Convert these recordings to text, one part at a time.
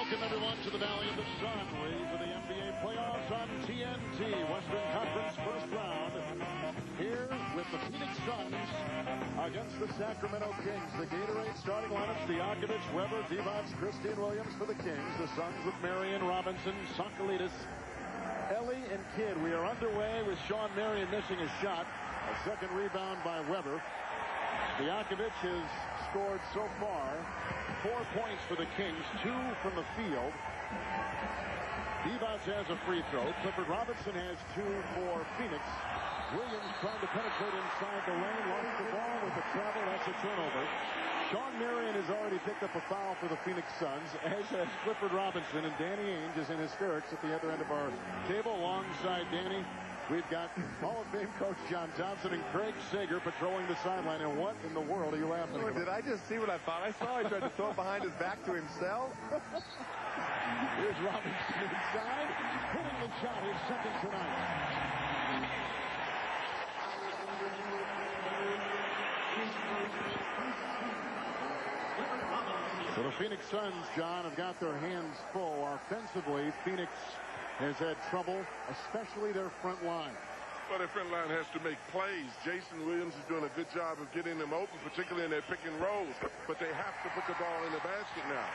Welcome, everyone, to the Valley of the Sun. Ready for the NBA playoffs on TNT. Western Conference first round. Here with the Phoenix Suns against the Sacramento Kings. The Gatorade starting lineups: Stojakovic, Weber, Divac, Christine Williams for the Kings. The Suns with Marion, Robinson, Sakalitis, Ellie, and Kidd. We are underway with Sean Marion missing a shot. A second rebound by Weber. Stojakovic has scored so far 4 points for the Kings, 2 from the field. Divac has a free throw. Clifford Robinson has 2 for Phoenix. Williams trying to penetrate inside the lane, lost the ball with the travel. That's a turnover. Sean Marion has already picked up a foul for the Phoenix Suns, as has Clifford Robinson, and Danny Ainge is in hysterics at the other end of our table. Alongside Danny, we've got Hall of Fame coach John Thompson and Craig Sager patrolling the sideline. And what in the world are you laughing at? Did I just see what I thought I saw? He tried to throw it behind his back to himself. Here's Robinson inside, hitting the shot, his second tonight. So the Phoenix Suns, John, have got their hands full offensively. Phoenix has had trouble, especially their front line. Well, their front line has to make plays. Jason Williams is doing a good job of getting them open, particularly in their pick and rolls. But they have to put the ball in the basket now.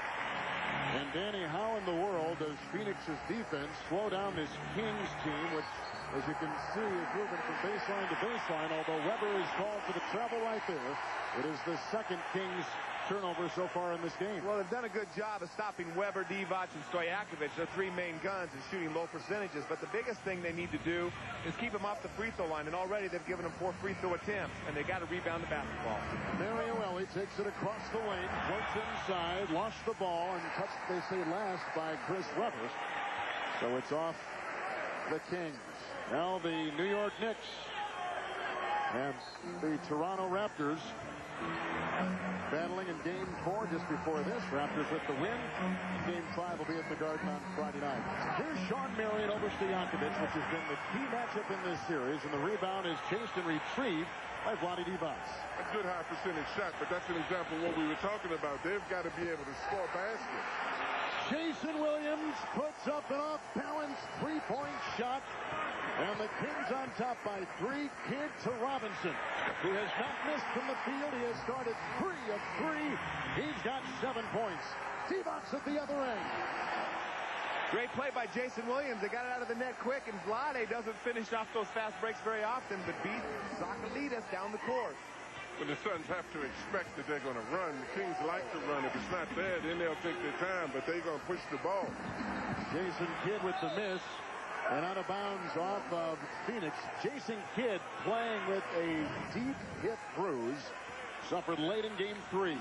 And Danny, how in the world does Phoenix's defense slow down this Kings team, which, as you can see, is moving from baseline to baseline? Although Weber is called for the travel right there, it is the second Kings turnover so far in this game. Well, they've done a good job of stopping Weber, Divac, and Stojakovic. They're 3 main guns and shooting low percentages. But the biggest thing they need to do is keep them off the free throw line. And already they've given them 4 free throw attempts, and they got to rebound the basketball. Mario Ellie takes it across the lane, floats inside, lost the ball, and touched, they say, last by Chris Weber. So it's off the Kings. Now the New York Knicks and the Toronto Raptors battling in Game 4 just before this. Raptors with the win. Game 5 will be at the Garden on Friday night. Here's Sean Marion over Stojakovic, which has been the key matchup in this series, and the rebound is chased and retrieved by Vlade Divac. A good high percentage shot, but that's an example of what we were talking about. They've got to be able to score baskets. Jason Williams puts up an off-balance three-point shot, and the Kings on top by 3. Kidd to Robinson, who has not missed from the field. He has started 3 of 3. He's got 7 points. Divac at the other end. Great play by Jason Williams. They got it out of the net quick, and Vlade doesn't finish off those fast breaks very often, but beats Sakalitis down the court. When the Suns have to expect that they're going to run, the Kings like to run. If it's not there, then they'll take their time, but they're going to push the ball. Jason Kidd with the miss, and out of bounds off of Phoenix. Jason Kidd playing with a deep hip bruise, suffered late in Game 3.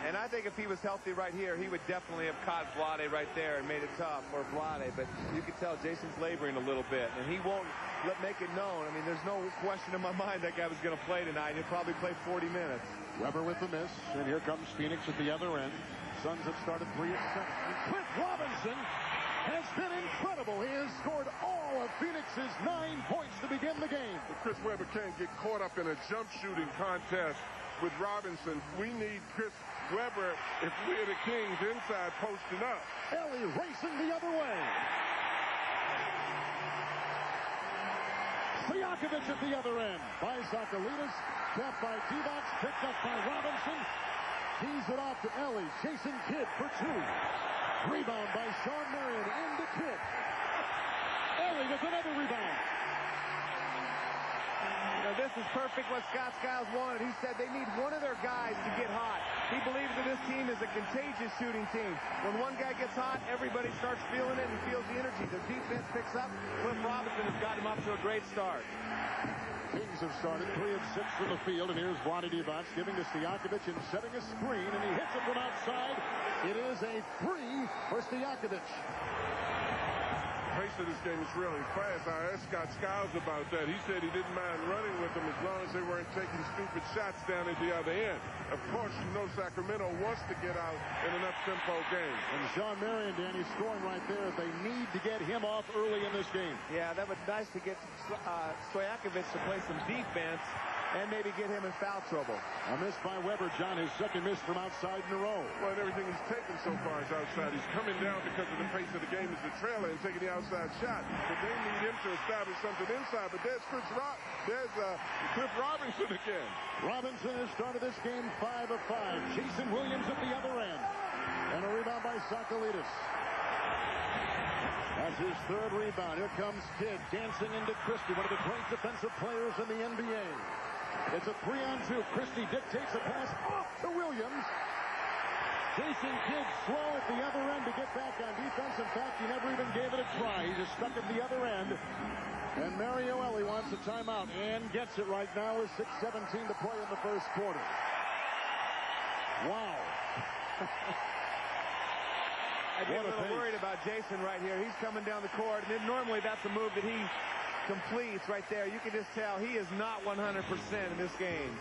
And I think if he was healthy right here, he would definitely have caught Vlade right there and made it tough for Vlade. But you can tell Jason's laboring a little bit, and he won't make it known. I mean, there's no question in my mind that guy was going to play tonight. He'll probably play 40 minutes. Weber with the miss, and here comes Phoenix at the other end. Suns have started 3 at 7. And Cliff Robinson has been incredible. He has scored all of Phoenix's 9 points to begin the game. But Chris Weber can't get caught up in a jump shooting contest with Robinson. We need Chris Weber, if we're the Kings, inside posting up. Ellie racing the other way. Stojakovic at the other end by Sakalitis, tapped by Divac, picked up by Robinson. Tees it off to Ellie. Jason Kidd for 2. Rebound by Sean Marion into Kidd. Ellie with another rebound. You know, this is perfect what Scott Skiles wanted. He said they need one of their guys to get hot. He believes that this team is a contagious shooting team. When one guy gets hot, everybody starts feeling it and feels the energy. Their defense picks up. Cliff Robinson has got him up to a great start. Kings have started 3 of 6 from the field, and here's Vlade Divac giving to Stojakovic and setting a screen, and he hits it from outside. It is a 3 for Stojakovic. The pace of this game is really fast. I asked Scott Skiles about that. He said he didn't mind running with them as long as they weren't taking stupid shots down at the other end. Of course, you know Sacramento wants to get out in an up-tempo game. And Sean Marion, Danny, scoring right there. They need to get him off early in this game. Yeah, that would be nice to get Stojakovic to play some defense. and maybe get him in foul trouble. A miss by Weber, John, his second miss from outside in a row. Well, and everything he's taken so far is outside. He's coming down because of the pace of the game as the trailer and taking the outside shot. But they need him to establish something inside. But there's Cliff Robinson again. Robinson has started this game 5 of 5. Jason Williams at the other end. And a rebound by Sakalidis. That's his third rebound. Here comes Kidd dancing into Christie, one of the great defensive players in the NBA. It's a 3-on-2. Christie dictates a pass off to Williams. Jason Kidd slow at the other end to get back on defense. In fact, he never even gave it a try. He just stuck at the other end. And Mario Elie wants a timeout and gets it right now with 6:17 to play in the first quarter. Wow. I get a little worried about Jason right here. He's coming down the court, and then normally that's a move that he completes right there. You can just tell he is not 100% in this game.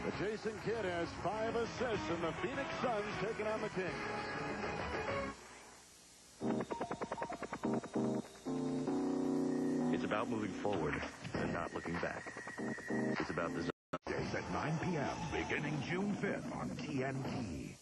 But Jason Kidd has 5 assists, and the Phoenix Suns taking on the Kings. It's about moving forward and not looking back. It's about the Days at 9 p.m. beginning June 5th on TNT.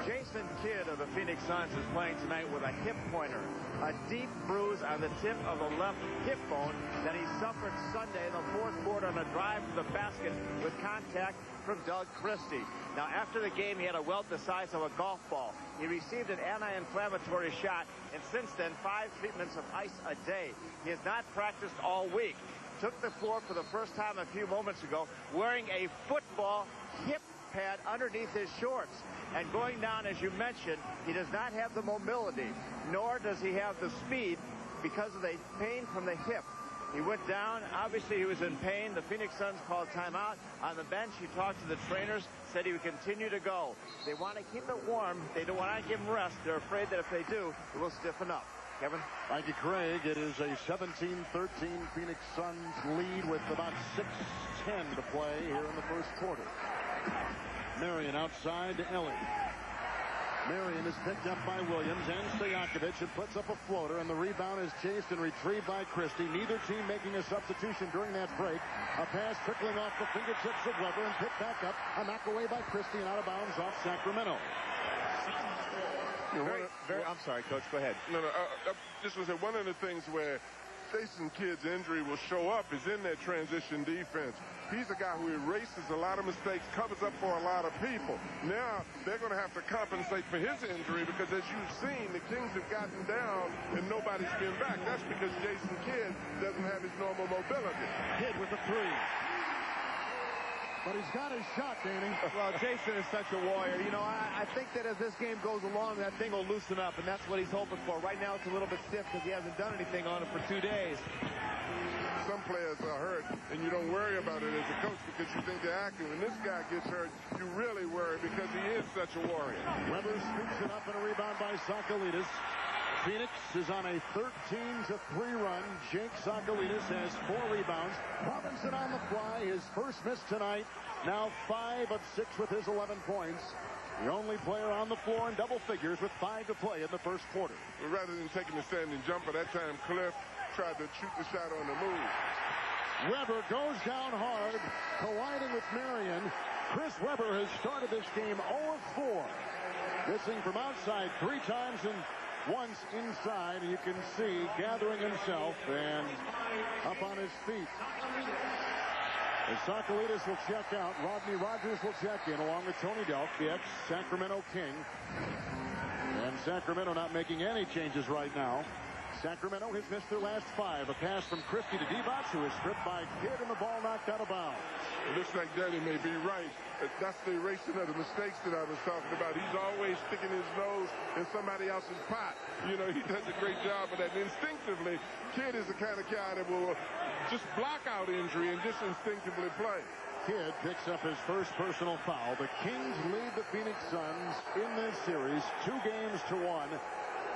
Jason Kidd of the Phoenix Suns is playing tonight with a hip pointer, a deep bruise on the tip of the left hip bone that he suffered Sunday in the fourth quarter on a drive to the basket with contact from Doug Christie. Now, after the game, he had a welt the size of a golf ball. He received an anti-inflammatory shot, and since then, 5 treatments of ice a day. He has not practiced all week. Took the floor for the first time a few moments ago, wearing a football hip pad underneath his shorts. And going down, as you mentioned, he does not have the mobility, nor does he have the speed because of the pain from the hip. He went down. Obviously, he was in pain. The Phoenix Suns called timeout. On the bench, he talked to the trainers, said he would continue to go. They want to keep it warm. They don't want to give him rest. They're afraid that if they do, it will stiffen up. Kevin? Thank you, Craig. It is a 17-13 Phoenix Suns lead with about 6:10 to play here in the first quarter. Marion outside to Elie. Marion is picked up by Williams and Stojakovic. It puts up a floater, and the rebound is chased and retrieved by Christie. Neither team making a substitution during that break. A pass trickling off the fingertips of Weber and picked back up. A knock away by Christie and out of bounds off Sacramento. I'm sorry, Coach. Go ahead. No. This was one of the things where Jason Kidd's injury will show up is in that transition defense. He's a guy who erases a lot of mistakes, covers up for a lot of people. Now they're going to have to compensate for his injury because, as you've seen, the Kings have gotten down and nobody's been back. That's because Jason Kidd doesn't have his normal mobility. Kidd with the 3. But he's got his shot, Danny. Well, Jason is such a warrior. You know, I think that as this game goes along, that thing will loosen up, and that's what he's hoping for. Right now, it's a little bit stiff because he hasn't done anything on it for 2 days. Some players are hurt, and you don't worry about it as a coach because you think they're active. When this guy gets hurt, you really worry because he is such a warrior. Weber scoops it up and a rebound by Sakalidis. Phoenix is on a 13-3 run. Jake Sakalidis has 4 rebounds. Robinson on the fly, his first miss tonight. Now 5 of 6 with his 11 points. The only player on the floor in double figures with 5 to play in the first quarter. Rather than taking the standing jumper, that time Cliff tried to shoot the shot on the move. Weber goes down hard, colliding with Marion. Chris Weber has started this game 0 of 4. Missing from outside 3 times and once inside. You can see gathering himself and up on his feet. As Sakalidis will check out, Rodney Rogers will check in along with Tony Delk, the ex-Sacramento King. And Sacramento not making any changes right now. Sacramento has missed their last 5. A pass from Christie to Divac, who is stripped by Kidd, and the ball knocked out of bounds. It looks like Danny may be right. That's the erasing of the mistakes that I was talking about. He's always sticking his nose in somebody else's pot. You know, he does a great job of that. And instinctively, Kidd is the kind of guy that will just block out injury and just instinctively play. Kidd picks up his first personal foul. The Kings lead the Phoenix Suns in this series 2-1.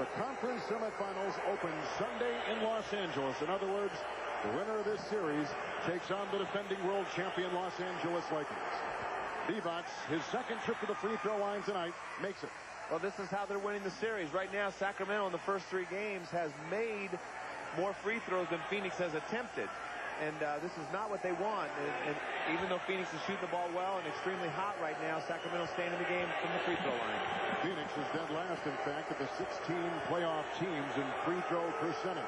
The conference semifinals open Sunday in Los Angeles. In other words, the winner of this series takes on the defending world champion Los Angeles Lakers. Divac, his second trip to the free throw line tonight, makes it. Well, this is how they're winning the series. Right now, Sacramento in the first 3 games has made more free throws than Phoenix has attempted. And this is not what they want. And even though Phoenix is shooting the ball well and extremely hot right now, Sacramento's staying in the game from the free throw line. Phoenix is dead last, in fact, of the 16 playoff teams in free throw percentage.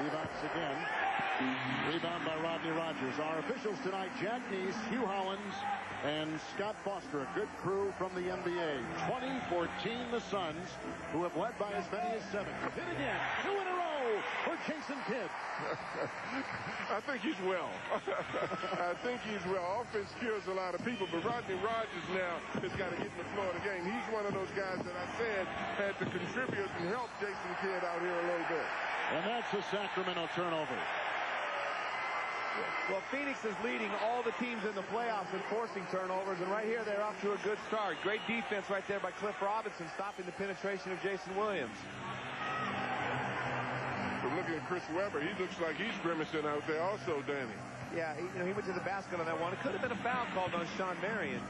Rebounds again. Rebound by Rodney Rogers. Our officials tonight, Jack Neese, Hugh Hollins, and Scott Foster, a good crew from the NBA. 2014, the Suns, who have led by as many as 7. Hit again, 2 in a row for Jason Kidd. I think he's well. I think he's well. Offense kills a lot of people, but Rodney Rogers now has got to get in the floor of the game. He's one of those guys that I said had to contribute and help Jason Kidd out here a little bit. And that's a Sacramento turnover. Well, Phoenix is leading all the teams in the playoffs in forcing turnovers, and right here they're off to a good start. Great defense right there by Cliff Robinson, stopping the penetration of Jason Williams. But looking at Chris Webber, he looks like he's grimacing out there also, Danny. Yeah, he went to the basket on that one. It could have been a foul called on Sean Marion.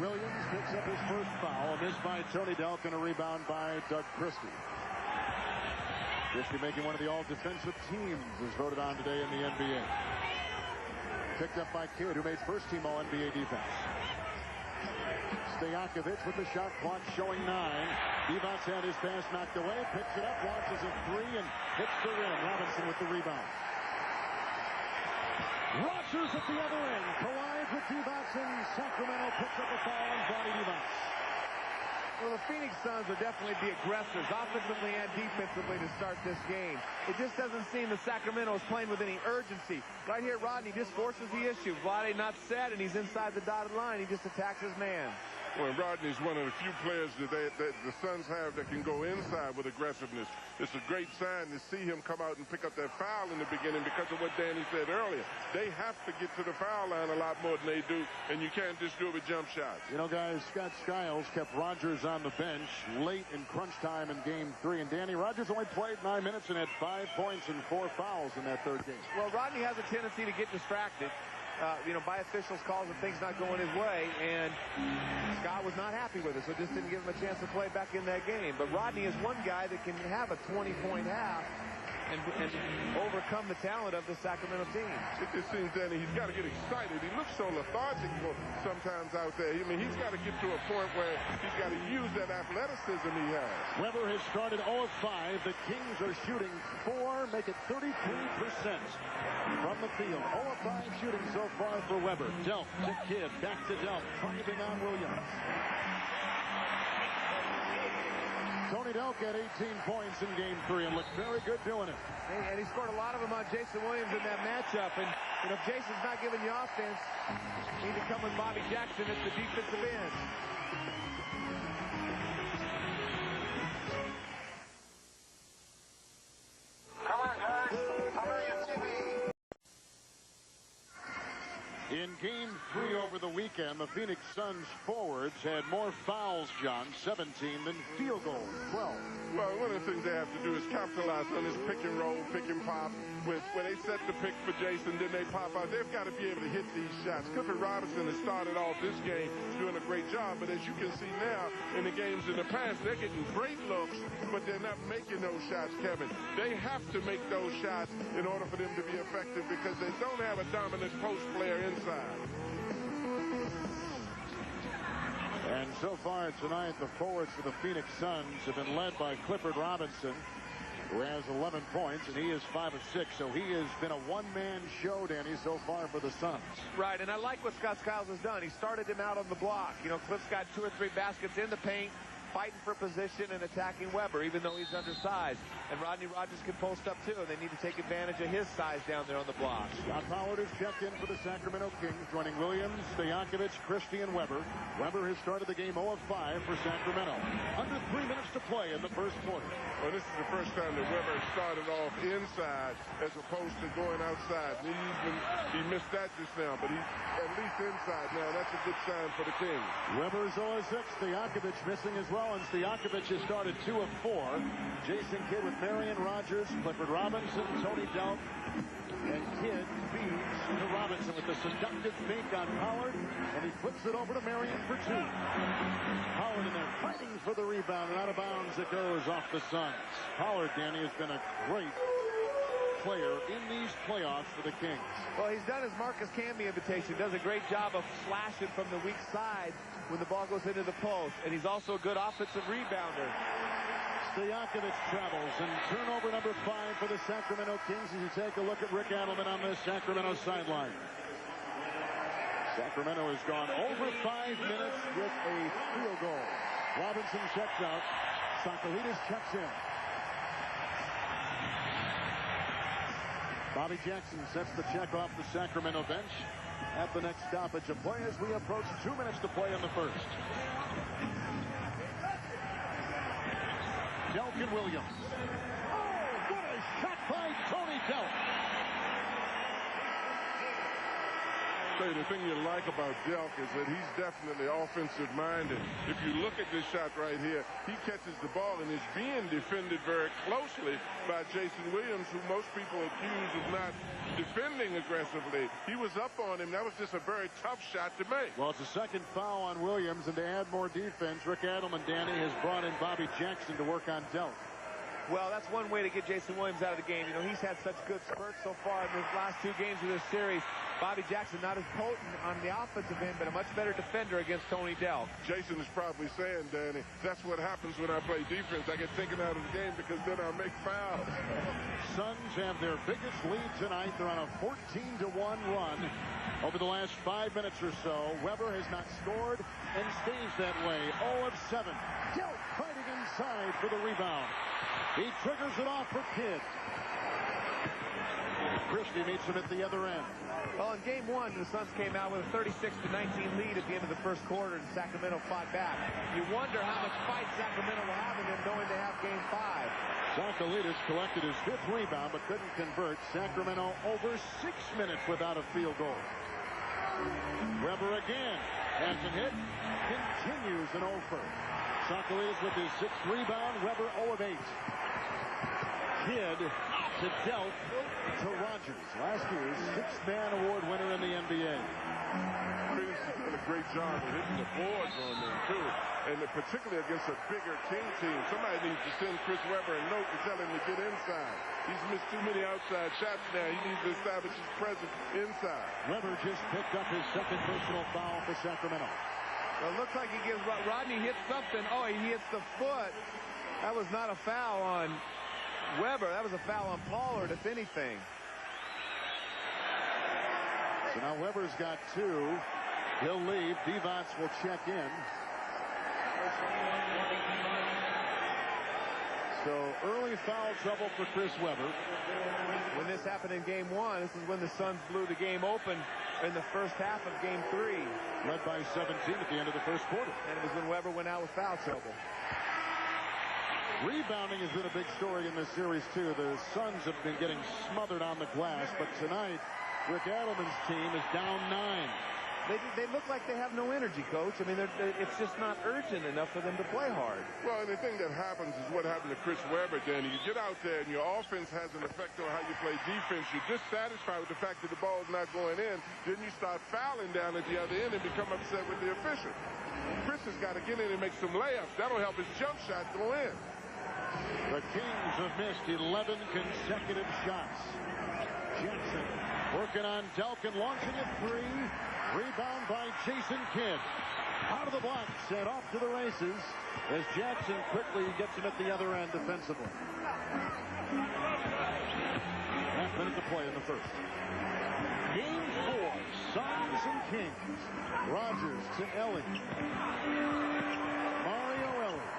Williams picks up his first foul, missed by Tony Delk, and a rebound by Doug Christie. Christie making one of the all-defensive teams was voted on today in the NBA. Picked up by Kidd, who made first-team All-NBA defense. Stojakovic with the shot clock showing 9. Divac had his pass knocked away, picks it up, launches a 3, and hits the rim. Robinson with the rebound. Rogers at the other end, collides with Divac, and Sacramento picks up a foul on Vonnie Divac. Well, the Phoenix Suns are definitely the aggressors, offensively and defensively, to start this game. It just doesn't seem that Sacramento is playing with any urgency. Right here, Rodney just forces the issue. Vlade not set, and he's inside the dotted line. He just attacks his man. Well, Rodney's one of the few players that the Suns have that can go inside with aggressiveness. It's a great sign to see him come out and pick up that foul in the beginning because of what Danny said earlier. They have to get to the foul line a lot more than they do, and you can't just do it with jump shots. You know, guys, Scott Skiles kept Rogers on the bench late in crunch time in Game 3, and Danny Rogers only played 9 minutes and had 5 points and 4 fouls in that third game. Well, Rodney has a tendency to get distracted. By officials' calls and things not going his way, and Scott was not happy with it, so just didn't give him a chance to play back in that game. But Rodney is one guy that can have a 20-point half and overcome the talent of the Sacramento team. It just seems, Danny, he's got to get excited. He looks so lethargic sometimes out there. I mean, he's got to get to a point where he's got to use that athleticism he has. Weber has started 0 of 5. The Kings are shooting 4, make it 33% from the field. 0 of 5 shooting so far for Weber. Delk to Kidd, back to Delk, driving on Williams. Tony Delk had 18 points in Game 3 and looked very good doing it. And he scored a lot of them on Jason Williams in that matchup. And if Jason's not giving you offense, you need to come with Bobby Jackson at the defensive end. Come on, guys. How are you, TV? In Game 3 over the weekend, the Phoenix Suns forwards had more fouls, John, 17, than field goals, 12. Well, one of the things they have to do is capitalize on this pick and roll, pick and pop, where they set the pick for Jason, then they pop out. They've got to be able to hit these shots. Clifford Robinson has started off this game doing a great job, but as you can see now in the games in the past, they're getting great looks, but they're not making those shots, Kevin. They have to make those shots in order for them to be effective because they don't have a dominant post player inside. And so far tonight, the forwards for the Phoenix Suns have been led by Clifford Robinson, who has 11 points, and he is 5 of 6. So he has been a one-man show, Danny, so far for the Suns. Right, and I like what Scott Skiles has done. He started him out on the block. You know, Cliff's got 2 or 3 baskets in the paint, fighting for position and attacking Weber, even though he's undersized. And Rodney Rogers can post up, too, and they need to take advantage of his size down there on the block. Scott Pollard has checked in for the Sacramento Kings, joining Williams, Stojakovic, Christie, and Weber. Weber has started the game 0 of 5 for Sacramento. Under 3 minutes to play in the first quarter. Well, this is the first time that Weber started off inside as opposed to going outside. He missed that just now, but he's at least inside now. That's a good sign for the Kings. Weber's 0 of 6. Stojakovic missing as well. And Stojakovic has started 2 of 4. Jason Kidd with Marion Rogers, Clifford Robinson, Tony Delk, and Kidd feeds to Robinson with the seductive fake on Pollard, and he flips it over to Marion for 2. Pollard in there fighting for the rebound, and out of bounds it goes off the Suns. Pollard, Danny, has been a great player in these playoffs for the Kings. Well, he's done his Marcus Camby invitation. Does a great job of slashing from the weak side when the ball goes into the post. And he's also a good offensive rebounder. Stojakovic travels, and turnover number 5 for the Sacramento Kings as you take a look at Rick Adelman on the Sacramento sideline. Sacramento has gone over 5 minutes with a field goal. Robinson checks out. Sakalidis checks in. Bobby Jackson sets the check off the Sacramento bench at the next stoppage of play as we approach 2 minutes to play in the first. Delkin Williams. Oh, what a shot by Tony Delk. The thing you like about Delk is that he's definitely offensive minded. If you look at this shot right here, he catches the ball and is being defended very closely by Jason Williams, who most people accuse of not defending aggressively. He was up on him. That was just a very tough shot to make. Well, it's a second foul on Williams, and to add more defense, Rick Adelman, Danny, has brought in Bobby Jackson to work on Delk. Well, that's one way to get Jason Williams out of the game. You know, he's had such good spurts so far in the last 2 games of this series. Bobby Jackson not as potent on the offensive end, but a much better defender against Tony Delk. Jason is probably saying, Danny, that's what happens when I play defense. I get taken out of the game because then I make fouls. Suns have their biggest lead tonight. They're on a 14-1 run over the last 5 minutes or so. Weber has not scored and stays that way. 0 of 7. Delk fighting inside for the rebound. He triggers it off for Kidd. Christie meets him at the other end. Well, in game 1, the Suns came out with a 36-19 lead at the end of the first quarter, and Sacramento fought back. You wonder how much fight Sacramento will have in them knowing they have game 5. Sakalidis collected his 5th rebound but couldn't convert. Sacramento over 6 minutes without a field goal. Weber again hasn't hit. Continues an over. Sakalidis with his 6th rebound. Weber 0 of 8. Kidd to Delk to Rogers. Last year's 6th man award winner in the NBA. Chris has done a great job of hitting the boards on them, too. And particularly against a bigger King team. Somebody needs to send Chris Weber a note and tell him to get inside. He's missed too many outside shots now. He needs to establish his presence inside. Weber just picked up his 2nd personal foul for Sacramento. Well, it looks like he gives Rodney hits something. Oh, he hits the foot. That was not a foul on Weber. That was a foul on Pollard, if anything. So now Weber's got 2. He'll leave. Divac will check in. So early foul trouble for Chris Weber. When this happened in game 1, this is when the Suns blew the game open in the first half of game 3. Led by 17 at the end of the first quarter. And it was when Weber went out with foul trouble. Rebounding has been a big story in this series, too. The Suns have been getting smothered on the glass, but tonight, Rick Adelman's team is down 9. They look like they have no energy, Coach. I mean, it's just not urgent enough for them to play hard. Well, and the thing that happens is what happened to Chris Weber, Danny. You get out there and your offense has an effect on how you play defense. You're dissatisfied with the fact that the ball's not going in. Then you start fouling down at the other end and become upset with the official. Chris has got to get in and make some layups. That'll help his jump shot go in. The Kings have missed 11 consecutive shots. Jackson working on Delkin, launching at 3. Rebound by Jason Kidd. Out of the blocks and off to the races as Jackson quickly gets him at the other end defensively. Half minute to play in the first. Game 4, Suns and Kings. Rogers to Ellie. Mario Ellie.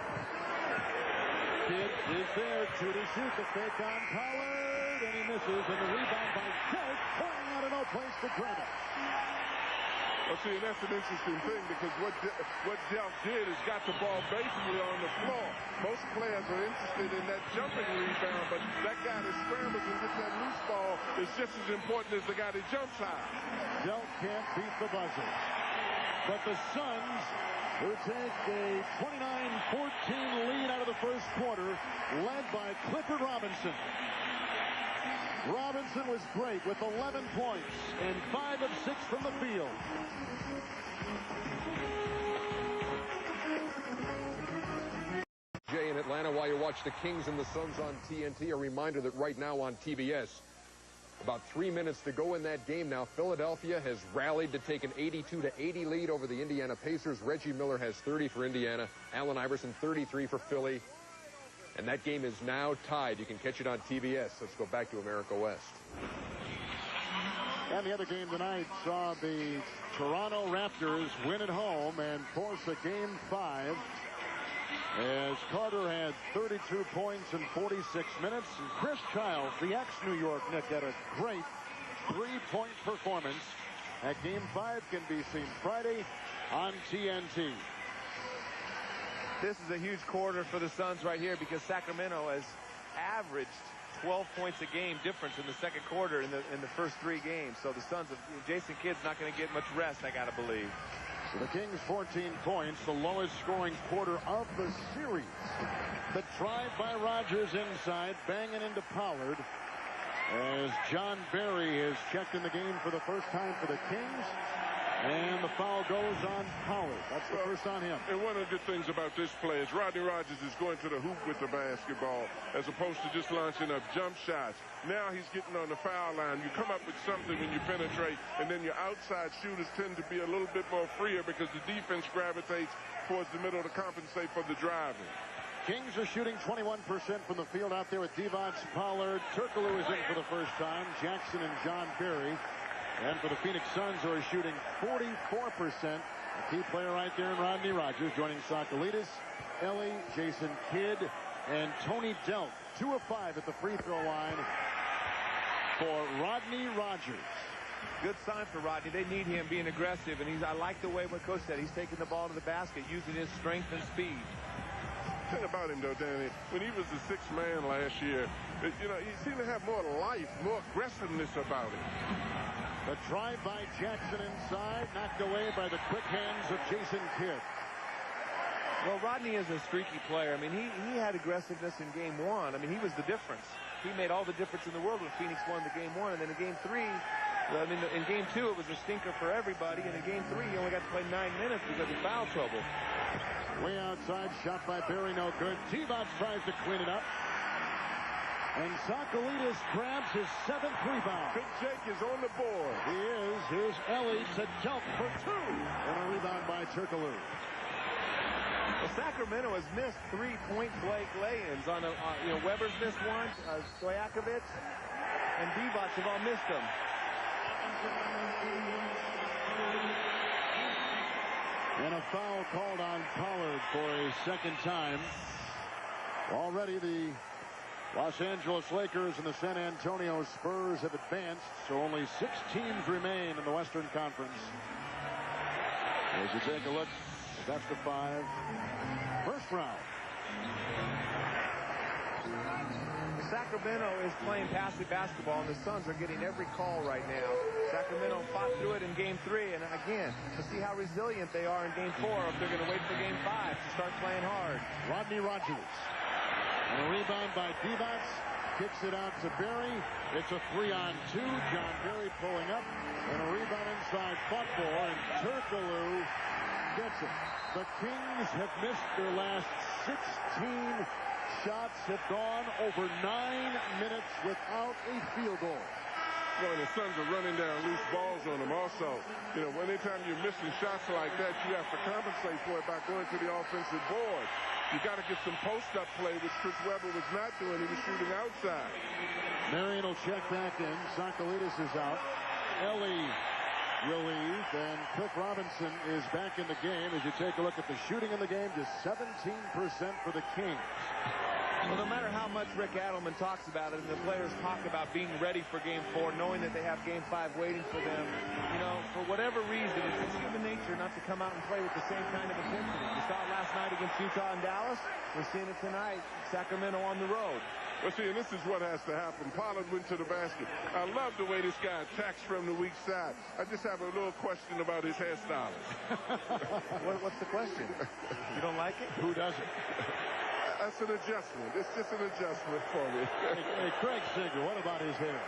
Kidd is there to shoot the fake on Pollard, and he misses, and the rebound by Delk, pulling out of no place to grab it. Well, see, and that's an interesting thing because what Delk did is got the ball basically on the floor. Most players are interested in that jumping rebound, but that guy that scrambles and gets that loose ball is just as important as the guy that jumps high. Delk can't beat the buzzer. But the Suns, who take a 29-14 lead out of the first quarter, led by Clifford Robinson. Robinson was great with 11 points and 5 of 6 from the field. Jay in Atlanta while you watch the Kings and the Suns on TNT. A reminder that right now on TBS, About 3 minutes to go in that game now. Philadelphia has rallied to take an 82-80 lead over the Indiana Pacers. Reggie Miller has 30 for Indiana. Allen Iverson 33 for Philly. And that game is now tied. You can catch it on TBS. Let's go back to America West. And the other game tonight saw the Toronto Raptors win at home and force a game 5. As Carter had 32 points in 46 minutes. And Chris Childs, the ex-New York Knick, had a great 3-point performance. That game 5 can be seen Friday on TNT. This is a huge quarter for the Suns right here because Sacramento has averaged 12 points a game difference in the second quarter in the first 3 games. So the Suns, Jason Kidd's not going to get much rest, I got to believe. So the Kings 14 points, the lowest scoring quarter of the series. The drive by Rodgers inside, banging into Pollard. As John Barry is checked in the game for the first time for the Kings. And the foul goes on Pollard. That's the first on him. And one of the good things about this play is Rodney Rodgers is going to the hoop with the basketball as opposed to just launching up jump shots. Now he's getting on the foul line. You come up with something when you penetrate, and then your outside shooters tend to be a little bit more freer because the defense gravitates towards the middle to compensate for the driving. Kings are shooting 21% from the field out there with Divac, Pollard. Turkoglu is in for the first time. Jackson and John Barry. And for the Phoenix Suns, who are shooting 44%. A key player right there in Rodney Rodgers, joining Sakalidis, Ellie, Jason Kidd, and Tony Delk. 2 of 5 at the free throw line for Rodney Rodgers. Good sign for Rodney. They need him being aggressive, and I like the way what Coach said. He's taking the ball to the basket, using his strength and speed. The thing about him, though, Danny, when he was the 6th man last year, you know, he seemed to have more life, more aggressiveness about him. The drive by Jackson inside, knocked away by the quick hands of Jason Kidd. Well, Rodney is a streaky player. I mean, he had aggressiveness in game 1. I mean, he was the difference. He made all the difference in the world when Phoenix won the game 1. And then in game 3, I mean, in game 2, it was a stinker for everybody. And in game 3, he only got to play 9 minutes because of foul trouble. Way outside, shot by Barry, no good. Divac tries to clean it up. And Sakalidis grabs his 7th rebound. Big Jake is on the board. He is. Here's Ellie to Delk for 2. And a rebound by Turkoglu. Well, Sacramento has missed 3 point-blank lay-ins. Weber's missed one, Stojakovic, and Divac have all missed them. And a foul called on Pollard for a 2nd time. Already the Los Angeles Lakers and the San Antonio Spurs have advanced, so only 6 teams remain in the Western Conference. As you take a look, best of 5, first round. Sacramento is playing passive basketball, and the Suns are getting every call right now. Sacramento fought through it in game 3, and again, to see how resilient they are in game 4, if they're going to wait for game 5 to start playing hard. Rodney Rodgers. And a rebound by Divac. Kicks it out to Barry. It's a 3-on-2. John Barry pulling up. And a rebound inside, fought for, and Turkoglu gets it. The Kings have missed their last 16 shots, have gone over 9 minutes without a field goal. Well, the Suns are running down loose balls on them also. You know, anytime you're missing shots like that, you have to compensate for it by going to the offensive board. You got to get some post-up play, which Chris Webber was not doing. He was shooting outside. Marion will check back in. Sakalidis is out. Ellie relieved, and Cliff Robinson is back in the game. As you take a look at the shooting in the game, just 17% for the Kings. Well, no matter how much Rick Adelman talks about it, and the players talk about being ready for game 4, knowing that they have game 5 waiting for them, you know, for whatever reason, it's human nature not to come out and play with the same kind of intensity. We saw it last night against Utah and Dallas. We're seeing it tonight, Sacramento on the road. Well, see, and this is what has to happen. Pollard went to the basket. I love the way this guy attacks from the weak side. I just have a little question about his hairstylist. What's the question? You don't like it? Who doesn't? That's an adjustment. It's just an adjustment for me. Hey, Craig Singer, what about his hair?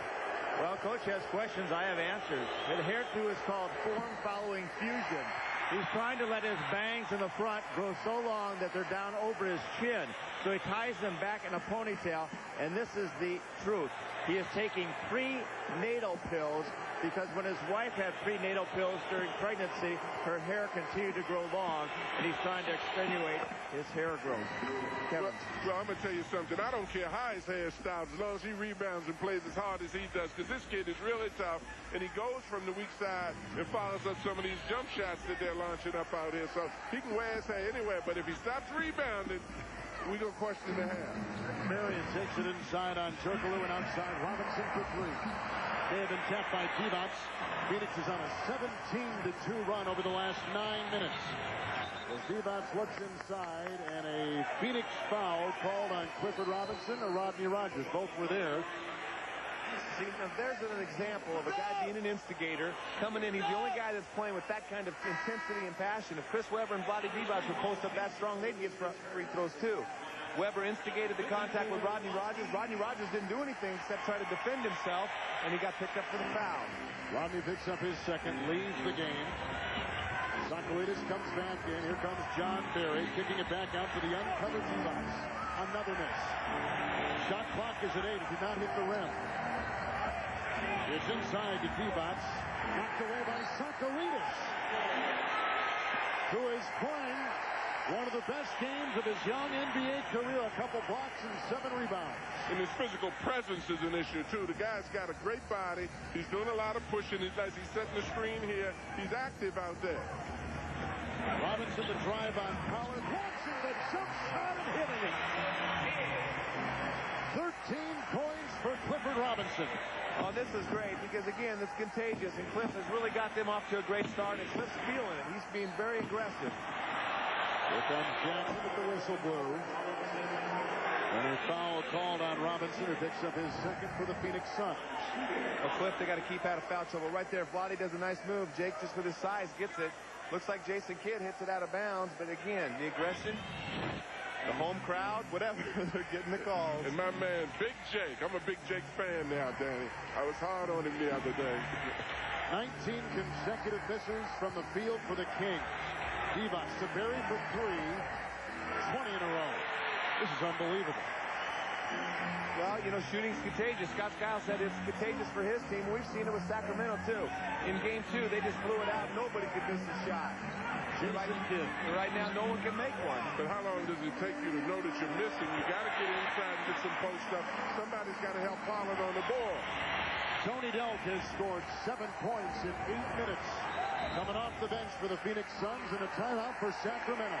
Well, Coach has questions. I have answers. The hairdo is called form following fusion. He's trying to let his bangs in the front grow so long that they're down over his chin. So he ties them back in a ponytail, and this is the truth. He is taking prenatal pills because when his wife had prenatal pills during pregnancy, her hair continued to grow long, and he's trying to extenuate his hair growth. Kevin. Well, I'm going to tell you something. I don't care how his hairstyle, as long as he rebounds and plays as hard as he does, because this kid is really tough, and he goes from the weak side and follows up some of these jump shots that they're launching up out here. So he can wear his hair anywhere, but if he stops rebounding, we're going to question the half. Marion takes it inside on Turkoglu and outside Robinson for three. They have been tapped by Divac. Phoenix is on a 17-2 run over the last 9 minutes. As Divac looks inside, and a Phoenix foul called on Clifford Robinson or Rodney Rogers. Both were there. See, now there's an example of a guy being an instigator, coming in. He's the only guy that's playing with that kind of intensity and passion. If Chris Webber and Vlade Divac would post up that strong, they'd get free throws too. Webber instigated the contact with Rodney Rogers. Rodney Rogers didn't do anything except try to defend himself, and he got picked up for the foul. Rodney picks up his second, leaves the game. Socrates comes back in. Here comes John Barry, kicking it back out to the uncovered Divac. Another miss. Shot clock is at 8. It did not hit the rim. It's inside to Divac. Knocked away by Socrates, who is playing one of the best games of his young NBA career. A couple blocks and 7 rebounds. And his physical presence is an issue, too. The guy's got a great body. He's doing a lot of pushing. As he's setting the screen here, he's active out there. Robinson to drive on Pollard. Watching the jump shot and hitting it. 13 points for Clifford Robinson. Oh, this is great because, again, it's contagious, and Cliff has really got them off to a great start, and Cliff's feeling it. He's being very aggressive. Here comes Jackson with the whistle blew. And a foul called on Robinson, who picks up his second for the Phoenix Suns. Well, Cliff, they got to keep out of foul trouble. Right there, Vlade does a nice move. Jake, just with his size, gets it. Looks like Jason Kidd hits it out of bounds, but again, the aggression, the home crowd, whatever, they're getting the calls. And my man, Big Jake. I'm a Big Jake fan now, Danny. I was hard on him the other day. 19 consecutive misses from the field for the Kings. Divac to Barry for 3. 20 in a row. This is unbelievable. Well, you know, shooting's contagious. Scott Skiles said it's contagious for his team. We've seen it with Sacramento, too. In Game 2, they just blew it out. Nobody could miss a shot. Right now, no one can make one. But how long does it take you to know that you're missing? You got to get inside and get some post up. Somebody's got to help Pollard on the board. Tony Delk has scored 7 points in 8 minutes. Coming off the bench for the Phoenix Suns, and a timeout for Sacramento.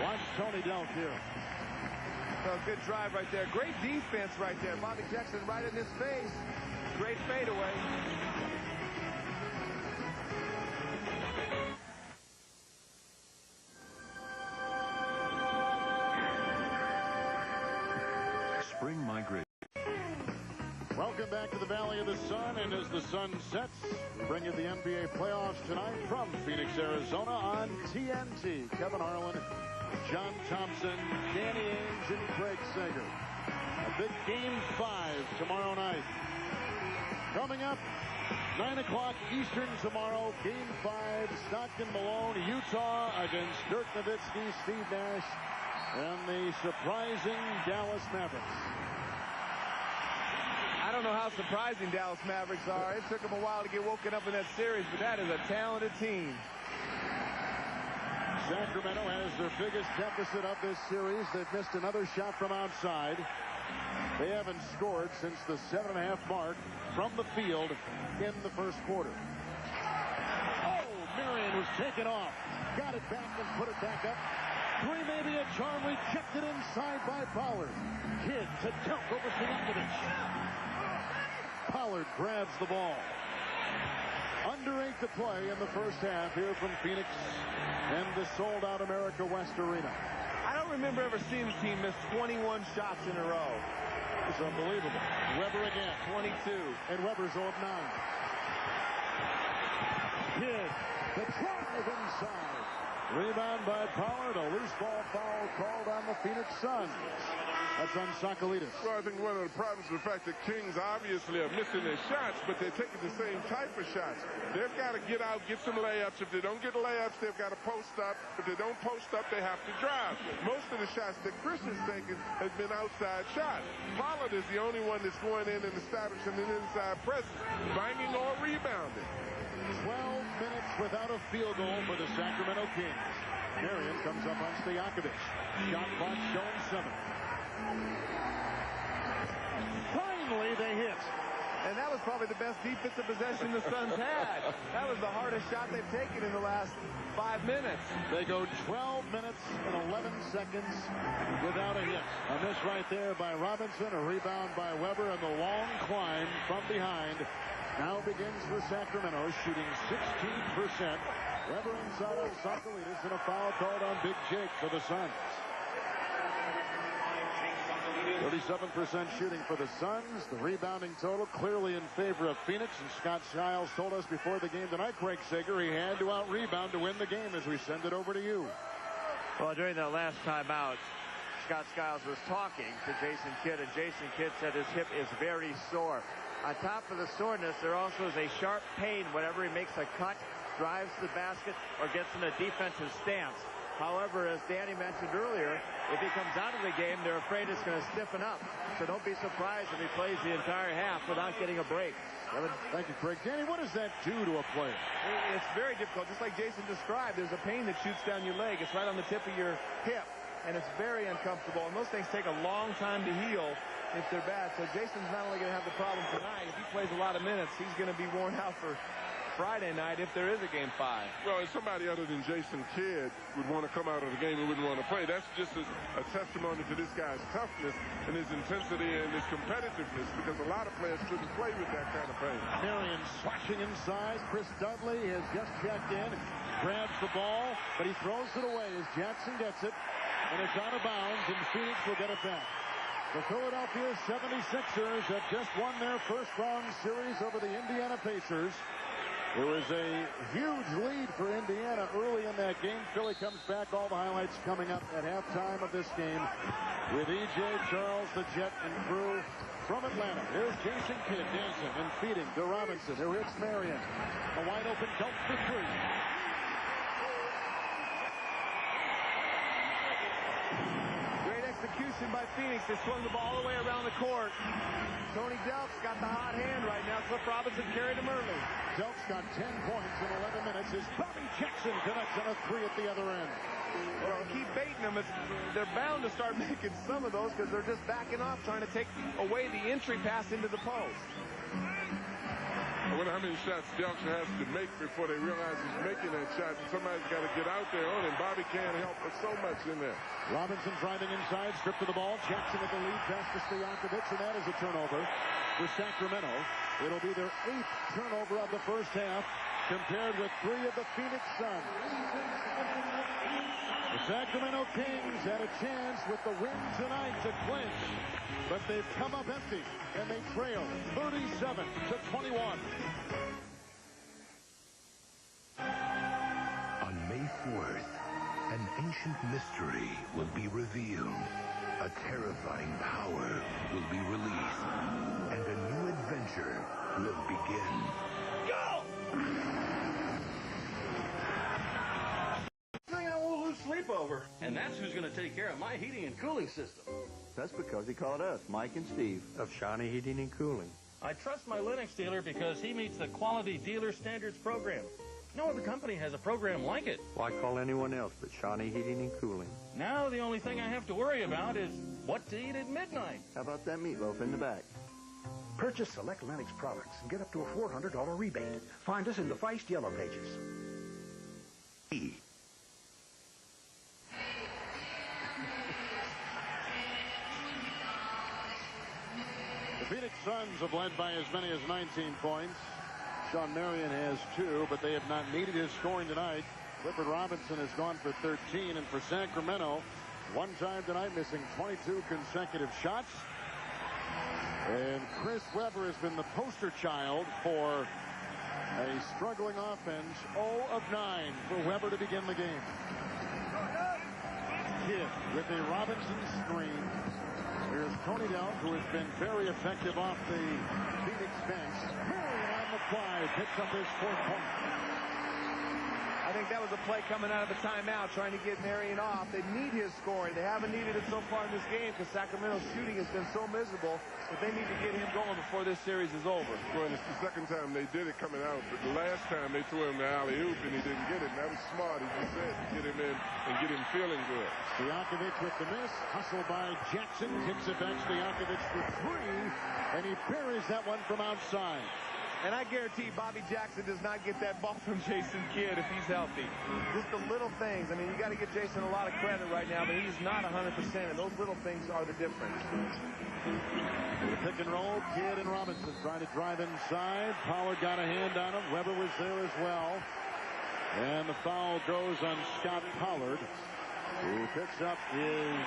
Watch Tony Delk here. Well, good drive right there. Great defense right there. Bobby Jackson right in his face. Great fadeaway. Spring migration. Welcome back to the Valley of the Sun, and as the sun sets, we bring you the NBA playoffs tonight from Phoenix, Arizona on TNT. Kevin Harlan, John Thompson, Danny Ainge, and Craig Sager. A big Game 5 tomorrow night. Coming up, 9 o'clock Eastern tomorrow, Game 5, Stockton Malone, Utah against Dirk Nowitzki, Steve Nash, and the surprising Dallas Mavericks. I don't know how surprising Dallas Mavericks are. It took them a while to get woken up in that series, but that is a talented team. Sacramento has their biggest deficit of this series. They've missed another shot from outside. They haven't scored since the 7.5 mark from the field in the first quarter. Oh, Marion was taken off. Got it back and put it back up. 3 maybe a charm. Rejected inside by Pollard. Kidd to Delk over Stojakovic. Pollard grabs the ball. Under 8 to play in the first half here from Phoenix and the sold-out America West Arena. I don't remember ever seeing a team miss 21 shots in a row. It's unbelievable. Webber again. 22. And Webber's 0 of 9. Kidd, the drive inside. Rebound by Pollard. A loose ball foul called on the Phoenix Suns. That's on Sakalitis. Well, I think one of the problems is the fact that Kings obviously are missing their shots, but they're taking the same type of shots. They've got to get out, get some layups. If they don't get layups, they've got to post up. If they don't post up, they have to drive. Most of the shots that Chris is taking has been outside shots. Pollard is the only one that's going in and establishing an inside presence, banging or rebounding. 12 minutes without a field goal for the Sacramento Kings. Marion comes up on Stojakovic. Shot clock showing 7. Finally, they hit. And that was probably the best defensive possession the Suns had. That was the hardest shot they've taken in the last 5 minutes. They go 12 minutes and 11 seconds without a hit. A miss right there by Robinson, a rebound by Weber, and the long climb from behind now begins for Sacramento, shooting 16%. Weber inside on Sakalitis, and a foul called on Big Jake for the Suns. 37% shooting for the Suns. The rebounding total clearly in favor of Phoenix, and Scott Skiles told us before the game tonight, Craig Sager, he had to out-rebound to win the game. As we send it over to you. Well, during that last timeout, Scott Skiles was talking to Jason Kidd, and Jason Kidd said his hip is very sore. On top of the soreness, there also is a sharp pain whenever he makes a cut, drives to the basket, or gets in a defensive stance. However, as Danny mentioned earlier, if he comes out of the game, they're afraid it's going to stiffen up. So don't be surprised if he plays the entire half without getting a break. Thank you, Craig. Danny, what does that do to a player? It's very difficult. Just like Jason described, there's a pain that shoots down your leg. It's right on the tip of your hip, and it's very uncomfortable. And those things take a long time to heal if they're bad. So Jason's not only going to have the problem tonight, if he plays a lot of minutes, he's going to be worn out for Friday night if there is a game 5. Well, if somebody other than Jason Kidd would want to come out of the game and wouldn't want to play, that's just a testimony to this guy's toughness and his intensity and his competitiveness, because a lot of players couldn't play with that kind of pain. Marion slashing inside. Chris Dudley has just checked in, grabs the ball, but he throws it away as Jackson gets it, and it's out of bounds, and Phoenix will get it back. The Philadelphia 76ers have just won their first-round series over the Indiana Pacers. There was a huge lead for Indiana early in that game. Philly comes back. All the highlights coming up at halftime of this game with E.J. Charles, the Jet, and crew from Atlanta. Here's Jason Kidd dancing and feeding to Robinson. Here hits Marion. A wide-open dunk for 3. Great execution by Phoenix. They swung the ball all the way around the court. Tony Delp's got the hot hand right now. Cliff Robinson carried him early. Delp's got 10 points in 11 minutes as Bobby Jackson connects on a 3 at the other end. Well, keep baiting them. They're bound to start making some of those because they're just backing off, trying to take away the entry pass into the post. I wonder how many shots Delks has to make before they realize he's making that shot, and somebody's got to get out there on him. Bobby can't help but so much in there. Robinson driving inside, stripped to the ball. Jackson with the lead, pass to Stojakovic, and that is a turnover for Sacramento. It'll be their 8th turnover of the first half, compared with 3 of the Phoenix Suns. The Sacramento Kings had a chance with the win tonight to clinch, but they've come up empty, and they trail 37-21. On May 4th, an ancient mystery will be revealed. A terrifying power will be released, and a new adventure will begin. Sleepover, and that's who's going to take care of my heating and cooling system. That's because he called us, Mike and Steve, of Shawnee Heating and Cooling. I trust my Lennox dealer because he meets the Quality Dealer Standards program. No other company has a program like it. Why call anyone else but Shawnee Heating and Cooling? Now the only thing I have to worry about is what to eat at midnight. How about that meatloaf in the back? Purchase select Lennox products and get up to a $400 rebate. Find us in the Feist Yellow Pages. The Phoenix Suns have led by as many as 19 points. Sean Marion has 2, but they have not needed his scoring tonight. Clifford Robinson has gone for 13, and for Sacramento, one time tonight, missing 22 consecutive shots. And Chris Webber has been the poster child for a struggling offense. 0 of 9 for Webber to begin the game. Kidd with a Robinson screen. Here's Tony Delk, who has been very effective off the Phoenix bench. Marion on the fly, picks up his 4th point. I think that was a play coming out of the timeout, trying to get Marion off. They need his scoring. They haven't needed it so far in this game because Sacramento's shooting has been so miserable that they need to get him going before this series is over. Well, it's the second time they did it coming out, but the last time they threw him the alley-oop and he didn't get it. And that was smart, as you said, to get him in and get him feeling good. Stojakovic with the miss. Hustle by Jackson. Kicks it back. Stojakovic for 3. And he buries that one from outside. And I guarantee Bobby Jackson does not get that ball from Jason Kidd if he's healthy. Just the little things. I mean, you got to give Jason a lot of credit right now, but he's not 100%, and those little things are the difference. The pick and roll, Kidd and Robinson trying to drive inside. Pollard got a hand on him. Weber was there as well. And the foul goes on Scott Pollard, who picks up his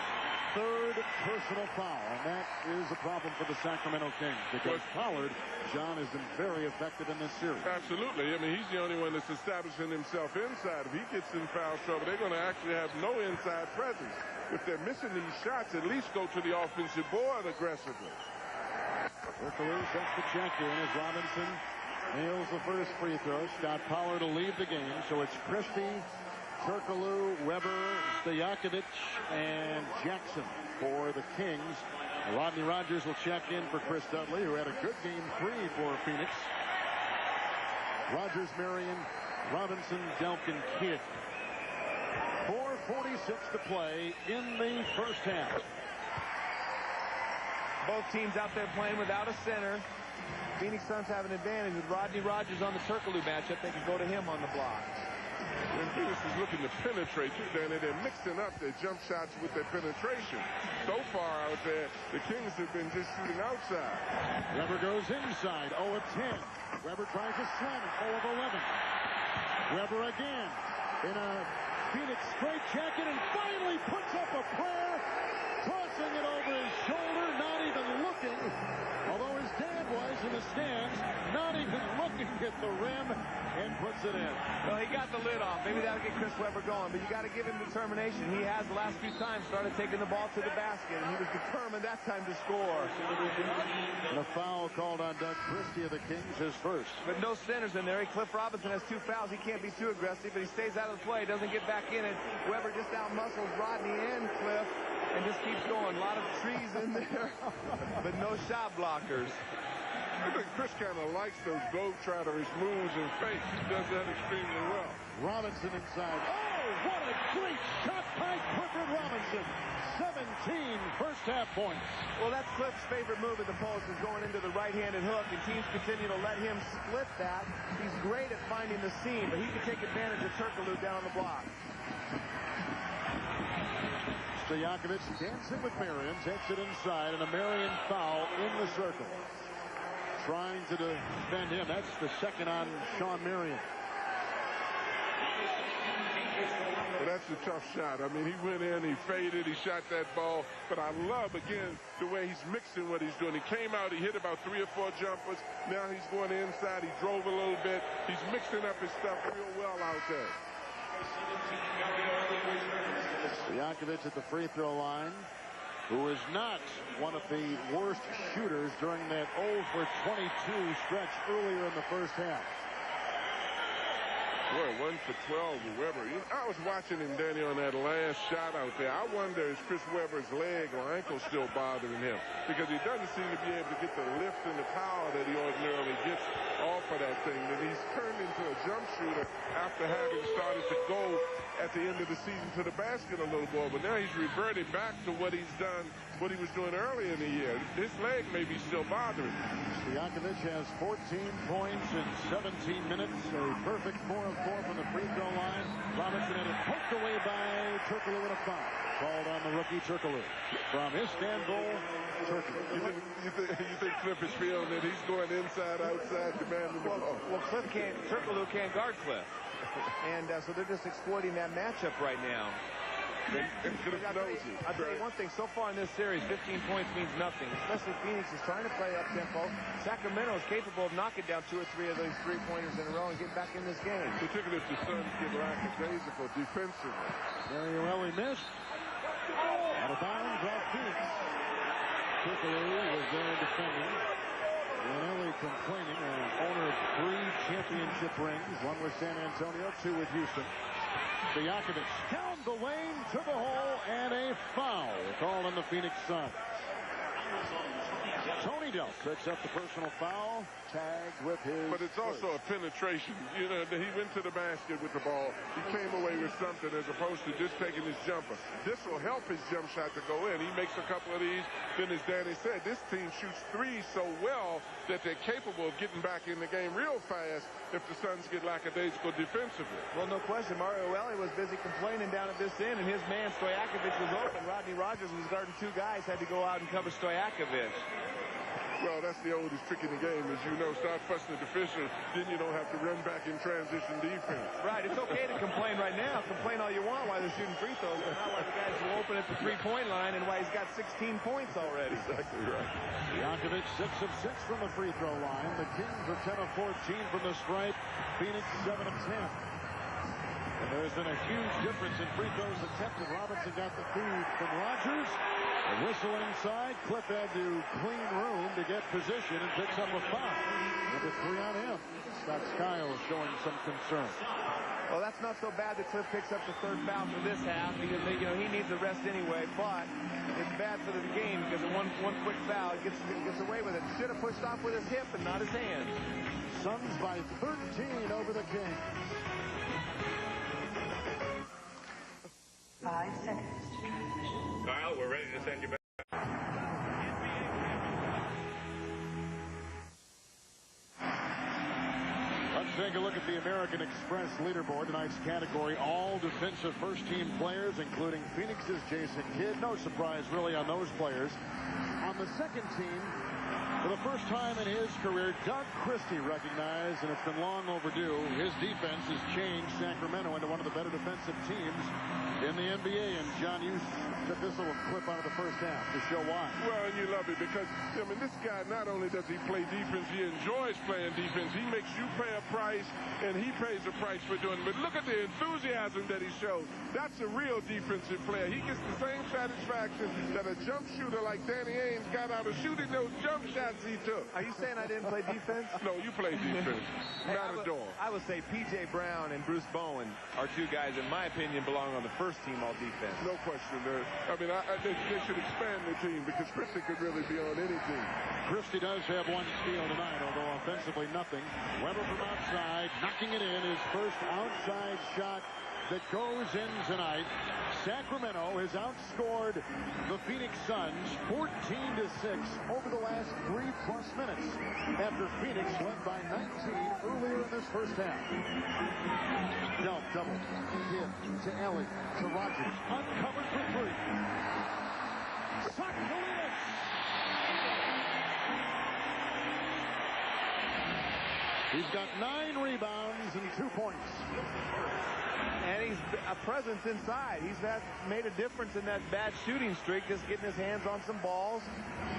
3rd personal foul, and that is a problem for the Sacramento Kings because Pollard, John, has been very effective in this series. Absolutely. I mean, he's the only one that's establishing himself inside. If he gets in foul trouble, they're going to actually have no inside presence. If they're missing these shots, at least go to the offensive board aggressively. Turkoglu sets the check in as Robinson nails the first free throw. Scott Pollard will leave the game, so it's Christie, Turkoglu, Weber, Stojakovic, and Jackson for the Kings. Rodney Rogers will check in for Chris Dudley, who had a good game 3 for Phoenix. Rogers, Marion, Robinson, Delk, and Kidd. 4:46 to play in the first half. Both teams out there playing without a center. Phoenix Suns have an advantage with Rodney Rogers on the Turkoglu matchup. They can go to him on the block. When Phoenix is looking to penetrate you, Danny, they're mixing up their jump shots with their penetration. So far out there, the Kings have been just shooting outside. Weber goes inside, 0 of 10. Weber tries to slam it, 0 of 11. Weber again in a Phoenix straitjacket and finally puts up a prayer, tossing it over his shoulder, not even looking. Although his dad was in the stands, not even looking at the rim, and puts it in. Well, he got the lid off. Maybe that'll get Chris Weber going, but you got to give him determination. He has the last few times started taking the ball to the basket, and he was determined that time to score. And a foul called on Doug Christie of the Kings, his first. But no centers in there. Cliff Robinson has 2 fouls. He can't be too aggressive, but he stays out of the play, doesn't get back in it. Weber just out-muscles Rodney and Cliff and just keeps going. A lot of trees in there, but no shot blockers. I think Chris kind of likes those globetrotterish moves and fakes. He does that extremely well. Robinson inside. Oh, what a great shot by Clifford Robinson. 17 first half points. Well, that's Cliff's favorite move at the post is going into the right-handed hook, and teams continue to let him split that. He's great at finding the seam, but he can take advantage of Turkoglu down the block. Stojakovic dancing with Marion, takes it inside, and a Marion foul in the circle. Trying to defend him. That's the second on Sean Marion. Well, that's a tough shot. I mean, he went in, he faded, he shot that ball. But I love, again, the way he's mixing what he's doing. He came out, he hit about 3 or 4 jumpers. Now he's going inside. He drove a little bit. He's mixing up his stuff real well out there. Stojakovic at the free throw line, who is not one of the worst shooters during that 0 for 22 stretch earlier in the first half. Boy, 1 for 12 with Weber. I was watching him, Danny, on that last shot out there. I wonder, is Chris Weber's leg or ankle still bothering him? Because he doesn't seem to be able to get the lift and the power that he ordinarily gets off of that thing. And he's turned into a jump shooter after having started to go at the end of the season to the basket a little more. But now he's reverted back to what he's done, what he was doing earlier in the year. His leg may be still bothering him. Stojakovic has 14 points in 17 minutes. A perfect 4 of 4 from the free throw line. Robinson had it poked away by Turkoglu with a foul. Called on the rookie Turkoglu. From Istanbul, Turkey. You think Cliff is feeling that he's going inside, outside, demanding the ball? Well, Turkoglu can't guard Cliff. And so they're just exploiting that matchup right now. I'll tell you one thing, so far in this series, 15 points means nothing, especially Phoenix is trying to play up-tempo. Sacramento is capable of knocking down 2 or 3 of those 3-pointers in a row and get back in this game. Particularly if the Suns get lackadaisical defensively. Mariueli missed. Out of bounds off Phoenix. Tripoli was there defending. Ellie complaining, owner of 3 championship rings, 1 with San Antonio, 2 with Houston. Stojakovic down the lane to the hole, and a foul called on the Phoenix Suns. Tony Delk picks up the personal foul, tagged with his. But it's also a penetration. You know, he went to the basket with the ball. He came away with something as opposed to just taking his jumper. This will help his jump shot to go in. He makes a couple of these. Then, as Danny said, this team shoots threes so well that they're capable of getting back in the game real fast if the Suns get lackadaisical defensively. Well, no question. Mario Elie was busy complaining down at this end, and his man Stojakovic was open. Rodney Rogers was guarding 2 guys, had to go out and cover Stojakovic. Well, that's the oldest trick in the game, as you know. Start fussing at the official, then you don't have to run back in transition defense. Right. It's okay to complain right now. Complain all you want while they're shooting free throws, but not while the guys will open at the 3-point line and why he's got 16 points already. Exactly right. Stojakovic 6 of 6 from the free throw line. The Kings are 10 of 14 from the stripe. Phoenix 7 of 10. And there's been a huge difference in free throws attempted. Robinson got the feed from Rogers. A whistle inside. Cliff had to clean room to get position and picks up a foul. Number 3 on him. Scott Skiles showing some concern. Well, that's not so bad that Cliff picks up the 3rd foul for this half because he needs a rest anyway. But it's bad for the game because of one quick foul, he gets away with it. Should have pushed off with his hip and not his hand. Suns by 13 over the Kings. 5 seconds to transition. Kyle, we're ready to send you back. Let's take a look at the American Express leaderboard. Tonight's category, all defensive first-team players, including Phoenix's Jason Kidd. No surprise, really, on those players. On the second team, for the first time in his career, Doug Christie recognized, and it's been long overdue, his defense has changed Sacramento into one of the better defensive teams in the NBA. And John, you said this little clip out of the first half to show why. Well, and you love it because, I mean, this guy, not only does he play defense, he enjoys playing defense. He makes you pay a price, and he pays a price for doing it. But look at the enthusiasm that he shows. That's a real defensive player. He gets the same satisfaction that a jump shooter like Danny Ainge got out of shooting those jump shots he took. Are you saying I didn't play defense? No, you play defense. Not a door. I would say P.J. Brown and Bruce Bowen are 2 guys, in my opinion, belong on the first team all defense. No question. I mean, they should expand the team because Christie could really be on any team. Christie does have 1 steal tonight, although offensively nothing. Weber from outside, knocking it in. His first outside shot that goes in tonight. Sacramento has outscored the Phoenix Suns 14-6 over the last 3+ minutes after Phoenix led by 19 earlier in this first half. Delk double. Kidd to Ellie to Rogers. Uncovered for 3. Sakulinas. He's got 9 rebounds and 2 points. And he's a presence inside. He's made a difference in that bad shooting streak, just getting his hands on some balls.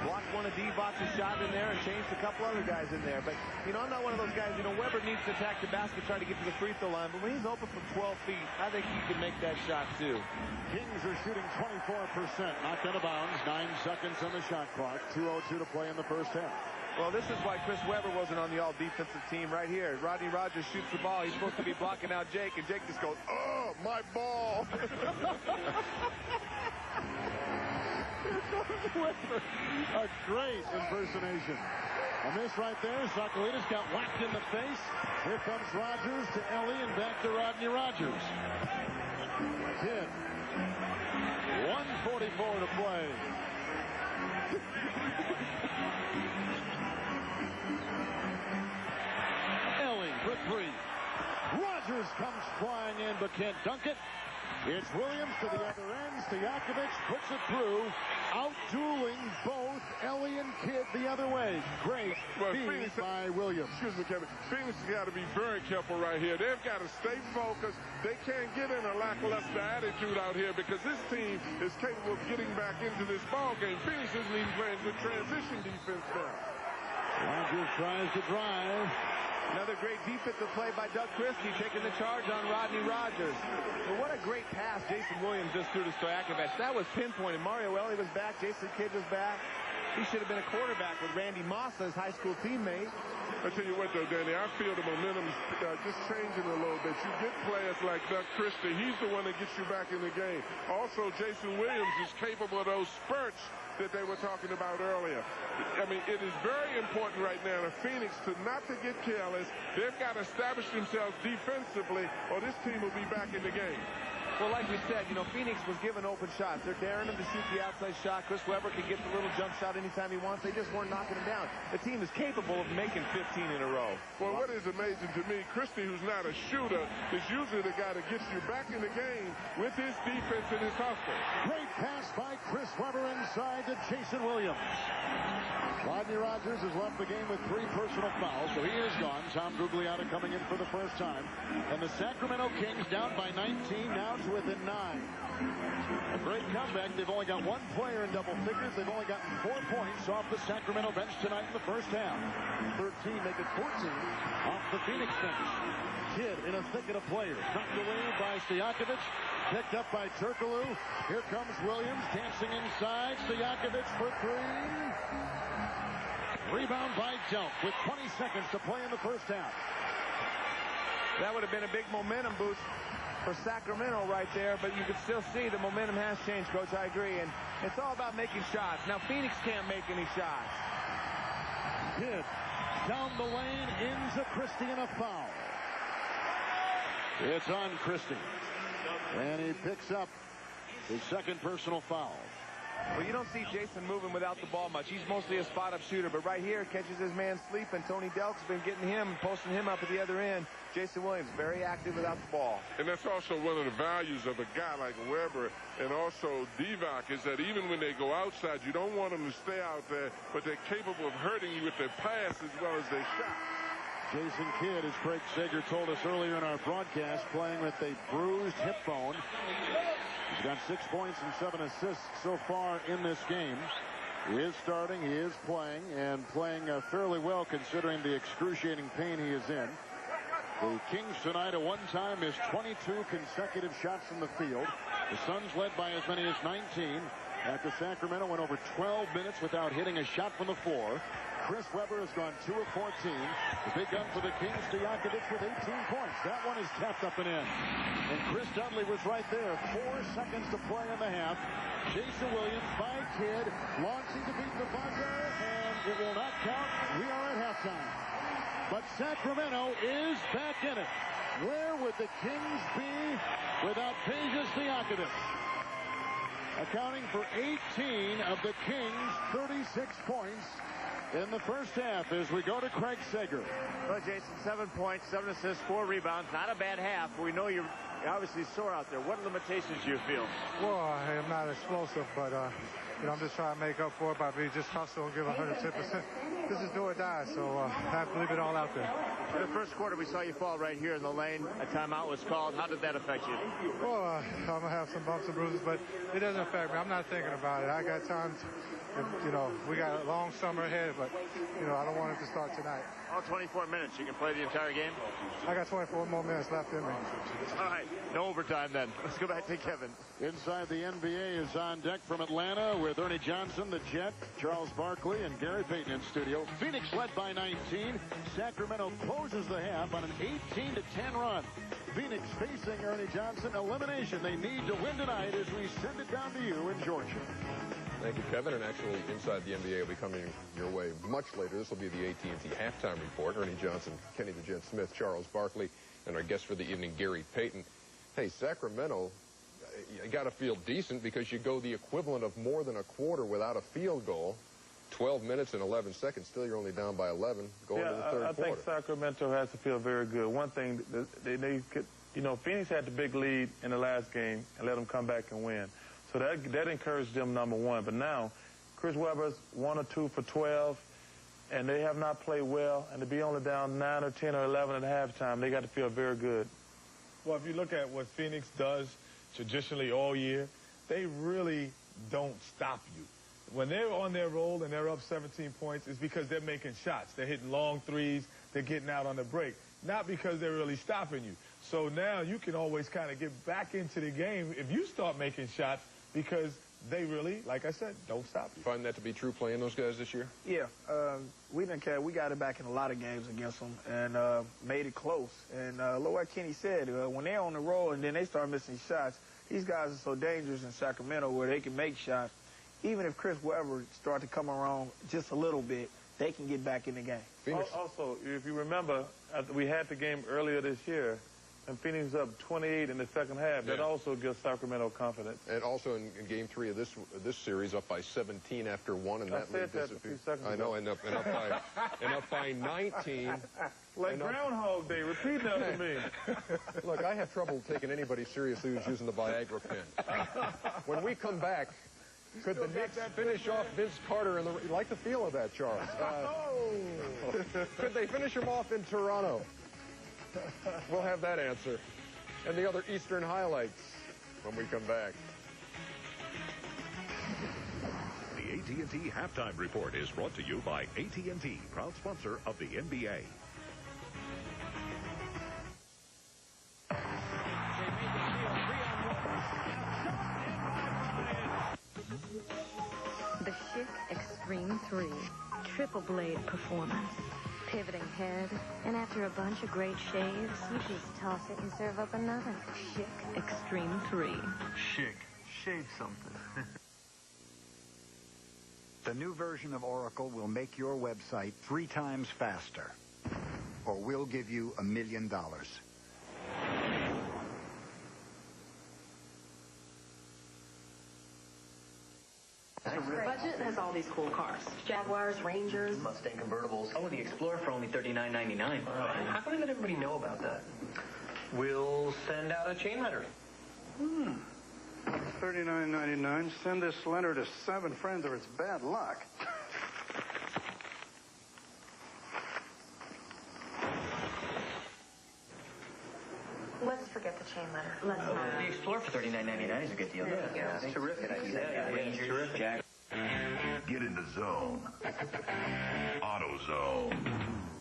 Blocked one of D-Box's shot in there and changed a couple other guys in there. But, you know, I'm not one of those guys. You know, Weber needs to attack the basket, try to get to the free throw line. But when he's open from 12 feet, I think he can make that shot, too. Kings are shooting 24%. Knocked out of bounds. 9 seconds on the shot clock. 2:02 to play in the first half. Well, this is why Chris Weber wasn't on the all-defensive team right here. Rodney Rogers shoots the ball. He's supposed to be blocking out Jake, and Jake just goes, oh, my ball. Weber, a great impersonation. And this right there, Sakulinas got whacked in the face. Here comes Rogers to Ellie and back to Rodney Rogers. Kidd. 1:44 to play. Ellie for 3. Rogers comes flying in but can't dunk it. It's Williams to the other end. Stojakovic puts it through. Out-dueling both Ellie and Kidd the other way. Great feed by Williams. Excuse me, Kevin. Phoenix has got to be very careful right here. They've got to stay focused. They can't get in a lackluster attitude out here because this team is capable of getting back into this ball game. Phoenix isn't even playing good transition defense now. Rogers tries to drive. Another great defensive play by Doug Christie, taking the charge on Rodney Rogers. But what a great pass Jason Williams just threw to Stojakovic. That was pinpointed. Mario Elie was back. Jason Kidd was back. He should have been a quarterback with Randy Moss, his high school teammate. I tell you what, though, Danny, I feel the momentum's just changing a little bit. You get players like Doug Christie. He's the one that gets you back in the game. Also, Jason Williams is capable of those spurts that they were talking about earlier. I mean, it is very important right now to Phoenix to not to get careless. They've got to establish themselves defensively, or this team will be back in the game. Well, like we said, you know, Phoenix was given open shots. They're daring him to shoot the outside shot. Chris Webber can get the little jump shot anytime he wants. They just weren't knocking him down. The team is capable of making 15 in a row. Well, what is amazing to me, Christie, who's not a shooter, is usually the guy that gets you back in the game with his defense and his hustle. Great pass by Chris Webber inside to Jason Williams. Rodney Rogers has left the game with 3 personal fouls, so he is gone. Tom Gugliotta coming in for the first time. And the Sacramento Kings down by 19, now to within 9. A great comeback. They've only got 1 player in double figures. They've only gotten 4 points off the Sacramento bench tonight in the first half. 13, make it 14 off the Phoenix bench. Kidd in a thicket of players. Knocked away by Stojakovic. Picked up by Turkoglu. Here comes Williams dancing inside. Stojakovic for 3. Rebound by Delp with 20 seconds to play in the first half. That would have been a big momentum boost for Sacramento right there, but you can still see the momentum has changed, Coach. I agree, and it's all about making shots. Now, Phoenix can't make any shots. Kidd down the lane into Christie and a foul. It's on Christie, and he picks up his second personal foul. Well, you don't see Jason moving without the ball much. He's mostly a spot-up shooter, but right here catches his man sleeping. Tony Delk's been getting him, posting him up at the other end. Jason Williams, very active without the ball. And that's also one of the values of a guy like Webber and also Divac is that even when they go outside, you don't want them to stay out there, but they're capable of hurting you with their pass as well as their shot. Jason Kidd, as Craig Sager told us earlier in our broadcast, playing with a bruised hip bone. He's got 6 points and 7 assists so far in this game. He is starting, he is playing, and playing fairly well considering the excruciating pain he is in. The Kings tonight at one time missed 22 consecutive shots from the field. The Suns led by as many as 19 after Sacramento went over 12 minutes without hitting a shot from the floor. Chris Webber has gone 2 of 14. The big gun for the Kings, Stojakovic with 18 points. That one is tapped up and in. And Chris Dudley was right there. 4 seconds to play in the half. Jason Williams by Kidd, launching to beat the buzzer, and it will not count. We are at halftime. But Sacramento is back in it. Where would the Kings be without Peja Stojakovic? Accounting for 18 of the Kings' 36 points in the first half as we go to Craig Sager. Well, Jason, 7 points, 7 assists, 4 rebounds. Not a bad half. We know you're obviously sore out there. What limitations do you feel? Well, I am not explosive, but you know, I'm just trying to make up for it by being just hustle and give 110%. This is do or die, so I have to leave it all out there. In the first quarter, we saw you fall right here in the lane. A timeout was called. How did that affect you? Well, I'm going to have some bumps and bruises, but it doesn't affect me. I'm not thinking about it. I got time to, you know, we got a long summer ahead, but, you know, I don't want it to start tonight. All 24 minutes. You can play the entire game? I got 24 more minutes left in me. All right. No overtime then. Let's go back to Kevin. Inside the NBA is on deck from Atlanta with Ernie Johnson, the Jet, Charles Barkley, and Gary Payton in studio. Phoenix led by 19. Sacramento closes the half on an 18-10 run. Phoenix facing Ernie Johnson. Elimination they need to win tonight as we send it down to you in Georgia. Thank you, Kevin. And actually, Inside the NBA will be coming your way much later. This will be the AT&T halftime report. Ernie Johnson, Kenny the Jet Smith, Charles Barkley, and our guest for the evening, Gary Payton. Hey, Sacramento, you got to feel decent because you go the equivalent of more than a quarter without a field goal. 12 minutes and 11 seconds. Still, you're only down by 11 going into the third quarter. I think Sacramento has to feel very good. One thing, they could, you know, Phoenix had the big lead in the last game and let them come back and win. So that encouraged them, number one. But now, Chris Webber's 1 or 2 for 12, and they have not played well. And to be only down 9 or 10 or 11 at halftime, they got to feel very good. Well, if you look at what Phoenix does traditionally all year, they really don't stop you. When they're on their roll and they're up 17 points, it's because they're making shots. They're hitting long threes. They're getting out on the break, not because they're really stopping you. So now you can always kind of get back into the game if you start making shots because they really, like I said, don't stop you. Find that to be true playing those guys this year? Yeah, we didn't care. We got it back in a lot of games against them and made it close. And like Kenny said, when they're on the roll and then they start missing shots, these guys are so dangerous in Sacramento where they can make shots. Even if Chris Webber starts to come around just a little bit, they can get back in the game. Also, if you remember, we had the game earlier this year, and Phoenix up 28 in the second half. That also gives Sacramento confidence. And also in Game 3 of this series, up by 17 after 1, and that lead disappeared. I know, and up by 19. Like Groundhog Day. Repeat that to me. Look, I have trouble taking anybody seriously who's using the Viagra pen. When we come back, could the Knicks finish off Vince Carter in the... You like the feel of that, Charles? Could they finish him off in Toronto? We'll have that answer. And the other Eastern highlights when we come back. The AT&T Halftime Report is brought to you by AT&T, proud sponsor of the NBA. The Schick Extreme 3 triple blade performance. Pivoting head, and after a bunch of great shaves, you just toss it and serve up another. Schick Extreme 3. Schick. Shave something. The new version of Oracle will make your website 3 times faster. Or we'll give you $1 million. Budget has all these cool cars. Jaguars, Rangers. Mustang convertibles. Oh, the Explorer for only $39.99. How come let everybody know about that? We'll send out a chain letter. $39.99. Send this letter to 7 friends or it's bad luck. Let's forget the chain letter. Let's not. The Explorer for $39.99 is a good deal. There you go. That's terrific. Rangers, terrific. Get in the zone. AutoZone.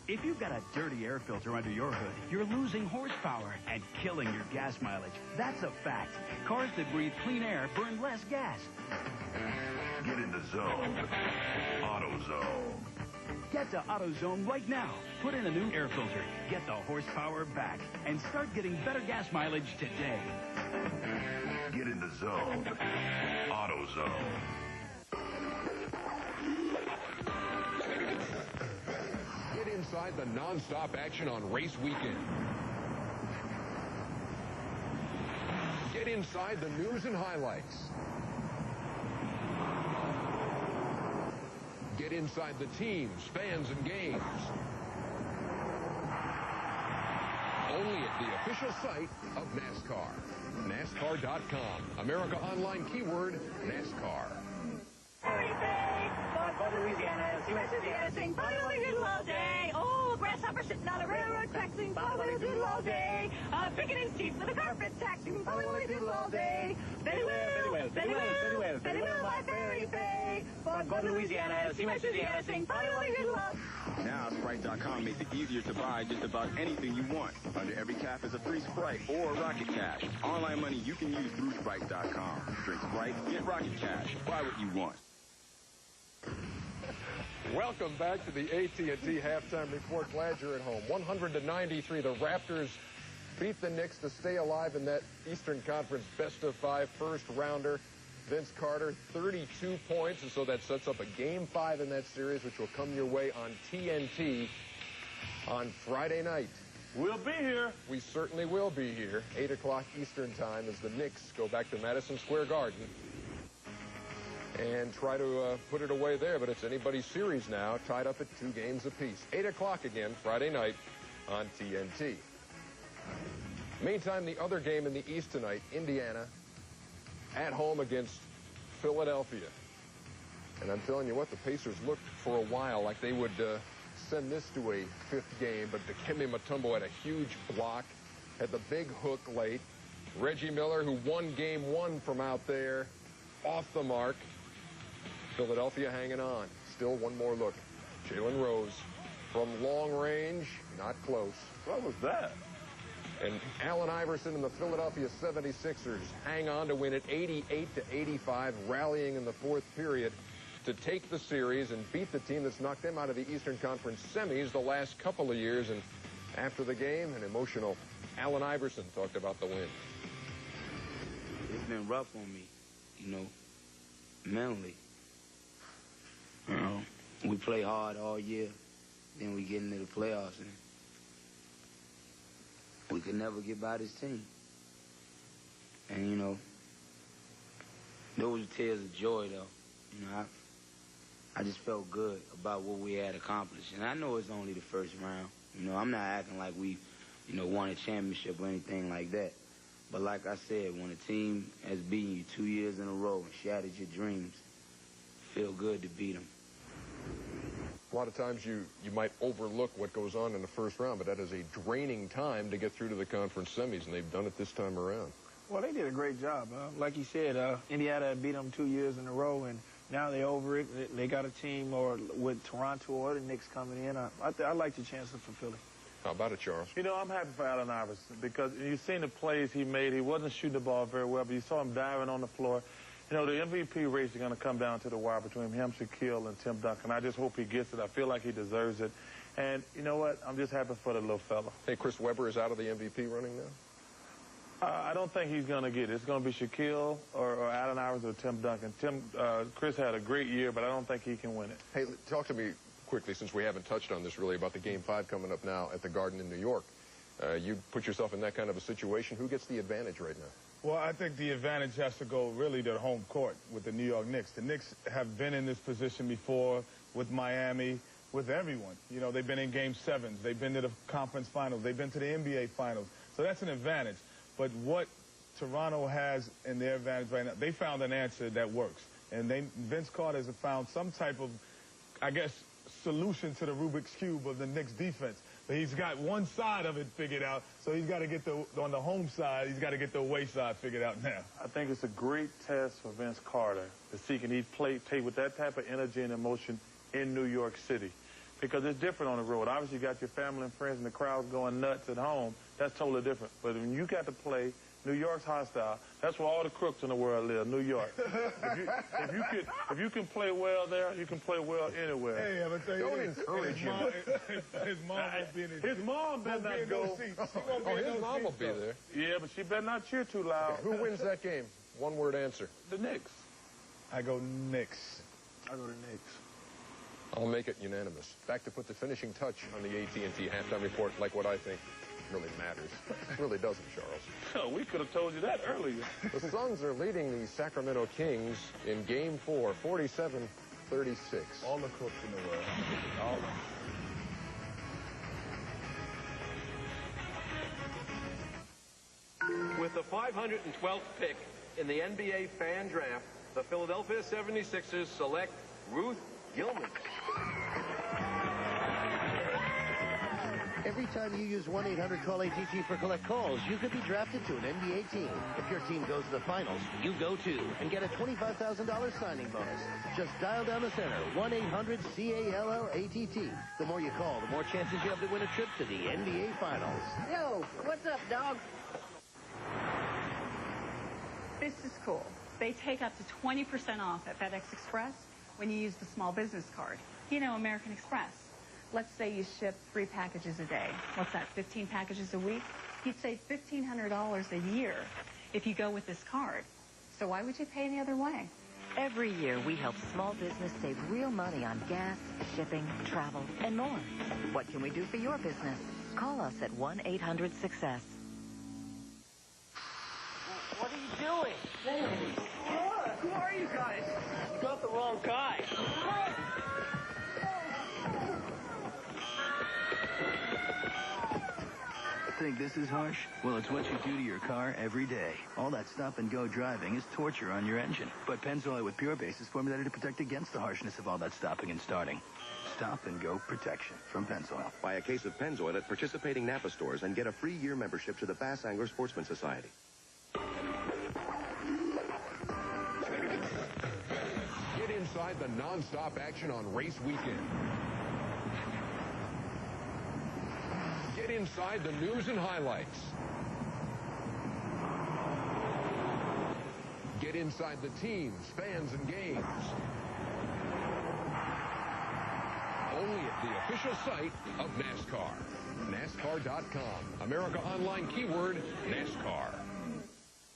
If you've got a dirty air filter under your hood, you're losing horsepower and killing your gas mileage. That's a fact. Cars that breathe clean air burn less gas. Get in the zone. AutoZone. Get to AutoZone right now. Put in a new air filter. Get the horsepower back. And start getting better gas mileage today. Get in the zone. AutoZone. Get inside the non-stop action on race weekend. Get inside the news and highlights. Get inside the teams, fans, and games. Only at the official site of NASCAR. NASCAR.com. America Online keyword, NASCAR. Louisiana, Louisiana, sing Bonneville Doodle all day. Oh, a grasshopper sitting on a railroad track, sing Bonneville Doodle all day. Picking his teeth with a carpet tack, sing Bonneville Doodle all day. Betty will, Betty will, Betty will, my fairy fay. Bonneville, Louisiana, Louisiana, sing Bonneville Doodle all day. Now, Sprite.com makes it easier to buy just about anything you want. Under every cap is a free Sprite or Rocket Cash. Online money you can use through Sprite.com. Drink Sprite, get Rocket Cash. Buy what you want. Welcome back to the AT&T Halftime Report. Glad you're at home. 100-93, the Raptors beat the Knicks to stay alive in that Eastern Conference best-of-5 first-rounder. Vince Carter, 32 points, and so that sets up a Game 5 in that series, which will come your way on TNT on Friday night. We'll be here. We certainly will be here. 8 o'clock Eastern Time as the Knicks go back to Madison Square Garden and try to put it away there, but it's anybody's series now, tied up at 2 games apiece. 8 o'clock again, Friday night on TNT. Meantime, the other game in the East tonight, Indiana at home against Philadelphia. And I'm telling you what, the Pacers looked for a while like they would send this to a 5th game, but Dikembe Mutombo had a huge block, had the big hook late. Reggie Miller, who won Game 1 from out there, off the mark. Philadelphia hanging on. Still one more look. Jalen Rose from long range, not close. What was that? And Allen Iverson and the Philadelphia 76ers hang on to win it 88-85, rallying in the fourth period to take the series and beat the team that's knocked them out of the Eastern Conference semis the last couple of years. And after the game, an emotional Allen Iverson talked about the win. It's been rough on me, you know, mentally. We play hard all year, then we get into the playoffs, and we could never get by this team. And, you know, those were tears of joy, though. You know, I just felt good about what we had accomplished. And I know it's only the first round. You know, I'm not acting like we, you know, won a championship or anything like that. But like I said, when a team has beaten you 2 years in a row and shattered your dreams, feel good to beat them. A lot of times you might overlook what goes on in the first round, but that is a draining time to get through to the conference semis, and they've done it this time around. Well, they did a great job. Like you said, Indiana had beat them 2 years in a row, and now they're over it. They got a team with Toronto or the Knicks coming in. I like the chances for Philly. How about it, Charles? You know, I'm happy for Allen Iverson because you've seen the plays he made. He wasn't shooting the ball very well, but you saw him diving on the floor. You know, the MVP race is going to come down to the wire between him, Shaquille, and Tim Duncan. I just hope he gets it. I feel like he deserves it. And you know what? I'm just happy for the little fella. Hey, Chris Webber is out of the MVP running now? I don't think he's going to get it. It's going to be Shaquille or Allen Iverson or Tim Duncan. Chris had a great year, but I don't think he can win it. Hey, talk to me quickly, since we haven't touched on this really, about the Game 5 coming up now at the Garden in New York. You put yourself in that kind of a situation. Who gets the advantage right now? Well, I think the advantage has to go really to home court with the New York Knicks. The Knicks have been in this position before with Miami, with everyone. You know, they've been in Game 7s. They've been to the conference finals. They've been to the NBA finals. So that's an advantage. But what Toronto has in their advantage right now, they found an answer that works. And Vince Carter has found some type of, I guess, solution to the Rubik's Cube of the Knicks defense. But he's got one side of it figured out, so he's got to get on the home side, he's got to get the away side figured out now. I think it's a great test for Vince Carter to see can he play with that type of energy and emotion in New York City. Because it's different on the road. Obviously, you got your family and friends and the crowd's going nuts at home. That's totally different. But when you got to play, New York's hostile. That's where all the crooks in the world live, New York. if you can play well there, you can play well anywhere. Hey, I'm gonna tell you, don't encourage him. His mom won't be in his mom better not go. His mom will be there. Yeah, but she better not cheer too loud. Who wins that game? One-word answer. The Knicks. I go Knicks. I go to Knicks. I'll make it unanimous. Back to put the finishing touch on the AT&T halftime report, like what I think really matters. It really doesn't, Charles. Oh, we could have told you that earlier. The Suns are leading the Sacramento Kings in Game 4, 47-36. All the crooks in the world. All of them. With the 512th pick in the NBA fan draft, the Philadelphia 76ers select Ruth Gilman. Every time you use 1-800-CALL-ATT for collect calls, you could be drafted to an NBA team. If your team goes to the finals, you go too, and get a $25,000 signing bonus. Just dial down the center, 1-800-CALLATT. The more you call, the more chances you have to win a trip to the NBA Finals. Yo, what's up, dog? This is cool. They take up to 20% off at FedEx Express when you use the small business card. You know, American Express. Let's say you ship 3 packages a day. What's that, 15 packages a week? You'd save $1,500 a year if you go with this card. So why would you pay any other way? Every year, we help small business save real money on gas, shipping, travel, and more. What can we do for your business? Call us at 1-800-SUCCESS. What are you doing? Who are you guys? You got the wrong guy. Think this is harsh? Well, it's what you do to your car every day. All that stop-and-go driving is torture on your engine. But Pennzoil with Pure Base is formulated to protect against the harshness of all that stopping and starting. Stop-and-go protection from Pennzoil. Buy a case of Pennzoil at participating Napa stores and get a free year membership to the Bass Angler Sportsman Society. Get inside the non-stop action on race weekend. Get inside inside the news and highlights. Get inside the teams, fans, and games. Only at the official site of NASCAR. NASCAR.com. America Online keyword NASCAR.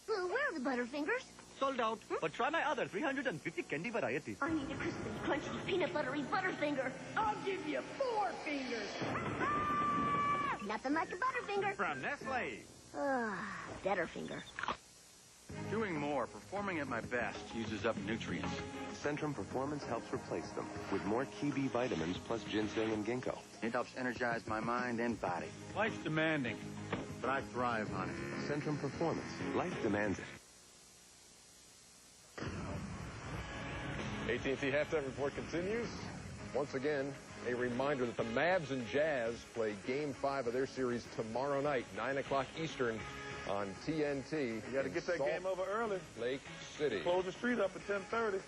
Well, where are the Butterfingers? Sold out, but try my other 350 candy varieties. I need a crispy, crunchy, peanut buttery Butterfinger. I'll give you 4 fingers. Nothing like a Butterfinger. From Nestle. Betterfinger. Doing more, performing at my best, uses up nutrients. Centrum Performance helps replace them with more key B vitamins plus ginseng and ginkgo. It helps energize my mind and body. Life's demanding, but I thrive on it. Centrum Performance. Life demands it. AT&T Halftime Report continues. Once again, a reminder that the Mavs and Jazz play Game 5 of their series tomorrow night, 9 o'clock Eastern on TNT. You got to get that game over early. Lake City. Close the street up at 10:30.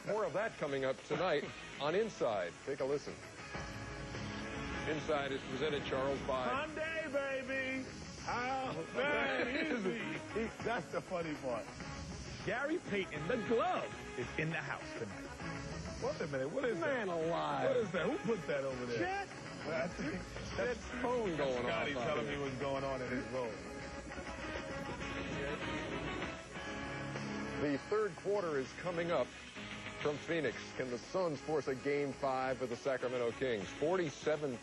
More of that coming up tonight on Inside. Take a listen. Inside is presented, Charles, by Hyundai, baby. How very easy. That's the funny part. Gary Payton, the glove, is in the house tonight. Wait a minute, what is that? Man alive. What is that? Who put that over there? Chet. I think That's phone going on. Scotty telling me what's going on in his role. The third quarter is coming up from Phoenix. Can the Suns force a Game 5 of the Sacramento Kings? 47-36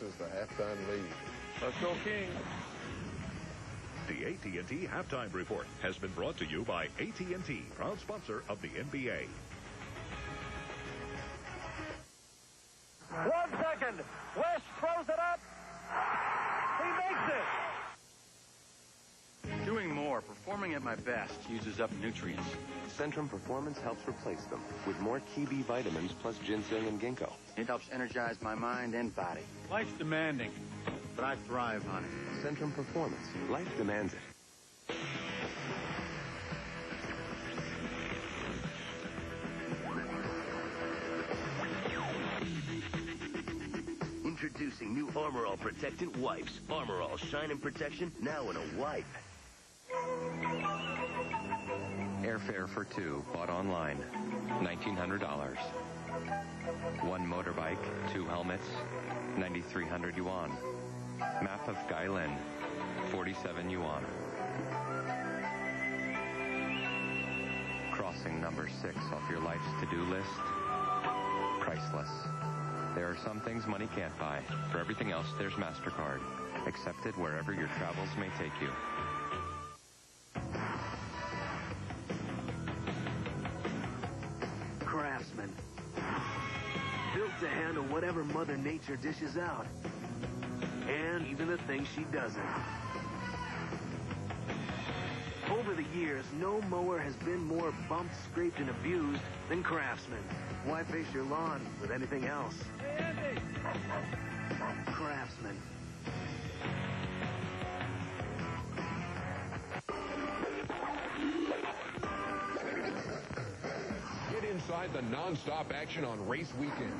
is the halftime lead. Let's go, King. The AT&T Halftime Report has been brought to you by AT&T, proud sponsor of the NBA. 1 second. West throws it up. He makes it. Doing more, performing at my best, uses up nutrients. Centrum Performance helps replace them with more key B vitamins plus ginseng and ginkgo. It helps energize my mind and body. Life's demanding, but I thrive on it. Centrum Performance. Life demands it. Introducing new Armor All Protectant Wipes. Armor All Shine and Protection, now in a wipe. Airfare for 2, bought online, $1,900. 1 motorbike, 2 helmets, 9,300 yuan. Map of Gailin, 47 yuan. Crossing number 6 off your life's to-do list, priceless. There are some things money can't buy. For everything else, there's MasterCard. Accepted wherever your travels may take you. Craftsman. Built to handle whatever Mother Nature dishes out. And even the things she doesn't. Over the years, no mower has been more bumped, scraped, and abused than Craftsman. Why face your lawn with anything else? Craftsman. Get inside the non-stop action on race weekend.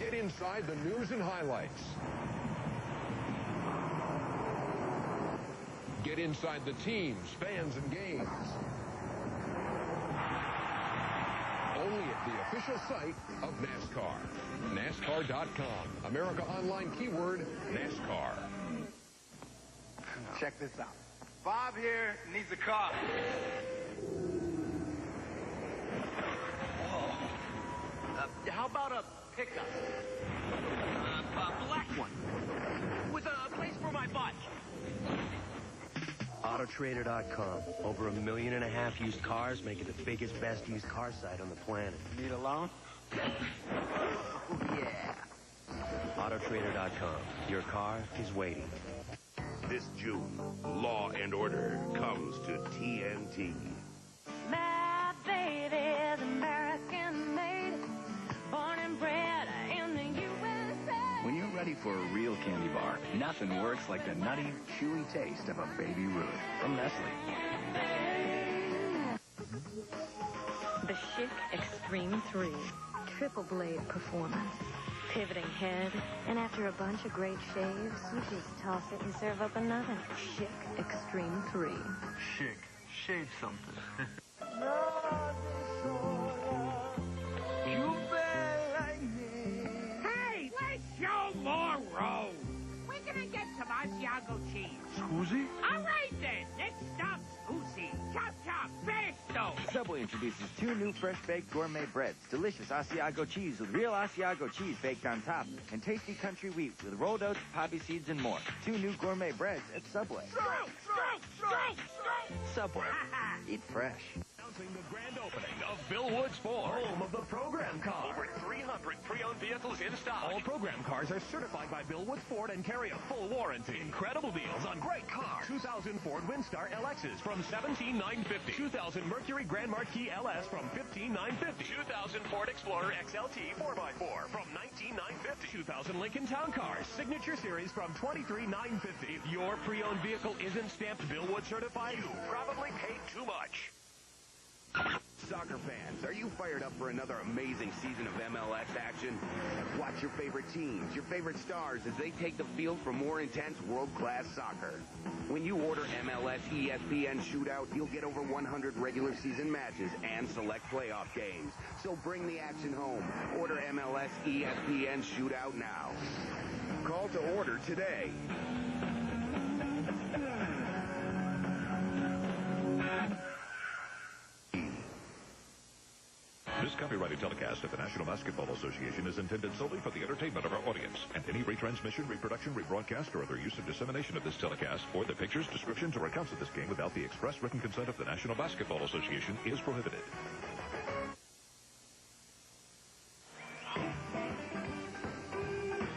Get inside the news and highlights. Get inside the teams, fans, and games. Only at the official site of NASCAR. NASCAR.com. America Online keyword NASCAR. Check this out. Bob here needs a car. How about a pickup? A black one. With a place for my butt. Autotrader.com. Over 1.5 million used cars, make it the biggest, best used car site on the planet. Need a loan? Oh, yeah. Autotrader.com. Your car is waiting. This June, Law and Order comes to TNT. My baby's American made, born and bred in the USA. When you're ready for a real candy bar, nothing works like the nutty, chewy taste of a Baby Ruth from Nestle. The Schick Extreme 3. Triple blade performance. pivoting head, and after a bunch of great shaves, you just toss it and serve up another. Chic Extreme 3. Chic. Shave something. Hey, let's show more road. We're gonna get some Asiago cheese. Scusi? All right then, let's stop Scusi. Chop chop, presto. Subway introduces 2 new fresh-baked gourmet breads. Delicious Asiago cheese with real Asiago cheese baked on top. And tasty country wheat with rolled oats, poppy seeds, and more. 2 new gourmet breads at Subway. Stroke. Subway. Eat fresh. Announcing the grand opening of Bill Woods Ford. Home of the program car. Over 300 pre-owned vehicles in stock. All program cars are certified by Bill Woods Ford and carry a full warranty. Incredible deals on great cars. 2000 Ford Windstar LXs from $17,950. 2000 Mercury Grand Marquis LS from $15,950. 2000 Ford Explorer XLT 4x4 from $19,950. 2000 Lincoln Town Cars Signature Series from $23,950. If your pre-owned vehicle isn't stamped Bill Woods certified, you probably paid too much. Soccer fans, are you fired up for another amazing season of MLS action? Watch your favorite teams, your favorite stars as they take the field for more intense world-class soccer. When you order MLS ESPN Shootout, you'll get over 100 regular season matches and select playoff games. So bring the action home. Order MLS ESPN Shootout now. Call to order today. This copyrighted telecast of the National Basketball Association is intended solely for the entertainment of our audience, and any retransmission, reproduction, rebroadcast, or other use or dissemination of this telecast, or the pictures, descriptions, or accounts of this game without the express written consent of the National Basketball Association is prohibited.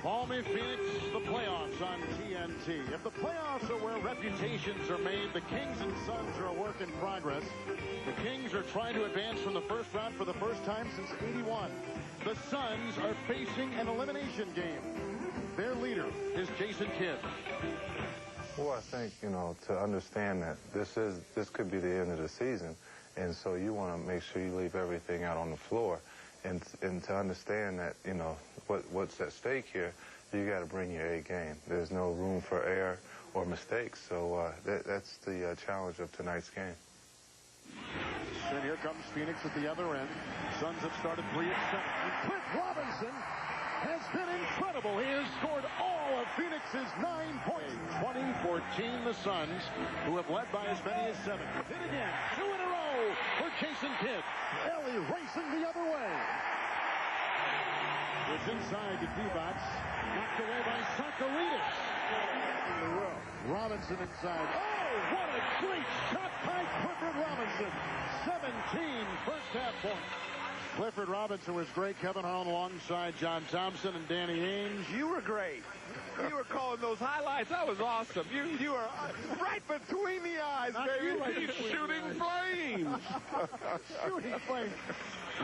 Balmy Phoenix, the playoffs on TNT. If the playoffs are where reputations are made, the Kings and Suns are a work in progress. The Kings are trying to advance from the first round for the first time since '81. The Suns are facing an elimination game. Their leader is Jason Kidd. Well, I think, to understand that this could be the end of the season, and so you want to make sure you leave everything out on the floor. And to understand that, what's at stake here, you got to bring your A game. There's no room for error or mistakes, so that's the challenge of tonight's game. And here comes Phoenix at the other end. Suns have started 3 at 7. And Cliff Robinson has been incredible. He has scored all of Phoenix's 9 points. 2014, the Suns, who have led by as many as 7. Hit again. 2 in a row for Jason Kidd. Ellie racing the other way. It's inside to Divac. Knocked away by Socaritas. Robinson inside. Oh, what a great shot by Clifford Robinson. 17 first half points. Clifford Robinson was great. Kevin Harlan alongside John Thompson and Danny Ainge. You were great. You were calling those highlights. That was awesome. You were right between the eyes, baby. He's shooting flames. Shooting flames.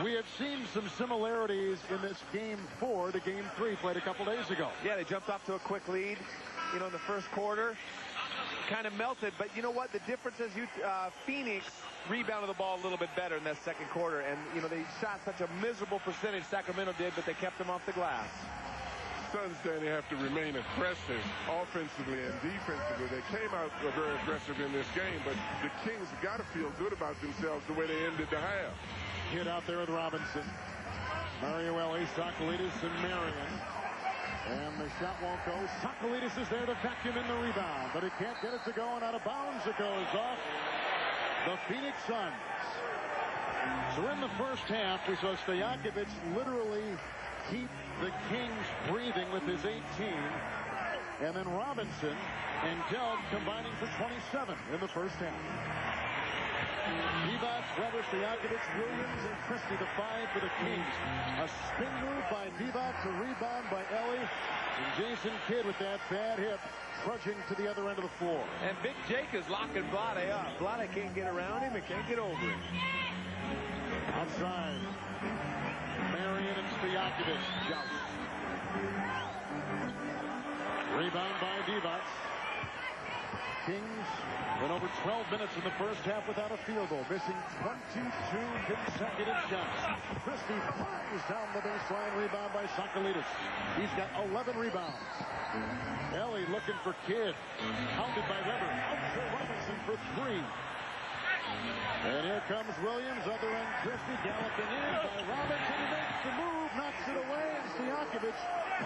We have seen some similarities in this Game 4 to Game 3 played a couple days ago. Yeah, they jumped off to a quick lead, in the first quarter. Kind of melted, but you know what? The difference is Phoenix rebounded the ball a little bit better in that second quarter, and, they shot such a miserable percentage, Sacramento did, but they kept them off the glass. Suns, Danny, have to remain aggressive offensively and defensively. They came out very aggressive in this game, but the Kings have got to feel good about themselves the way they ended the half. Hit out there with Robinson. Mario Ellie, Socaritas, and Marion. And the shot won't go. Socaritas is there to vacuum in the rebound, but he can't get it to go, and out of bounds it goes off the Phoenix Suns. So in the first half, we saw Stojakovic literally keep the Kings breathing with his 18. And then Robinson and Gelb combining for 27 in the first half. Divac, Weber, Stojakovic, Williams, and Christie the 5 for the Kings. A spin move by Divac, a rebound by Ellie, and Jason Kidd with that bad hit, trudging to the other end of the floor. And Big Jake is locking Blade up. Blade can't get around him and can't get over him. Outside, Marion and Stojakovic joust. Rebound by Divac. Kings went over 12 minutes in the first half without a field goal, missing 22 consecutive shots. Christie fires down the baseline, rebound by Sakalidis. He's got 11 rebounds. Ellie looking for Kidd. Hounded by Weber. Out to Robinson for 3. And here comes Williams, other end Christie, galloping in by Robinson. He makes the move, knocks it away, and Stojakovic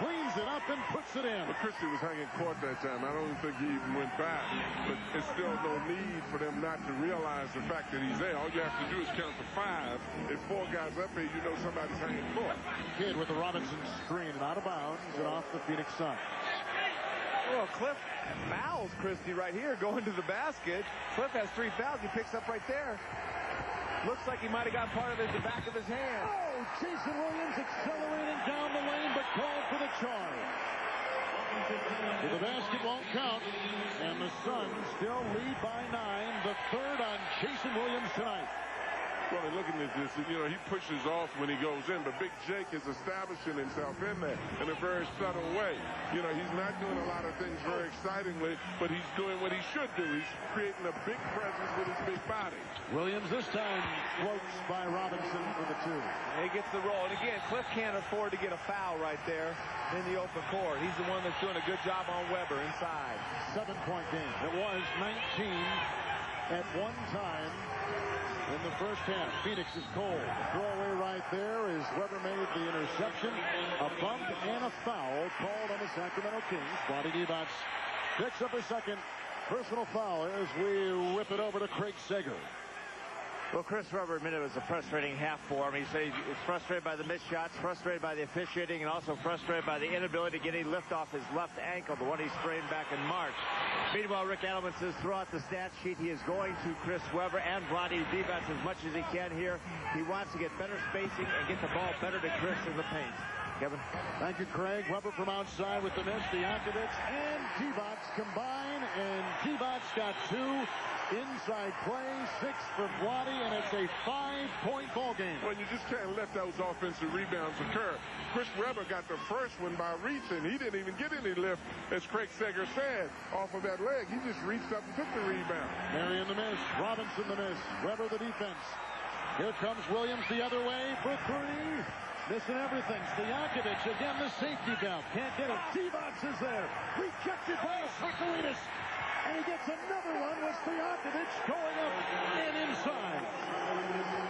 cleans it up and puts it in. Well, Christie was hanging court that time. I don't think he even went back. But there's still no need for them not to realize the fact that he's there. All you have to do is count to 5. If 4 guys up here, you know somebody's hanging court. Kidd with the Robinson screen and out of bounds and off the Phoenix Suns. Well, Cliff fouls Christie right here going to the basket. Cliff has 3 fouls. He picks up right there. Looks like he might have got part of it in the back of his hand. Oh, Jason Williams accelerating down the lane, but called for the charge. But the basket won't count, and the Suns still lead by 9. The third on Jason Williams tonight. Well, and looking at this, you know, he pushes off when he goes in, but Big Jake is establishing himself in there in a very subtle way. You know, he's not doing a lot of things very excitingly, but he's doing what he should do. He's creating a big presence with his big body. Williams this time floats by Robinson for the 2. He gets the roll. And again, Cliff can't afford to get a foul right there in the open court. He's the one that's doing a good job on Weber inside. 7-point game. It was 19 at one time. In the first half, Phoenix is cold. The throwaway right there is Weber made the interception. A bump and a foul called on the Sacramento Kings. Vlade Divac picks up a second personal foul as we whip it over to Craig Sager. Well, Chris Webber admitted it was a frustrating half for him. He said he was frustrated by the missed shots, frustrated by the officiating, and also frustrated by the inability to get any lift off his left ankle, the one he sprained back in March. Meanwhile, Rick Adelman says throughout the stat sheet he is going to Chris Webber and Vlade Divac as much as he can here. He wants to get better spacing and get the ball better to Chris in the paint. Kevin? Thank you, Craig. Webber from outside with the miss. Stojakovic and Divac combine, and Divac got 2. Inside play, 6 for Vlade, and it's a 5-point ball game. Well, you just can't let those offensive rebounds occur. Chris Webber got the first one by reaching. He didn't even get any lift, as Craig Sager said, off of that leg. He just reached up and took the rebound. Marion the miss, Robinson the miss, Webber the defense. Here comes Williams the other way for 3. Missing everything. Stojakovic again, the safety valve. Can't get it. Divac is there. Rejected by Sakalidis. And he gets another one with Stojakovic going up and inside.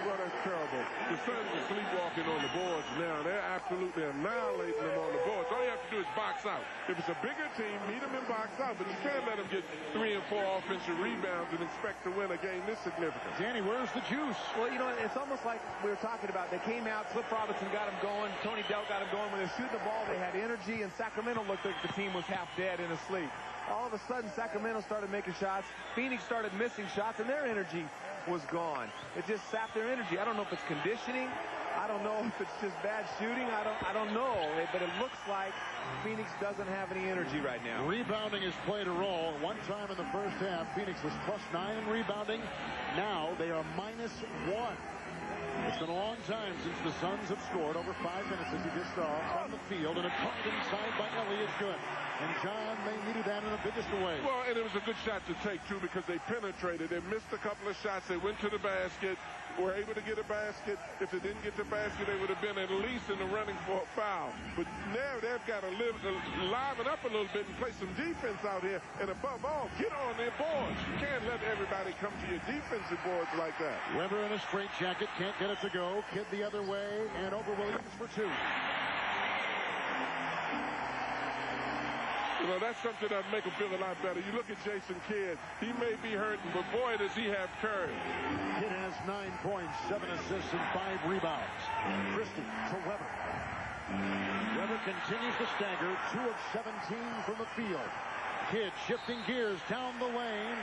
Well, that's terrible. The Suns are sleepwalking on the boards now. They're absolutely annihilating them on the boards. All you have to do is box out. If it's a bigger team, meet them and box out. But you can't let them get 3 and 4 offensive rebounds and expect to win a game this significant. Danny, where's the juice? Well, you know, it's almost like we were talking about. They came out, Cliff Robinson got them going, Tony Dell got them going. When they were shooting the ball, they had energy, and Sacramento looked like the team was half dead and asleep. All of a sudden, Sacramento started making shots. Phoenix started missing shots, and their energy was gone. It just sapped their energy. I don't know if it's conditioning. I don't know if it's just bad shooting. I don't know. But it looks like Phoenix doesn't have any energy right now. Rebounding has played a role. One time in the first half, Phoenix was +9 in rebounding. Now they are -1. It's been a long time since the Suns have scored over 5 minutes, as you just saw, from the field. And a cut inside by Ellie is good. And John, they needed that in the biggest of ways. Well, and it was a good shot to take, too, because they penetrated. They missed a couple of shots. They went to the basket, were able to get a basket. If they didn't get the basket, they would have been at least in the running for a foul. But now they've got to liven up a little bit and play some defense out here. And above all, get on their boards. You can't let everybody come to your defensive boards like that. Weber in a straight jacket, can't get it to go. Kidd the other way, and over Williams for 2. You know, that's something that'd make him feel a lot better. You look at Jason Kidd. He may be hurting, but boy, does he have courage. Kidd has 9 points, 7 assists, and 5 rebounds. Christie to Weber. Weber continues to stagger, 2 of 17 from the field. Kidd shifting gears down the lane,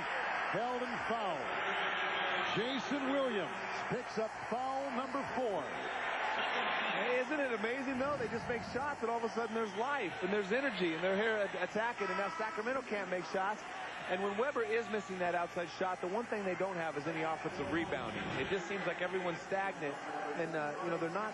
held and fouled. Jason Williams picks up foul number 4. Hey, isn't it amazing, though? They just make shots, and all of a sudden there's life, and there's energy, and they're here attacking, and now Sacramento can't make shots. And when Weber is missing that outside shot, the one thing they don't have is any offensive rebounding. It just seems like everyone's stagnant, and you know, they're not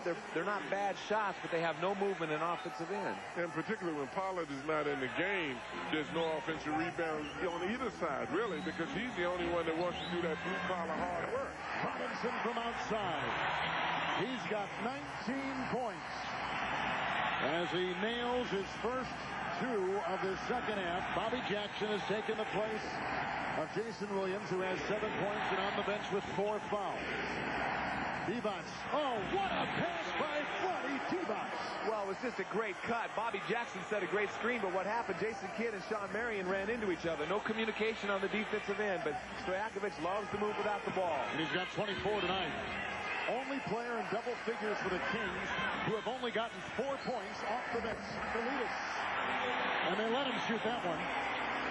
bad shots, but they have no movement in offensive end. And particularly when Pollard is not in the game, there's no offensive rebound on either side, really, because he's the only one that wants to do that blue-collar hard work. Robinson from outside. He's got 19 points as he nails his first 2 of the second half. Bobby Jackson has taken the place of Jason Williams, who has 7 points and on the bench with 4 fouls. Divac. Oh, what a pass by Vlade Divac. Well, it was just a great cut. Bobby Jackson set a great screen, but what happened, Jason Kidd and Sean Marion ran into each other. No communication on the defensive end, but Stojakovic loves to move without the ball. And he's got 24 tonight. Only player in double figures for the Kings who have only gotten 4 points off the bench. Kalidas. And they let him shoot that one.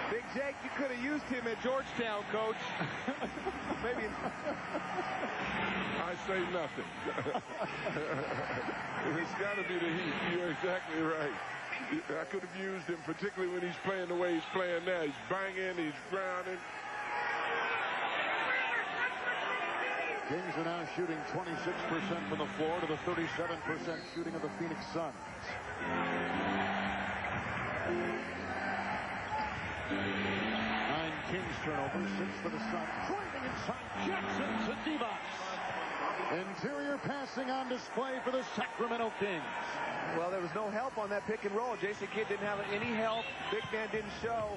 Big Jake, you could have used him at Georgetown, Coach. Maybe. I say nothing. It's got to be the Heat. You're exactly right. I could have used him, particularly when he's playing the way he's playing now. He's banging, he's grounding. Kings are now shooting 26% from the floor to the 37% shooting of the Phoenix Suns. 9 Kings turnovers, 6 for the Suns. Driving inside Jackson to Divac. Interior passing on display for the Sacramento Kings. Well, there was no help on that pick and roll. Jason Kidd didn't have any help. Big man didn't show.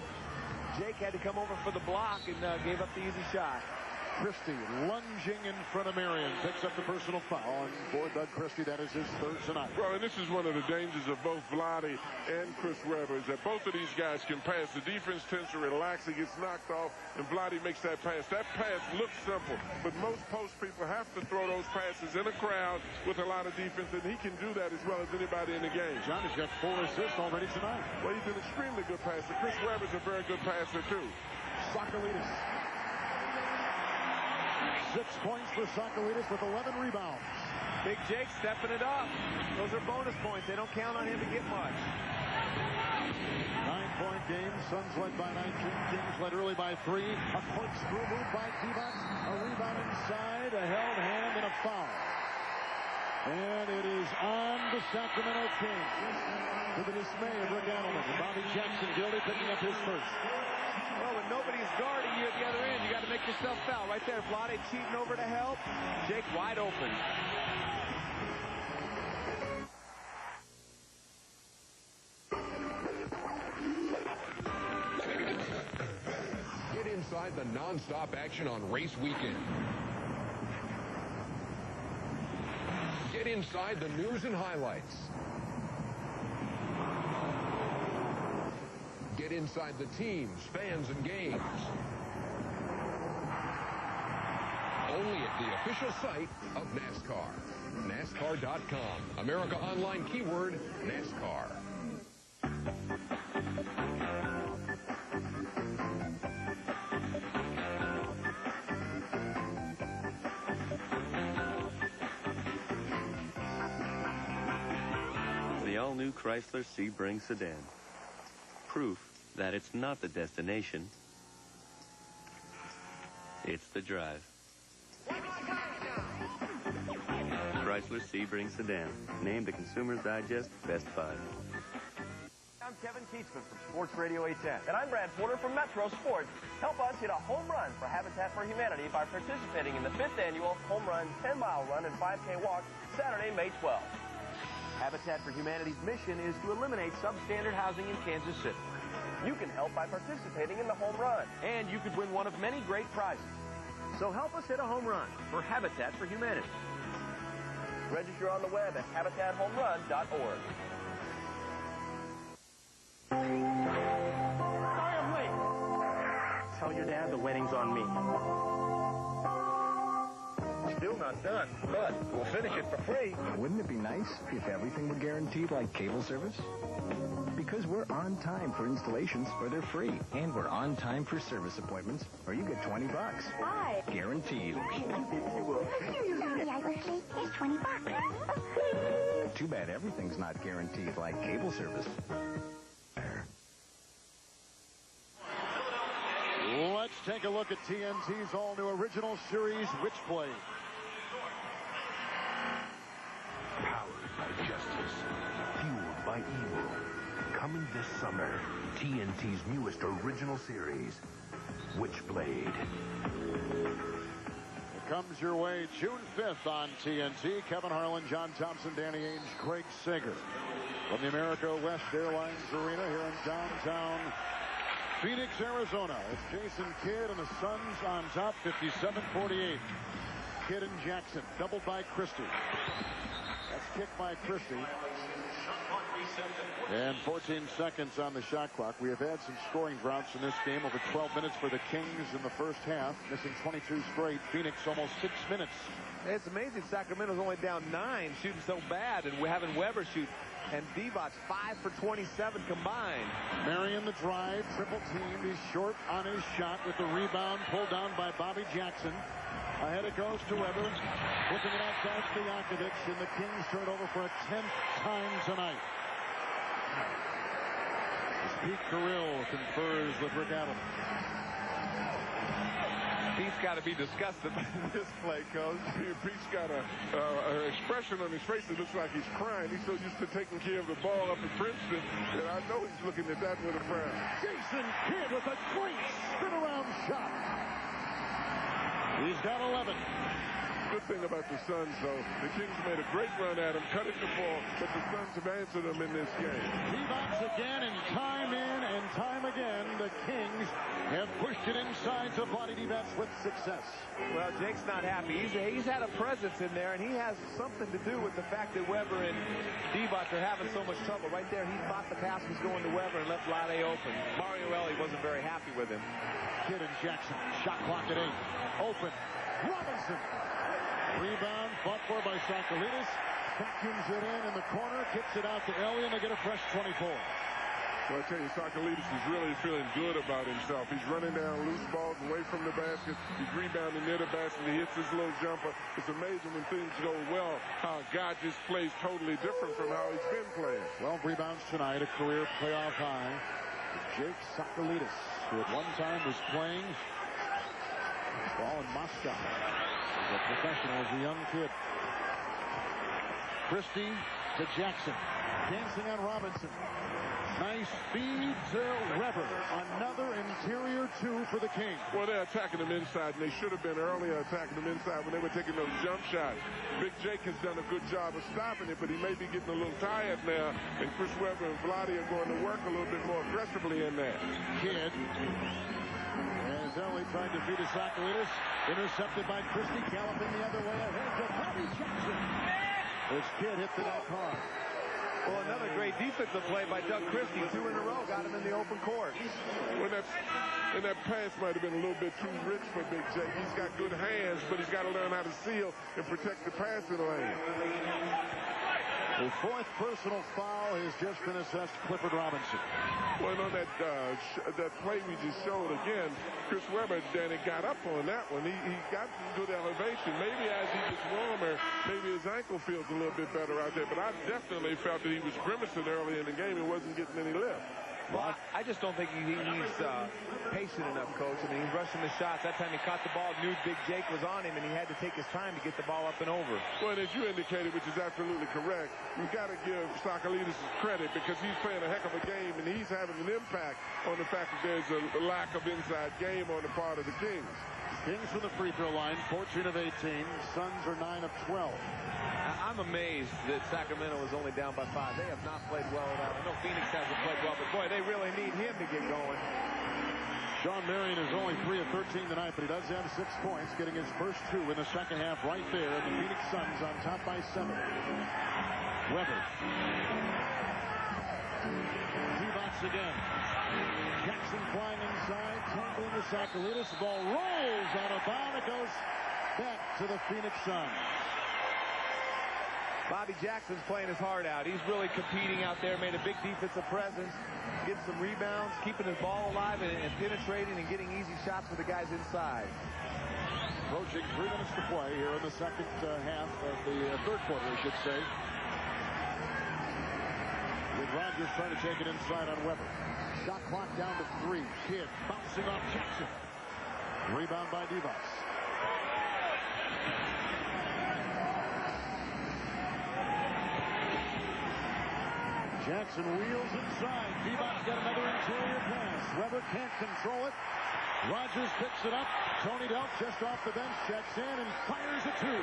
Jake had to come over for the block and gave up the easy shot. Christie lunging in front of Marion, picks up the personal foul, and for Doug Christie, that is his 3rd tonight. Well, and this is one of the dangers of both Vlade and Chris Webber, is that both of these guys can pass. The defense tends to relax, it gets knocked off, and Vlade makes that pass. That pass looks simple, but most post people have to throw those passes in a crowd with a lot of defense, and he can do that as well as anybody in the game. John has got 4 assists already tonight. Well, he's an extremely good passer. Chris Webber's a very good passer, too. Sacramento. 6 points for Sacramento with 11 rebounds. Big Jake stepping it up. Those are bonus points. They don't count on him to get much. 9-point game. Suns led by 19. Kings led early by 3. A corkscrew move by Divac. A rebound inside. A held hand and a foul. And it is on the Sacramento Kings. To the dismay of Rick Adelman. Bobby Jackson Gildy picking up his first. Well, when nobody's guarding you at the other end, you got to make yourself foul. Right there, Vlade cheating over to help. Jake wide open. Get inside the non-stop action on race weekend. Get inside the news and highlights. Get inside the teams, fans, and games. Only at the official site of NASCAR. NASCAR.com. America Online keyword, NASCAR. The all-new Chrysler Sebring sedan. Proof that it's not the destination, it's the drive. Chrysler Sebring sedan, named the Consumer's Digest Best Buy. I'm Kevin Keatsman from Sports Radio 810. And I'm Brad Porter from Metro Sports. Help us hit a home run for Habitat for Humanity by participating in the 5th annual Home Run 10-mile run and 5K walk Saturday, May 12th. Habitat for Humanity's mission is to eliminate substandard housing in Kansas City. You can help by participating in the home run, and you could win one of many great prizes. So help us hit a home run for Habitat for Humanity. Register on the web at HabitatHomeRun.org. Sorry I'm late. Tell your dad the wedding's on me. Still not done, but we'll finish it for free. Wouldn't it be nice if everything were guaranteed like cable service? Because we're on time for installations, or they're free. And we're on time for service appointments, or you get $20. Hi. Guaranteed. Sorry, I was late. Here's $20. Too bad everything's not guaranteed like cable service. take a look at TNT's all-new original series, Witchblade. Powered by justice, fueled by evil. Coming this summer, TNT's newest original series, Witchblade. It comes your way June 5th on TNT. Kevin Harlan, John Thompson, Danny Ainge, Craig Sager. From the America West Airlines Arena here in downtown Phoenix, Arizona. It's Jason Kidd and the Suns on top, 57-48. Kidd and Jackson, doubled by Christie. That's kicked by Christie. And 14 seconds on the shot clock. We have had some scoring droughts in this game. Over 12 minutes for the Kings in the first half. Missing 22 straight. Phoenix almost 6 minutes. It's amazing Sacramento's only down 9, shooting so bad, and we're having Weber shoot. And Divac 5 for 27 combined. Marion the drive, triple teamed. He's short on his shot with the rebound pulled down by Bobby Jackson. Ahead it goes to Weber. Looking it out past Stojakovic, and the Kings turn over for a 10th time tonight. Pete Carrill confers with Rick Adams. Pete's got to be disgusted by this play, Coach. Pete's got an expression on his face that looks like he's crying. He's so used to taking care of the ball up at Princeton, and I know he's looking at that with a frown. Jason Kidd with a great spin-around shot. He's got 11. Good thing about the Suns, though, the Kings made a great run at him, cut it to ball, but the Suns have answered them in this game. Divac again, and time in and time again, the Kings have pushed it inside to Vlade Divac with success. Well, Jake's not happy. He's had a presence in there, and he has something to do with the fact that Weber and Divac are having so much trouble. Right there, he thought the pass was going to Weber and left Vlade open. Mario Ellie wasn't very happy with him. Kidd and Jackson, shot clock at 8. Open. Robinson. Rebound, fought for by Sakalidis. Vacuums it in the corner, kicks it out to Ellie, and they get a fresh 24. Well, I tell you, Sakalidis is really feeling good about himself. He's running down loose balls away from the basket. He's rebounding near the basket. He hits his little jumper. It's amazing when things go well, how a guy just plays totally different from how he's been playing. 12 rebounds tonight, a career playoff high. Jake Sakalidis, who at one time was playing ball in Moscow. As a professional, as a young kid. Christie to Jackson. Dancing on Robinson. Nice feed to Weber. Another interior 2 for the Kings. Well, they're attacking them inside, and they should have been earlier attacking them inside when they were taking those jump shots. Big Jake has done a good job of stopping it, but he may be getting a little tired now, and Chris Weber and Vlade are going to work a little bit more aggressively in there. Kidd. As Ellie tried to feed to Sakalidis. Intercepted by Christie, galloping the other way ahead to Bobby Jackson. As Kidd hit the net hard. Well, another great defensive play by Doug Christie. 2 in a row, got him in the open court. Well, that pass might have been a little bit too rich for Big Jake. He's got good hands, but he's got to learn how to seal and protect the passing lane. The 4th personal foul has just been assessed Clifford Robinson. Well, on that play we just showed again, Chris Weber, Danny, got up on that one. He got some good elevation. Maybe as he gets warmer, maybe his ankle feels a little bit better out there. But I definitely felt that he was grimacing early in the game and wasn't getting any lift. Well, I just don't think he's patient enough, Coach. I mean, he's rushing the shots. That time he caught the ball, knew Big Jake was on him, and he had to take his time to get the ball up and over. Well, as you indicated, which is absolutely correct, you've got to give Sakalidis credit because he's playing a heck of a game, and he's having an impact on the fact that there's a lack of inside game on the part of the Kings. Kings from the free throw line, 14 of 18. Suns are 9 of 12. I'm amazed that Sacramento is only down by 5. They have not played well at all. I know Phoenix hasn't played well, but boy, they really need him to get going. Sean Marion is only 3 of 13 tonight, but he does have 6 points, getting his first 2 in the second half right there. And the Phoenix Suns on top by 7. Weber. Divac again. Jackson flying inside, tumbling to Sakalidis. The ball rolls out of bounds. It goes back to the Phoenix Suns. Bobby Jackson's playing his heart out. He's really competing out there, made a big defensive presence, getting some rebounds, keeping his ball alive and penetrating and getting easy shots for the guys inside. Approaching 3 minutes to play here in the second half of the third quarter, I should say. With Rogers trying to take it inside on Weber. Shot clock down to 3. Kidd bouncing off Jackson. Rebound by Divas. Jackson wheels inside. Divas got another interior pass. Weber can't control it. Rogers picks it up. Tony Delk just off the bench checks in and fires a two.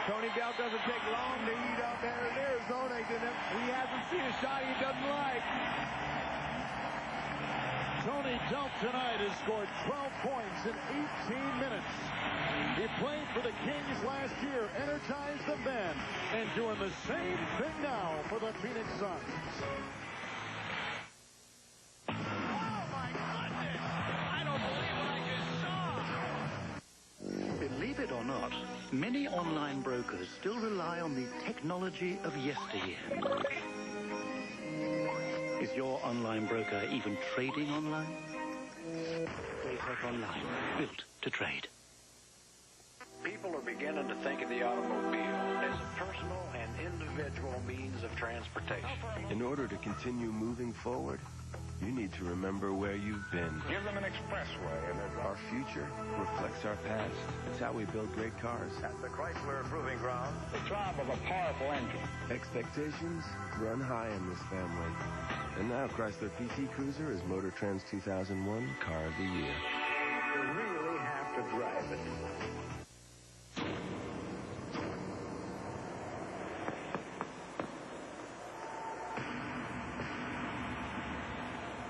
Tony Delk doesn't take long to eat up there in Arizona. He hasn't seen a shot he doesn't like. Tony Delk tonight has scored 12 points in 18 minutes. He played for the Kings last year, energized them then, and doing the same thing now for the Phoenix Suns. Believe it or not, many online brokers still rely on the technology of yesteryear. Is your online broker even trading online? Datec Online, built to trade. People are beginning to think of the automobile as a personal and individual means of transportation. In order to continue moving forward, you need to remember where you've been. Give them an expressway and Our future reflects our past. It's how we build great cars. at the Chrysler Proving Ground, the throb of a powerful engine. Expectations run high in this family. And now Chrysler PT Cruiser is Motor Trend's 2001 Car of the Year. You really have to drive it.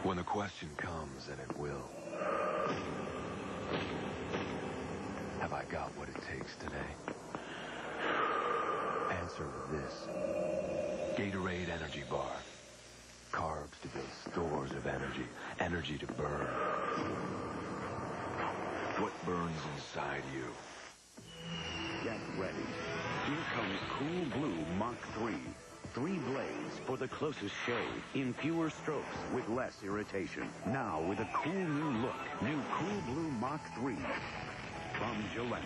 When the question comes, and it will, have I got what it takes today? Answer with this. Gatorade Energy Bar. Carbs to build stores of energy. Energy to burn. What burns inside you? Get ready. Here comes Cool Blue Mach 3. 3 blades for the closest shave. In fewer strokes with less irritation. Now with a cool new look. New Cool Blue Mach 3 from Gillette.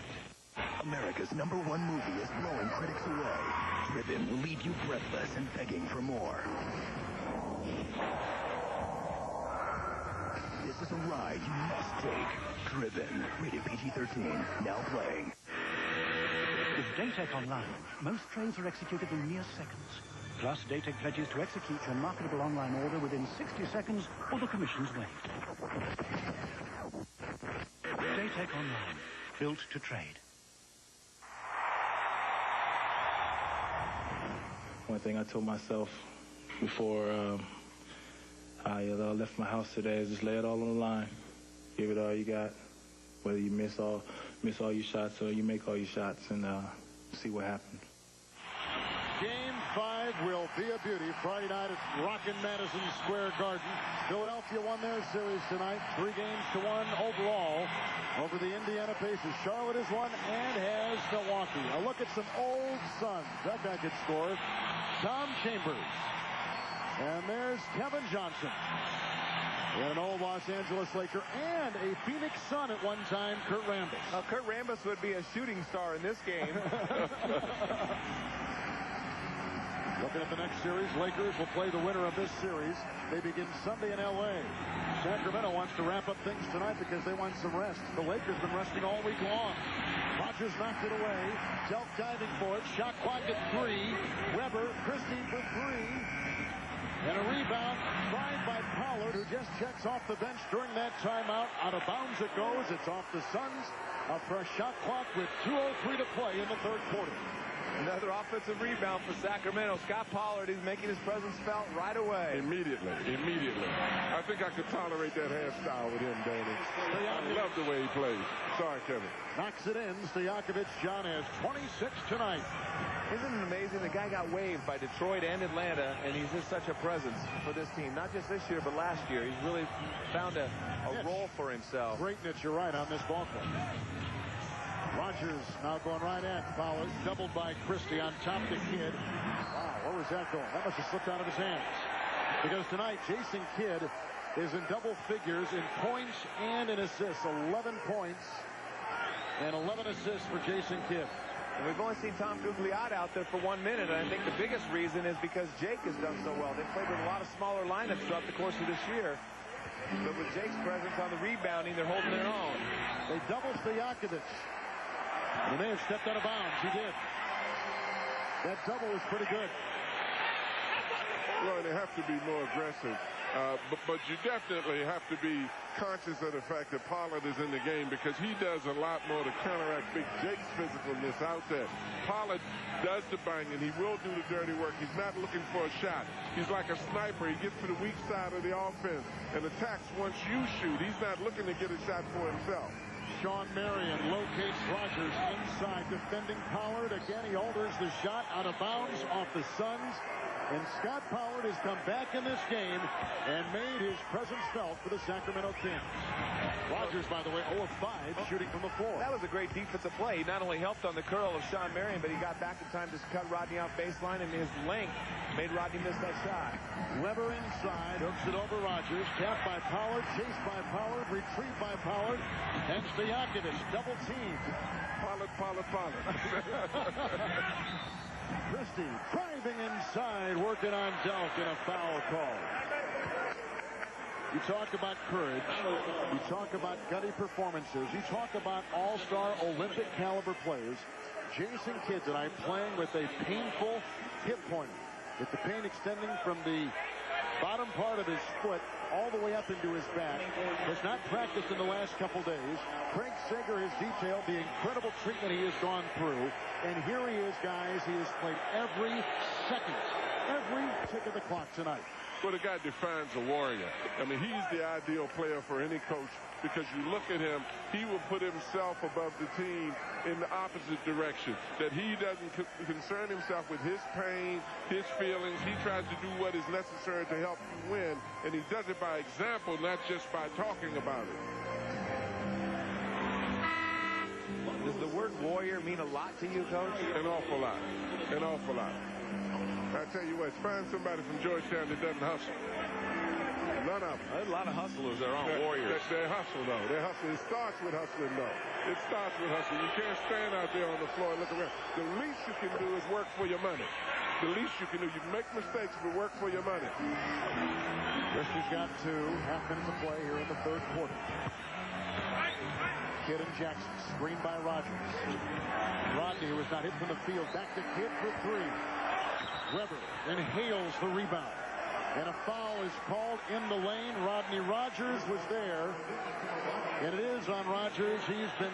America's #1 movie is blowing critics away. Driven will leave you breathless and begging for more. This is a ride you must take. Driven. Rated PG-13. Now playing. With Datec Online, most trades are executed in mere seconds. Plus, Datec pledges to execute your marketable online order within 60 seconds or the commission's waived. Datec Online, built to trade. One thing I told myself before I left my house today is just lay it all on the line. Give it all you got. Whether you miss all your shots or you make all your shots, and see what happens. Game 5 will be a beauty Friday night at Rockin' Madison Square Garden. Philadelphia won their series tonight, 3-1 overall over the Indiana Pacers. Charlotte has won and has Milwaukee. A look at some old Suns. That guy could score. Tom Chambers. And there's Kevin Johnson. And an old Los Angeles Laker and a Phoenix Sun at one time, Kurt Rambis. Kurt Rambis would be a shooting star in this game. Looking at the next series, Lakers will play the winner of this series. They begin Sunday in L.A. Sacramento wants to wrap up things tonight because they want some rest. The Lakers been resting all week long. Rogers knocked it away. Delk diving for it. Shot clock at 3. Weber, Christie for 3. And a rebound tried by Pollard, who just checks off the bench during that timeout. Out of bounds it goes. It's off the Suns. A fresh shot clock with 2:03 to play in the third quarter. Another offensive rebound for Sacramento. Scott Pollard is making his presence felt right away. Immediately. I think I could tolerate that hairstyle with him, Danny. I love the way he plays. Sorry, Kevin. Knocks it in. Stojakovic, John, has 26 tonight. Isn't it amazing? The guy got waived by Detroit and Atlanta, and he's just such a presence for this team. Not just this year, but last year. He's really found a role for himself. Great niche, you're right, on this ball club. Rogers now going right at Pollard. Doubled by Christie on top of the Kidd. Wow, where was that going? That must have slipped out of his hands. Because tonight, Jason Kidd is in double figures in points and in assists. 11 points and 11 assists for Jason Kidd. And we've only seen Tom Gugliotta out there for 1 minute, and I think the biggest reason is because Jake has done so well. They've played with a lot of smaller lineups throughout the course of this year. But with Jake's presence on the rebounding, they're holding their own. They double Stojakovic. He may have stepped out of bounds. He did. That double was pretty good. Well, they have to be more aggressive. But you definitely have to be conscious of the fact that Pollard is in the game, because he does a lot more to counteract Big Jake's physicalness out there. Pollard does the banging. He will do the dirty work. He's not looking for a shot. He's like a sniper. He gets to the weak side of the offense and attacks once you shoot. He's not looking to get a shot for himself. Sean Marion locates Rogers inside, defending Pollard. Again, he alters the shot out of bounds off the Suns. And Scott Pollard has come back in this game and made his presence felt for the Sacramento Kings. Rogers, by the way, 0 of 5 shooting from the floor. That was a great defensive play. He not only helped on the curl of Sean Marion, but he got back in time to cut Rodney out baseline, and his length made Rodney miss that shot. Weber inside, hooks it over Rogers, tapped by Pollard, chased by Pollard, retrieved by Pollard, and Stojakovic double teamed. Pollard. Christie driving inside, working on Delk, and a foul call. You talk about courage. You talk about gutty performances. You talk about all-star Olympic caliber players. Jason Kidd tonight playing with a painful hip pointer, with the pain extending from the bottom part of his foot all the way up into his back. Has not practiced in the last couple days. Craig Sager has detailed the incredible treatment he has gone through. And here he is, guys. He has played every second, every tick of the clock tonight. Well, the guy defines a warrior. I mean, he's the ideal player for any coach, because you look at him, he will put himself above the team in the opposite direction. That he doesn't concern himself with his pain, his feelings. He tries to do what is necessary to help you win, and he does it by example, not just by talking about it. Does the word warrior mean a lot to you, Coach? An awful lot. An awful lot. I tell you what, find somebody from Georgetown that doesn't hustle. None of them. There's a lot of hustlers that aren't warriors. They hustle, though. They hustle. It starts with hustling, though. It starts with hustling. You can't stand out there on the floor and look around. The least you can do is work for your money. The least you can do. You can make mistakes, but work for your money. Christie's got 2. Half minutes to play here in the third quarter. Kidd and Jackson, screened by Rogers. Rodney, who was not hit from the field, back to Kidd for 3. Weber inhales the rebound. And a foul is called in the lane. Rodney Rogers was there. And it is on Rogers. He's been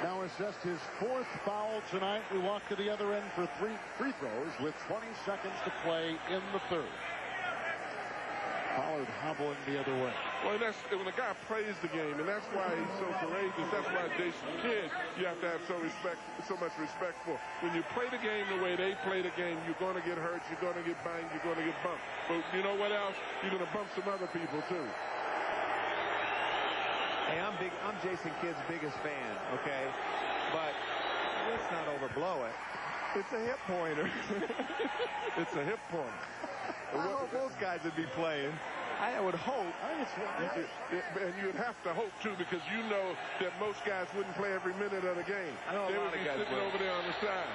now assessed his 4th foul tonight. We walk to the other end for 3 free throws with 20 seconds to play in the third. Pollard hobbling the other way. Well, that's when a guy plays the game, and that's why he's so courageous. That's why Jason Kidd, you have to have so much respect for. When you play the game the way they play the game, you're going to get hurt, you're going to get banged, you're going to get bumped. But you know what else? You're going to bump some other people too. Hey, I'm Jason Kidd's biggest fan, okay? But let's not overblow it. It's a hip pointer. It's a hip pointer. I hope those guys would be playing. I would hope. And you'd have to hope, too, because you know that most guys wouldn't play every minute of the game. I know they a lot would be of guys sitting over there on the side.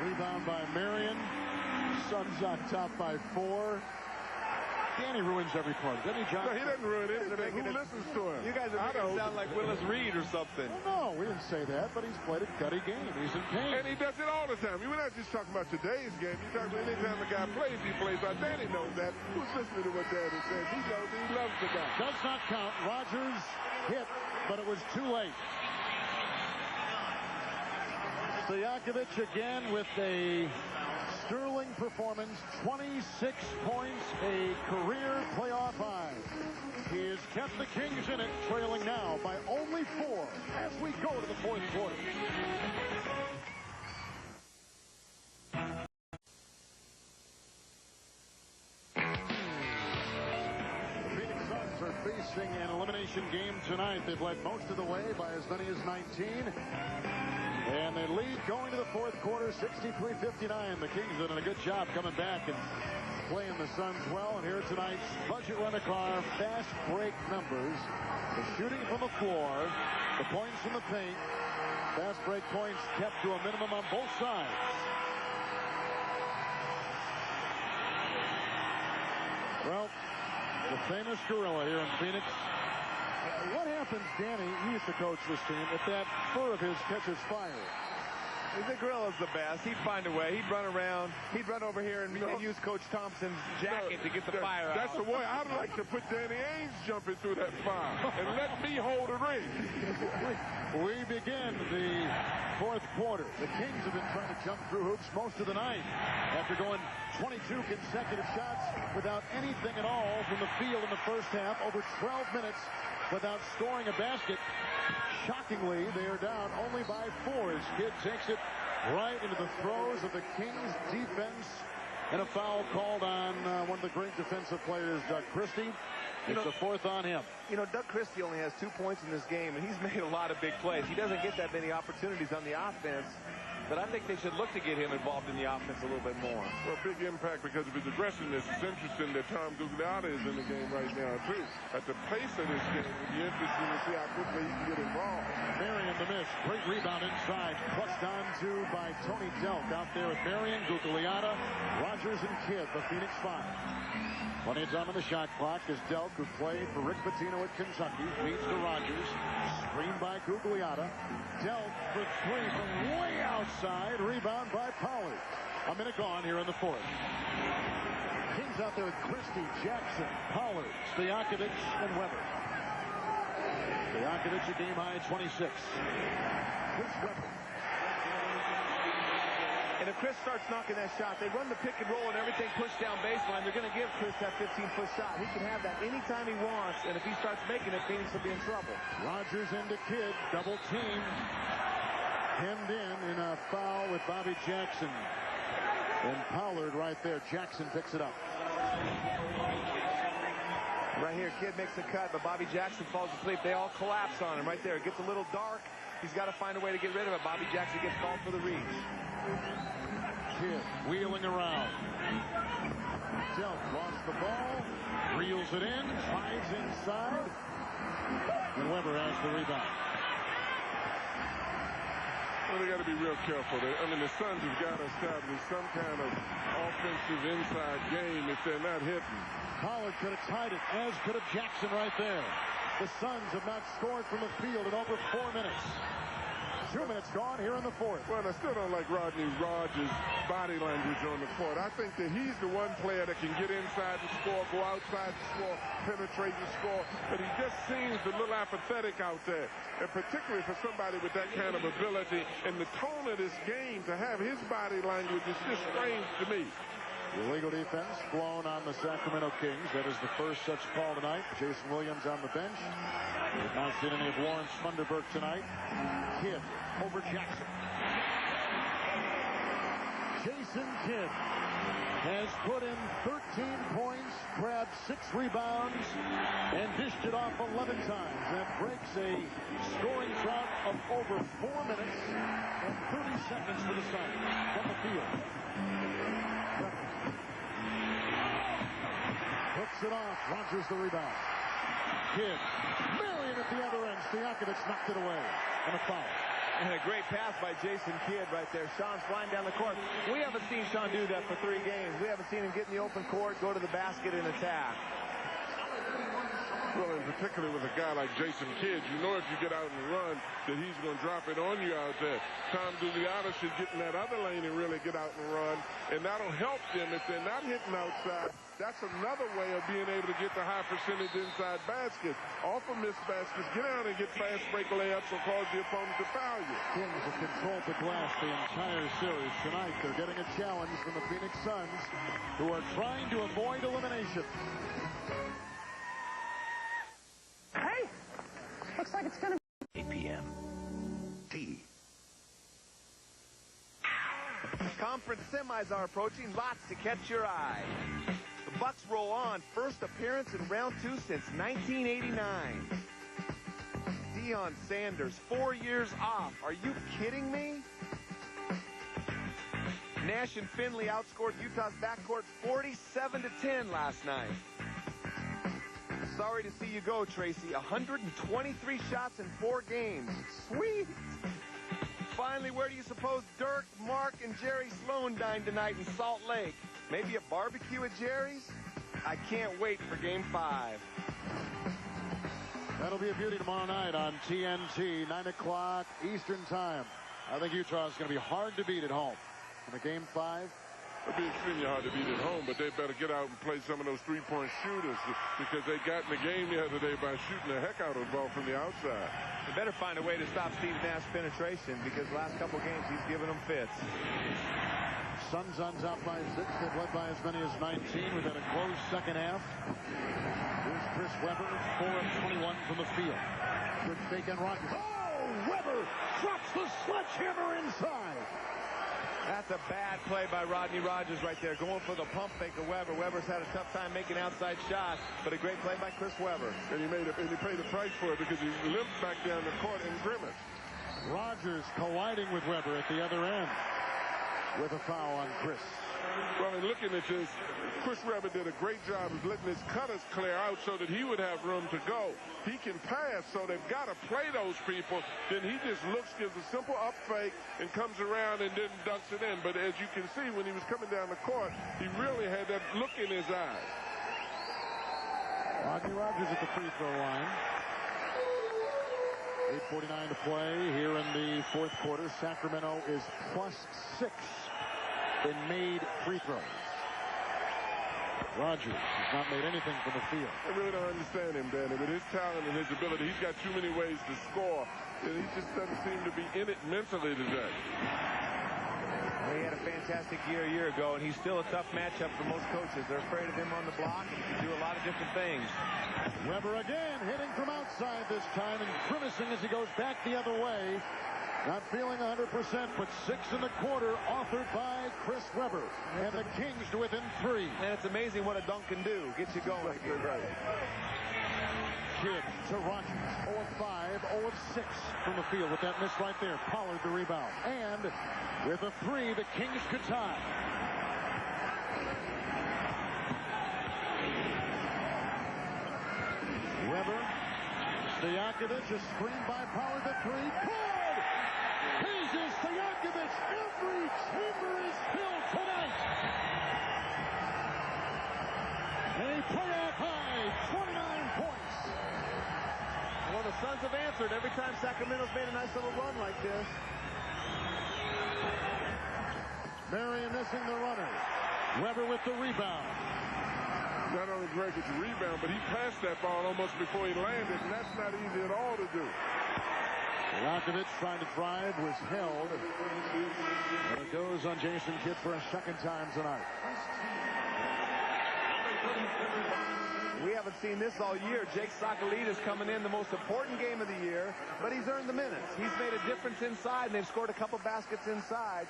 Rebound by Marion. Suns on top by 4. Danny ruins every part. Doesn't he, John? No, he doesn't ruin anything. Who listens to him? You guys are making it sound like Willis Reed or something. Well, no, we didn't say that, but he's played a gutty game. He's in pain. And he does it all the time. We're not just talking about today's game. You talk about any time the guy plays, he plays out. Danny knows that. Who's listening to what Danny says? He knows he loves the guy. Does not count. Rogers hit, but it was too late. Stojakovic again with a sterling performance, 26 points, a career playoff high. He has kept the Kings in it, trailing now by only 4 as we go to the fourth quarter. The Phoenix Suns are facing an elimination game tonight. They've led most of the way by as many as 19. And they lead going to the fourth quarter, 63-59. The Kings have done a good job coming back and playing the Suns well. And here tonight's budget rent-a-car fast break numbers. The shooting from the floor, the points from the paint, fast break points kept to a minimum on both sides. Well, the famous gorilla here in Phoenix. What happens, Danny, he used to coach this team, if that fur of his catches fire? The gorilla's the best. He'd find a way. He'd run around. He'd run over here and use Coach Thompson's jacket to get the fire out. That's the way I'd like to put Danny Ainge jumping through that fire and let me hold the ring. We begin the fourth quarter. The Kings have been trying to jump through hoops most of the night after going 22 consecutive shots without anything at all from the field in the first half, over 12 minutes without scoring a basket. Shockingly, they are down only by 4 as Kidd takes it right into the throes of the Kings defense, and a foul called on one of the great defensive players, Doug Christie. It's the fourth on him. You know, Doug Christie only has 2 points in this game, and he's made a lot of big plays. He doesn't get that many opportunities on the offense, but I think they should look to get him involved in the offense a little bit more. Well, big impact because of his aggressiveness. It's interesting that Tom Gugliotta is in the game right now, too. At the pace of this game, it would be interesting to see how quickly he can get involved. Marion the miss. Great rebound inside. Clutched on to by Tony Delk out there with Marion, Gugliotta, Rogers, and Kidd, the Phoenix Five. Plenty of time on the shot clock as Delk, who played for Rick Pitino at Kentucky, feeds to Rogers. Screened by Gugliotta. Delk for 3 from way outside. Rebound by Pollard. A minute gone here in the fourth. Kings out there with Christie, Jackson, Pollard, Stojakovic, and Weber. Stojakovic a game-high 26. Chris Weber. And if Chris starts knocking that shot, they run the pick and roll and everything pushed down baseline. They're going to give Chris that 15-foot shot. He can have that anytime he wants, and if he starts making it, Phoenix will be in trouble. Rogers into Kidd, double team. Hemmed in a foul with Bobby Jackson. And Pollard right there. Jackson picks it up. Right here, Kidd makes the cut, but Bobby Jackson falls asleep. They all collapse on him right there. It gets a little dark. He's got to find a way to get rid of it. Bobby Jackson gets called for the reach. Kidd wheeling around. Delk lost the ball, reels it in, tries inside, and Weber has the rebound. Well, they got to be real careful. I mean, the Suns have got to establish some kind of offensive inside game if they're not hitting. Pollard could have tied it, as could have Jackson right there. The Suns have not scored from the field in over 4 minutes. 2 minutes gone here in the fourth. Well, I still don't like Rodney Rogers' body language on the court. I think that he's the one player that can get inside and score, go outside and score, penetrate and score. But he just seems a little apathetic out there. And particularly for somebody with that kind of ability and the tone of this game, to have his body language is just strange to me. Illegal defense blown on the Sacramento Kings. That is the first such call tonight. Jason Williams on the bench. We've not seen any of Lawrence Funderburk tonight. Kidd over Jackson. Jason Kidd has put in 13 points, grabbed 6 rebounds, and dished it off 11 times. That breaks a scoring drought of over 4 minutes and 30 seconds for the Suns from the field. Hooks it off. Rogers the rebound. Kidd. Marion at the other end. Stojakovic knocked it away. And a foul. And a great pass by Jason Kidd right there. Sean's flying down the court. We haven't seen Sean do that for 3 games. We haven't seen him get in the open court, go to the basket, and attack. Well, and particularly with a guy like Jason Kidd, you know if you get out and run that he's going to drop it on you out there. Tom Gugliotta should get in that other lane and really get out and run, and that'll help them if they're not hitting outside. That's another way of being able to get the high percentage inside baskets. Off of missed baskets, get out and get fast break layups or cause the opponent to foul you. Kings have controlled the glass the entire series. Tonight, they're getting a challenge from the Phoenix Suns, who are trying to avoid elimination. Hey, looks like it's going to be 8 p.m. T. Conference semis are approaching. Lots to catch your eye. The Bucks roll on. First appearance in round 2 since 1989. Deion Sanders, 4 years off. Are you kidding me? Nash and Finley outscored Utah's backcourt 47-10 last night. Sorry to see you go, Tracy. 123 shots in 4 games. Sweet. Finally, where do you suppose Dirk, Mark, and Jerry Sloan dined tonight in Salt Lake? Maybe a barbecue at Jerry's? I can't wait for Game 5. That'll be a beauty tomorrow night on TNT, 9 o'clock Eastern Time. I think Utah is going to be hard to beat at home. In the Game 5. It'll be extremely hard to beat at home, but they better get out and play some of those three-point shooters because they got in the game the other day by shooting the heck out of the ball from the outside. They better find a way to stop Steve Nash's penetration because the last couple games he's given them fits. Suns on top by 6. They've led by as many as 19. We've had a close second half. Here's Chris Webber, 4 of 21 from the field. Good fake on Rogers. Oh, Webber drops the sledgehammer inside. That's a bad play by Rodney Rogers right there, going for the pump fake of Webber. Webber's had a tough time making outside shots, but a great play by Chris Webber. And he paid the price for it because he limped back down the court and grimaced. Rogers colliding with Webber at the other end with a foul on Chris. Well, in looking at this, Chris Webber did a great job of letting his cutters clear out so that he would have room to go. He can pass, so they've got to play those people. Then he just looks, gives a simple up fake, and comes around and then dunks it in. But as you can see, when he was coming down the court, he really had that look in his eyes. Rodney Rogers at the free throw line. 8:49 to play here in the fourth quarter. Sacramento is +6 in made free throws. Rogers has not made anything from the field. I really don't understand him, Danny, but his talent and his ability, he's got too many ways to score, and he just doesn't seem to be in it mentally today. Well, he had a fantastic year a year ago, and he's still a tough matchup for most coaches. They're afraid of him on the block, and he can do a lot of different things. Webber again hitting from outside this time and grimacing as he goes back the other way. Not feeling 100%, but 6 in the quarter, authored by Chris Webber. And the Kings to within 3. And it's amazing what a dunk can do. Get you going. Right. Kidd to Rogers. 0 of 5, 0 of 6 from the field with that miss right there. Pollard the rebound. And with a 3, the Kings could tie. Webber. Stojakovic, a screen by Pollard, the 3. Good! Jesus Stojakovic, every chamber is filled tonight. A playoff high, 29 points. Well, the Suns have answered every time Sacramento's made a nice little run like this. Marion missing the runner. Webber with the rebound. Not only Greg gets a rebound, but he passed that ball almost before he landed, and that's not easy at all to do. Stojakovic trying to drive, was held. And it goes on Jason Kidd for a second time tonight. We haven't seen this all year. Jake Sakalidis coming in, the most important game of the year, but he's earned the minutes. He's made a difference inside, and they've scored a couple baskets inside.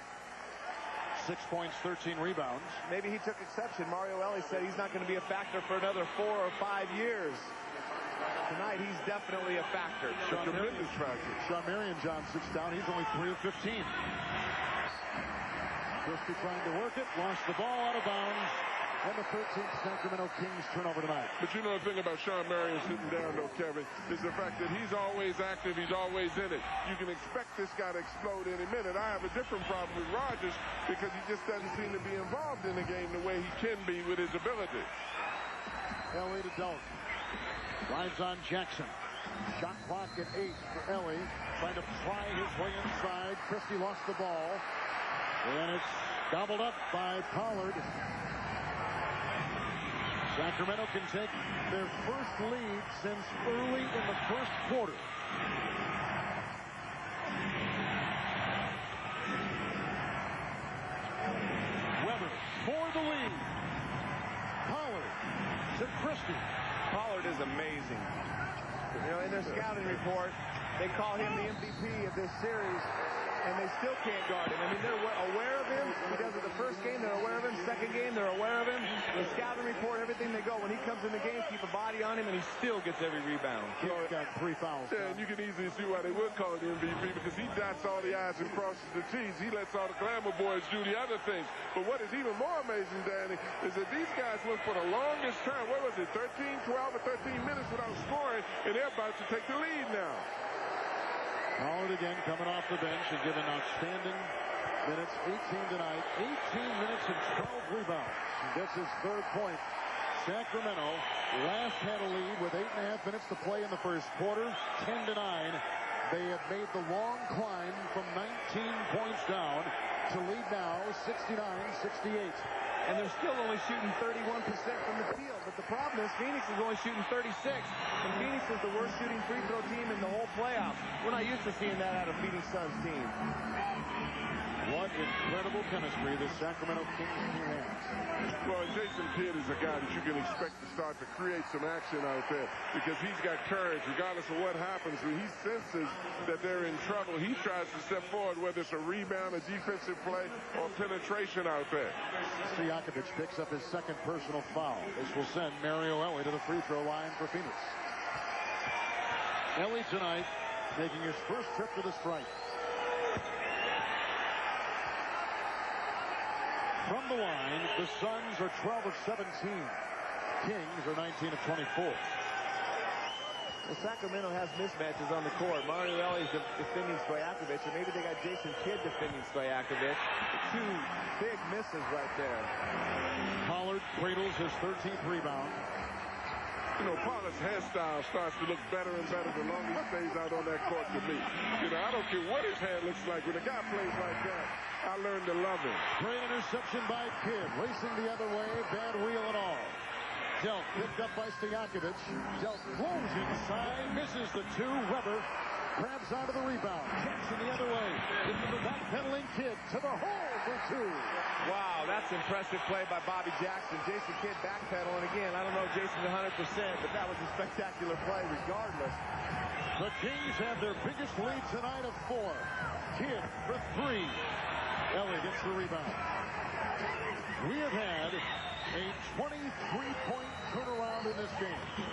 6 points, 13 rebounds. Maybe he took exception. Mario Elie said he's not going to be a factor for another 4 or 5 years. Tonight, he's definitely a factor. Sean Marion, John, sits down. He's only 3 of 15. Christie trying to work it. Lost the ball out of bounds. And the 13th Sacramento Kings turnover tonight. But you know the thing about Sean Marion sitting down, though, Kevin, is the fact that he's always active. He's always in it. You can expect this guy to explode any minute. I have a different problem with Rogers because he just doesn't seem to be involved in the game the way he can be with his ability. Elie to Dunk. Drives on Jackson. Shot clock at 8 for Elie. Trying to pry his way inside. Christie lost the ball. And it's gobbled up by Pollard. Sacramento can take their first lead since early in the first quarter. Webber for the lead. Pollard to Christie. Pollard is amazing. You know, in their scouting report, they call him the MVP of this series, and they still can't guard him. I mean, they're aware of him. He does it the first game, they're aware of him. Second game, they're aware of him. The scouting report, everything they go. When he comes in the game, keep a body on him, and he still gets every rebound. He's got 3 fouls. Yeah, and you can easily see why they would call him the MVP because he dots all the I's and crosses the T's. He lets all the glamour boys do the other things. But what is even more amazing, Danny, is that these guys went for the longest time. What was it, 13, 12, or 13 minutes without scoring, and they're about to take the lead now. Pollard again coming off the bench and given outstanding minutes. 18 tonight. 18 minutes and 12 rebounds. He gets his 3rd point. Sacramento last had a lead with 8.5 minutes to play in the first quarter, 10-9. They have made the long climb from 19 points down to lead now 69-68. And they're still only shooting 31% from the field. But the problem is Phoenix is only shooting 36. And Phoenix is the worst shooting free throw team in the whole playoffs. We're not used to seeing that out of Phoenix Suns team. What incredible chemistry the Sacramento Kings team has. Well, Jason Kidd is a guy that you can expect to start to create some action out there because he's got courage regardless of what happens. When he senses that they're in trouble, he tries to step forward, whether it's a rebound, a defensive play, or penetration out there. Stojakovic picks up his second personal foul. This will send Mario Elie to the free throw line for Phoenix. Elie tonight making his first trip to the stripe. From the line, the Suns are 12 of 17. Kings are 19 of 24. Well, Sacramento has mismatches on the court. Mario Ellie's defending Stojakovic, or maybe they got Jason Kidd defending Stojakovic. Two big misses right there. Pollard cradles his 13th rebound. You know, Pollard's hairstyle starts to look better and better the longer he stays out on that court to me. You know, I don't care what his hair looks like. When a guy plays like that, I learned to love him. Great interception by Kidd. Racing the other way. Bad wheel and all. Delk picked up by Stojakovic. Delk blows inside. Misses the two. Weber grabs onto the rebound. Jackson the other way. Into the backpedaling Kidd. To the hole for two. Wow, that's impressive play by Bobby Jackson. Jason Kidd backpedaling again. I don't know if Jason's 100%, but that was a spectacular play regardless. The Kings have their biggest lead tonight of 4. Kidd for 3. Elie gets the rebound. We have had a 23-point turnaround in this game.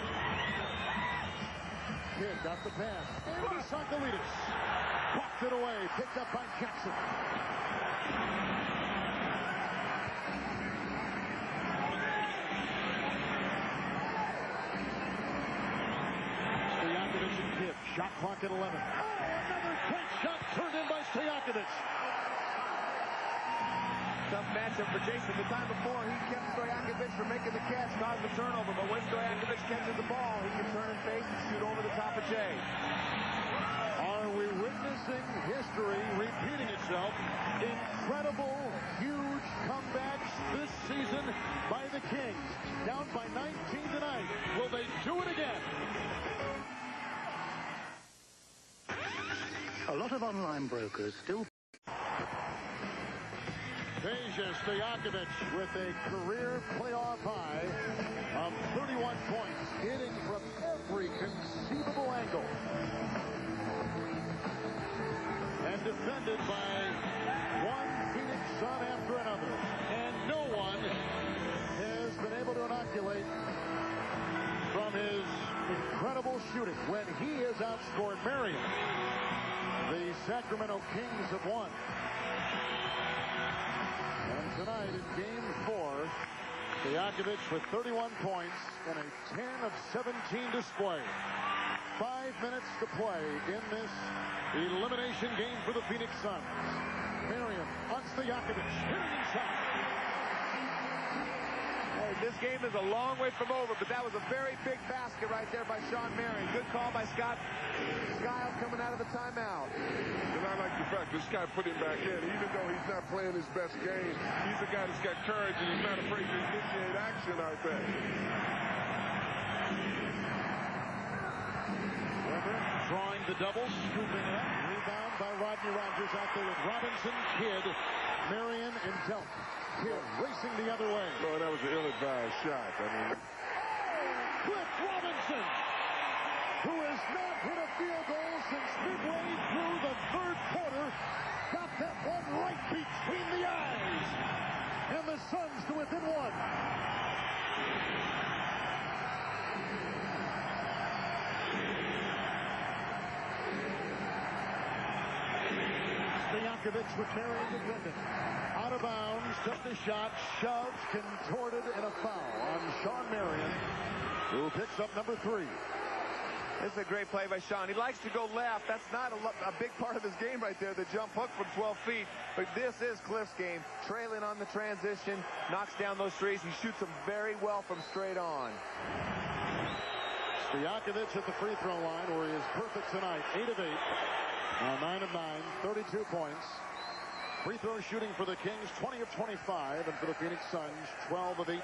Kidd got the pass. And Sakalidis walked it away. Picked up by Jackson. Stojakovic and Kidd. Shot clock at 11. Oh, another quick shot turned in by Stojakovic. Tough matchup for Jason. The time before, he kept Stojakovic from making the catch, caused the turnover. But when Stojakovic catches the ball, he can turn and face and shoot over the top of Jay. Are we witnessing history repeating itself? Incredible, huge comebacks this season by the Kings. Down by 19 tonight. Will they do it again? A lot of online brokers still... Peja Stojakovic with a career playoff high of 31 points, hitting from every conceivable angle. And defended by one Phoenix Sun after another. And no one has been able to inoculate from his incredible shooting when he has outscored Marion. The Sacramento Kings have won. And tonight in Game 4, Stojakovic with 31 points and a 10 of 17 display. 5 minutes to play in this elimination game for the Phoenix Suns. Marion on Stojakovic, hitting inside. Hey, this game is a long way from over, but that was a very big basket right there by Sean Marion. Good call by Scott Skiles coming out of the timeout. And I like the fact this guy put him back in, even though he's not playing his best game. He's a guy that's got courage and he's not afraid to initiate action out there. Weber drawing the double, scooping it up. Rebound by Rodney Rogers out there with Robinson, Kidd, Marion, and Delk. Kidd racing the other way. Oh, that was an ill-advised shot. I mean, Cliff Robinson, who has not hit a field goal since midway through the third quarter, got that one right between the eyes. And the Suns to within one. Stojakovic with Marion defending. Out of bounds, just a shot, shoved, contorted, and a foul on Sean Marion, who picks up number 3. This is a great play by Sean. He likes to go left. That's not a big part of his game right there, the jump hook from 12 feet. But this is Cliff's game. Trailing on the transition, knocks down those threes. He shoots them very well from straight on. Stojakovic at the free throw line, where he is perfect tonight. 8 of 8. 9 of 9, 32 points. Free throw shooting for the Kings, 20 of 25. And for the Phoenix Suns, 12 of 18.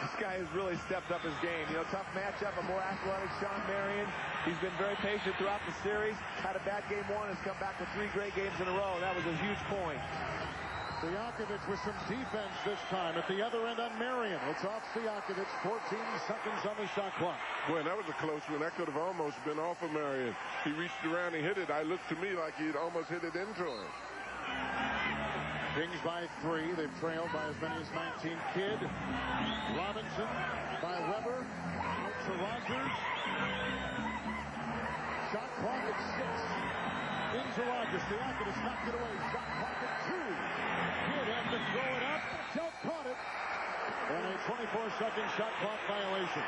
This guy has really stepped up his game. You know, tough matchup, a more athletic Sean Marion. He's been very patient throughout the series. Had a bad game one, has come back with 3 great games in a row. That was a huge point. Stojakovic with some defense this time at the other end on Marion. It's off Stojakovic, 14 seconds on the shot clock. Boy, that was a close one. That could have almost been off of Marion. He reached around and hit it. I looked to me like he'd almost hit it into him. Kings by 3. They've trailed by as many as 19. Kidd, Robinson by Weber. Out to Rogers. Shot clock at 6. Into Rogers. Stojakovic knocked it away. Shot clock at 2. Kidd has to throw it up. Joe caught it. And a 24-second shot clock violation.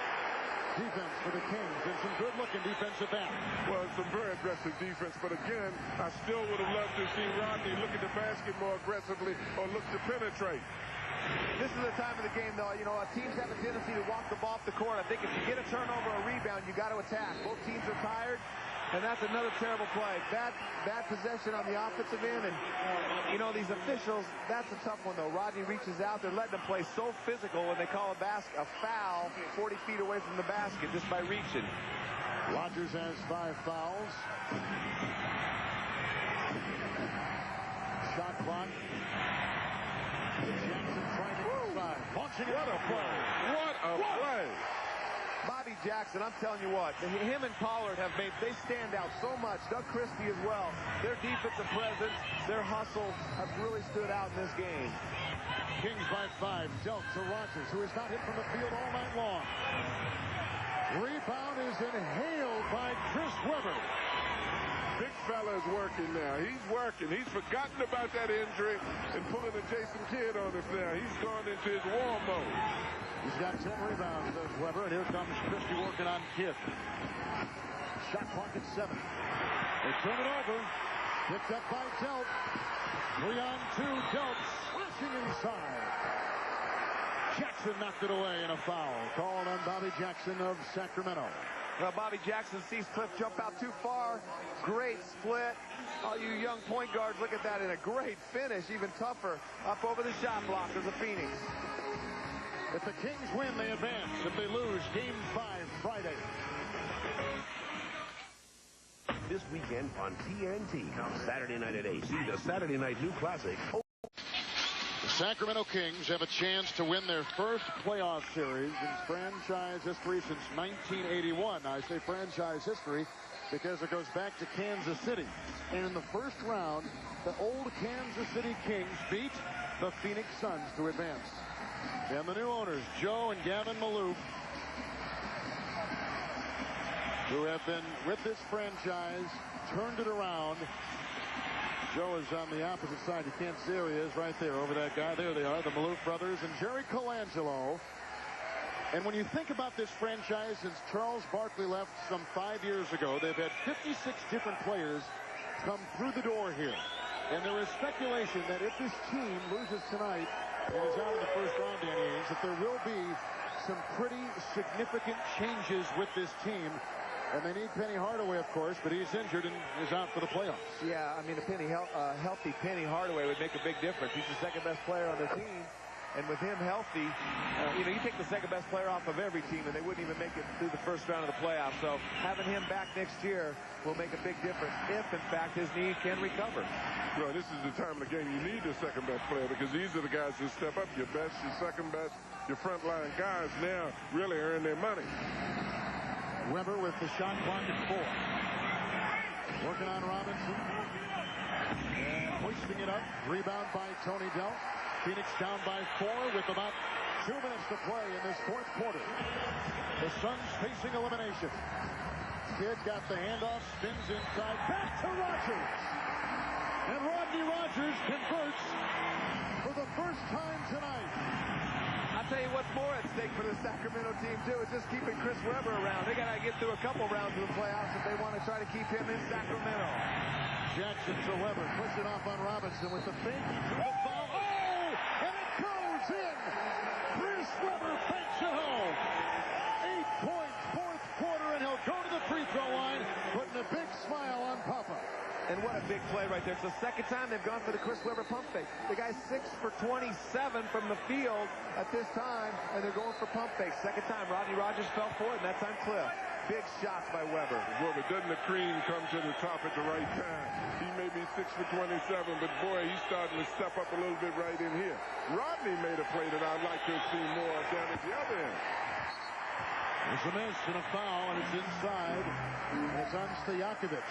Defense for the Kings, and some good-looking defense at that. Well, some very aggressive defense, but again, I still would have loved to see Rodney look at the basket more aggressively or look to penetrate. This is the time of the game, though. You know, teams have a tendency to walk the ball off the court. I think if you get a turnover or a rebound, you got to attack. Both teams are tired, and that's another terrible play. Bad possession on the offensive end, and, you know, these officials, that's a tough one, though. Rodney reaches out. They're letting them play so physical when they call a foul 40 feet away from the basket just by reaching. Rogers has 5 fouls. Shot clock. Jackson trying to inside. Launching it. What a play. What a play. Bobby Jackson, I'm telling you what, him and Pollard they stand out so much. Doug Christie as well. Their defensive presence, their hustle have really stood out in this game. Kings by 5. Dealt to Rogers, who has not hit from the field all night long. Rebound is inhaled by Chris Weber. Big fella is working now. He's working. He's forgotten about that injury and pulling a Jason Kidd on us now. He's gone into his war mode. He's got 10 rebounds, does Weber, and here comes Christie working on Kidd. Shot clock at 7. They turn it over. Picked up by Delt. 3 on 2. Delt slashing inside. Jackson knocked it away in a foul called on Bobby Jackson of Sacramento. Well, Bobby Jackson sees Cliff jump out too far. Great split. All you young point guards, look at that in a great finish. Even tougher up over the shot blockers of Phoenix. If the Kings win, they advance. If they lose, Game 5 Friday. This weekend on TNT, Saturday night at 8. See the Saturday Night New Classic. The Sacramento Kings have a chance to win their first playoff series in franchise history since 1981. I say franchise history because it goes back to Kansas City. And in the first round, the old Kansas City Kings beat the Phoenix Suns to advance. And the new owners, Joe and Gavin Maloof, who have been with this franchise, turned it around. Joe is on the opposite side. You can't see who he is right there over that guy. There they are, the Maloof brothers and Jerry Colangelo. And when you think about this franchise, since Charles Barkley left some 5 years ago, they've had 56 different players come through the door here. And there is speculation that if this team loses tonight and is out in the first round, Danny Ainge, that there will be some pretty significant changes with this team. And they need Penny Hardaway, of course, but he's injured and is out for the playoffs. Yeah, I mean, a healthy Penny Hardaway would make a big difference. He's the second-best player on their team. And with him healthy, you know, you take the second-best player off of every team, and they wouldn't even make it through the first round of the playoffs. So having him back next year will make a big difference if, in fact, his knee can recover. Well, this is the time of the game you need the second-best player because these are the guys who step up. Your best, your second-best, your front-line guys now really earn their money. Weber with the shot clock at 4. Working on Robinson. And hoisting it up. Rebound by Tony Delt. Phoenix down by 4 with about 2 minutes to play in this fourth quarter. The Suns facing elimination. Kidd got the handoff, spins inside, back to Rogers. And Rodney Rogers converts for for the first time tonight. I'll tell you what's more at stake for the Sacramento team, too, is just keeping Chris Webber around. They got to get through a couple rounds of the playoffs if they want to try to keep him in Sacramento. Jackson to Webber, push it off on Robinson with the fake. He threw the foul. Oh! And it goes in! Chris Webber fakes it home. 8 points, fourth quarter, and he'll go to the free throw line, putting a big smile on Papa. And what a big play right there. It's the second time they've gone for the Chris Webber pump fake. The guy's 6 for 27 from the field at this time, and they're going for pump fakes. Second time, Rodney Rogers fell for it, and that time Cliff. Big shots by Webber. Well, but doesn't the cream come to the top at the right time? He may be 6 for 27, but boy, he's starting to step up a little bit right in here. Rodney made a play that I'd like to have seen more of down at the other end. There's a miss and a foul, and it's inside. And it's on Stojakovic.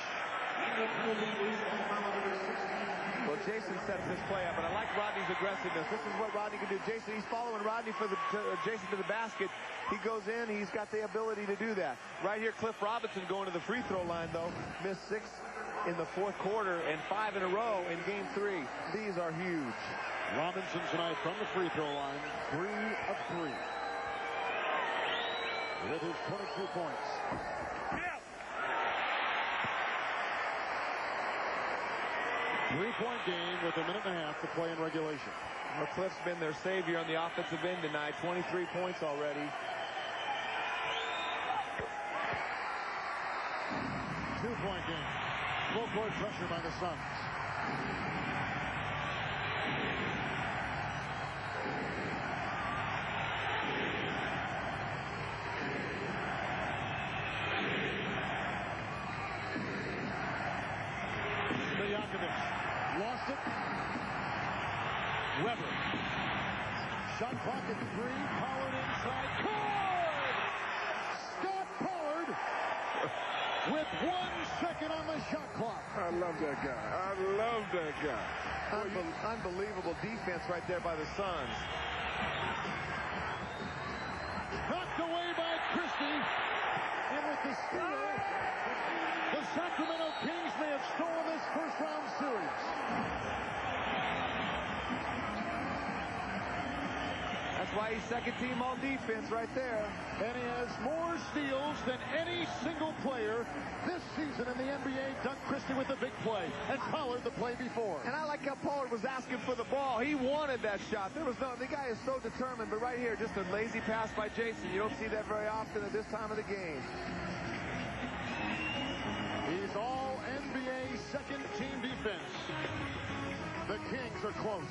Well, Jason sets this play up, but I like Rodney's aggressiveness. This is what Rodney can do. Jason, he's following Rodney for Jason to the basket. He goes in. He's got the ability to do that. Right here, Cliff Robinson going to the free throw line, though. Missed 6 in the fourth quarter and 5 in a row in game 3. These are huge. Robinson tonight from the free throw line, 3 of 3. With his 22 points. Three-point game with a minute and a half to play in regulation. Well, Cliff's been their savior on the offensive end tonight. 23 points already. 2-point game. Full court pressure by the Suns. Stojakovic lost it. Webber. Shot clock at 3. Pollard inside. Good! Scott Pollard with 1 second on the shot clock. I love that guy. I love that guy. Unbelievable defense right there by the Suns. Knocked away by Christie. And with the steal, the Sacramento Kings may have stolen this first-round series. That's why he's second team all defense right there. And he has more steals than any single player this season in the NBA. Doug Christie with the big play, and Pollard the play before. And I like how Pollard was asking for the ball. He wanted that shot. The guy is so determined, but right here, just a lazy pass by Jason. You don't see that very often at this time of the game. He's all NBA second team defense. The Kings are close.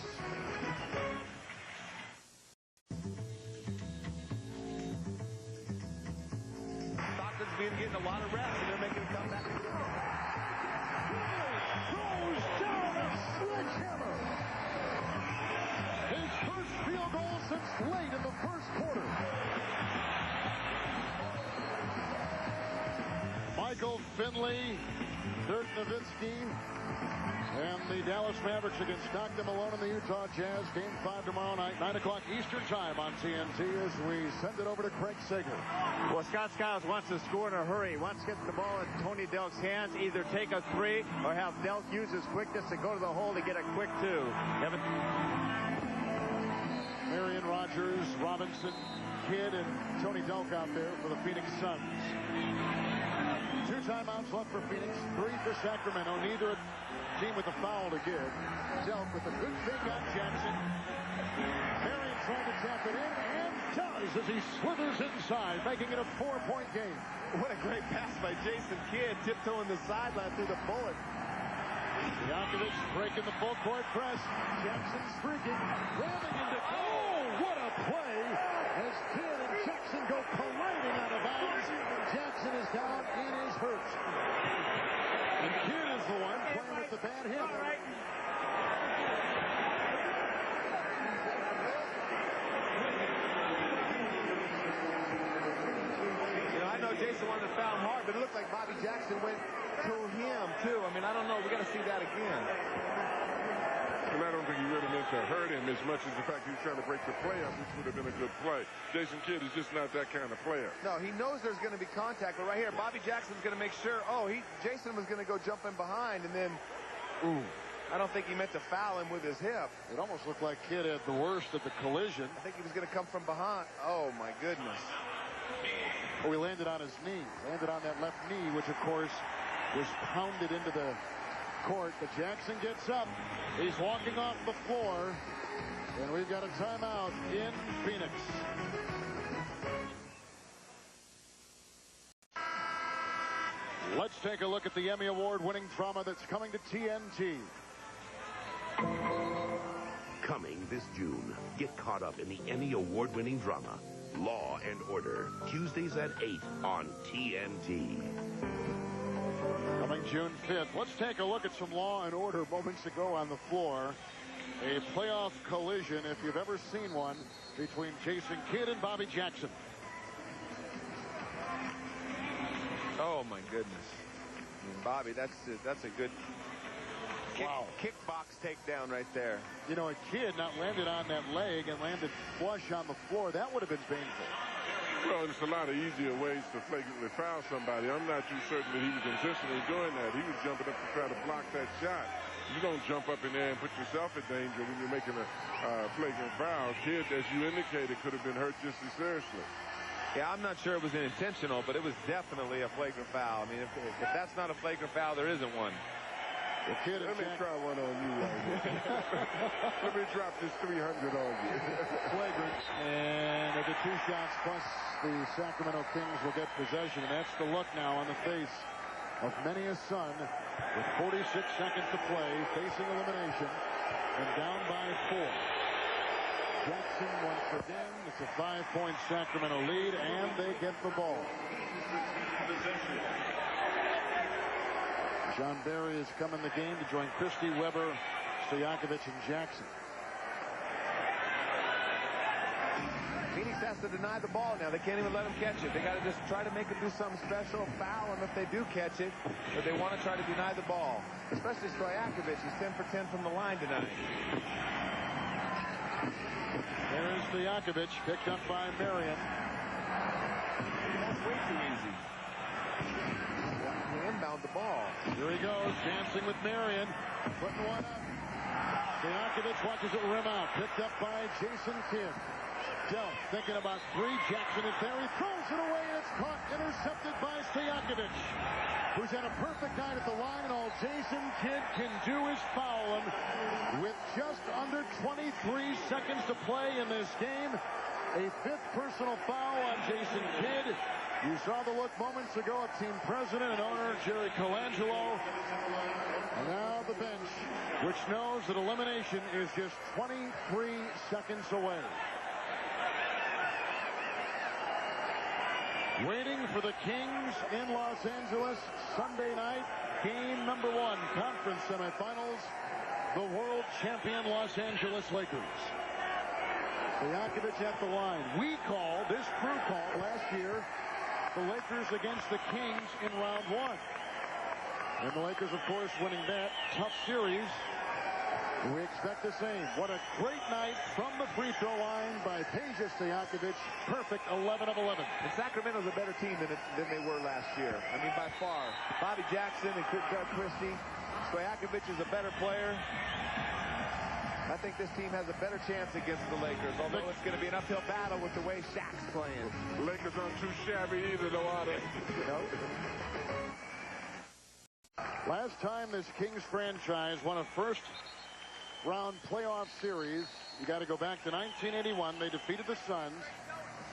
Stockton's been getting a lot of reps, and they're making a comeback. Throws down a sledgehammer. His first field goal since late in the first quarter. Michael Finley, Dirk Nowitzki, and the Dallas Mavericks against Stockton Malone and the Utah Jazz. Game 5 tomorrow night, 9 o'clock Eastern time on TNT as we send it over to Craig Sager. Well, Scott Skiles wants to score in a hurry. He wants to get the ball in Tony Delk's hands, either take a 3 or have Delk use his quickness to go to the hole to get a quick 2. Kevin? Marion Rogers, Robinson, Kidd, and Tony Delk out there for the Phoenix Suns. 2 timeouts left for Phoenix, 3 for Sacramento. Neither team with a foul to give. Delk with a good fake on Jackson. Marion trying to tap it in, and does as he slithers inside, making it a 4-point game. What a great pass by Jason Kidd, tiptoeing the sideline through the bullet. Stojakovic breaking the full court press. Jackson streaking, ramming into. Oh, what a play! As Kidd and Jackson go parading out of bounds. Jackson is down and is hurt. And Kidd is the one playing with the bad hit. I know Jason wanted to foul him hard, but it looked like Bobby Jackson went to him, too. I mean, I don't know. We got to see that again. And I don't think he really meant to hurt him as much as the fact he was trying to break the play up, which would have been a good play. Jason Kidd is just not that kind of player. No, he knows there's going to be contact, but right here, Bobby Jackson's going to make sure. Oh, Jason was going to go jump in behind, and then, ooh. I don't think he meant to foul him with his hip. It almost looked like Kidd had the worst of the collision. I think he was going to come from behind. Oh, my goodness. Oh, he landed on his knee. Landed on that left knee, which, of course, was pounded into the court. But Jackson gets up. He's walking off the floor. And we've got a timeout in Phoenix. Let's take a look at the Emmy Award-winning drama that's coming to TNT. Coming this June, get caught up in the Emmy Award-winning drama, Law and Order, Tuesdays at 8 on TNT. Coming June 5th. Let's take a look at some Law and Order moments ago on the floor. A playoff collision, if you've ever seen one, between Jason Kidd and Bobby Jackson. Oh, my goodness. I mean, Bobby, that's a good kickbox takedown right there. You know, a Kidd not landed on that leg and landed flush on the floor. That would have been painful. Well, there's a lot of easier ways to flagrantly foul somebody. I'm not too certain that he was intentionally doing that. He was jumping up to try to block that shot. You don't jump up in there and put yourself in danger when you're making a flagrant foul. Kidd, as you indicated, could have been hurt just as seriously. Yeah, I'm not sure it was intentional, but it was definitely a flagrant foul. I mean, if that's not a flagrant foul, there isn't one. Let me try one on you right here. Let me drop this 300 on you. Flagrant. And the 2 shots plus the Sacramento Kings will get possession. And that's the look now on the face of many a son with 46 seconds to play, facing elimination, and down by 4. Jackson once again. It's a 5-point Sacramento lead, and they get the ball. John Barry has come in the game to join Christie, Weber, Stojakovic, and Jackson. Phoenix has to deny the ball now. They can't even let him catch it. They got to just try to make him do something special, foul him if they do catch it, but they want to try to deny the ball. Especially Stojakovic. He's 10 for 10 from the line tonight. There's Stojakovic, picked up by Marion. That's way too easy. Inbound the ball. Here he goes, dancing with Marion, putting one up. Stojakovic watches it rim out, picked up by Jason Kidd. Delp thinking about 3. Jackson is there. He throws it away, and it's caught, intercepted by Stojakovic, who's had a perfect night at the line, and all Jason Kidd can do is foul him with just under 23 seconds to play in this game. A 5th personal foul on Jason Kidd. You saw the look moments ago at team president and owner Jerry Colangelo. And now the bench, which knows that elimination is just 23 seconds away. Waiting for the Kings in Los Angeles Sunday night. Game number 1, conference semifinals. The world champion Los Angeles Lakers. Stojakovic at the line. This crew called last year, the Lakers against the Kings in round 1. And the Lakers, of course, winning that tough series. We expect the same. What a great night from the free throw line by Peja Stojakovic. Perfect 11 of 11. And Sacramento's a better team than they were last year. I mean, by far. Bobby Jackson and Doug Christie. Stojakovic is a better player. I think this team has a better chance against the Lakers, although it's going to be an uphill battle with the way Shaq's playing. The Lakers aren't too shabby either, though, are they? Nope. Last time this Kings franchise won a first-round playoff series, you got to go back to 1981. They defeated the Suns.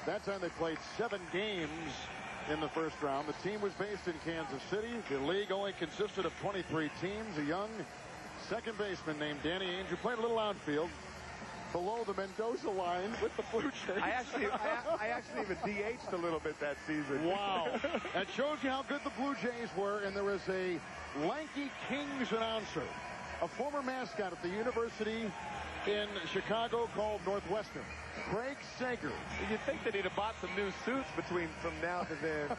That time they played 7 games in the first round. The team was based in Kansas City. The league only consisted of 23 teams. A young second baseman named Danny Ainge, who played a little outfield below the Mendoza line with the Blue Jays. I actually even DH'd a little bit that season. Wow. That shows you how good the Blue Jays were, and there was a lanky Kings announcer, a former mascot at the university in Chicago called Northwestern, Craig Sager. You'd think that he'd have bought some new suits from now to then.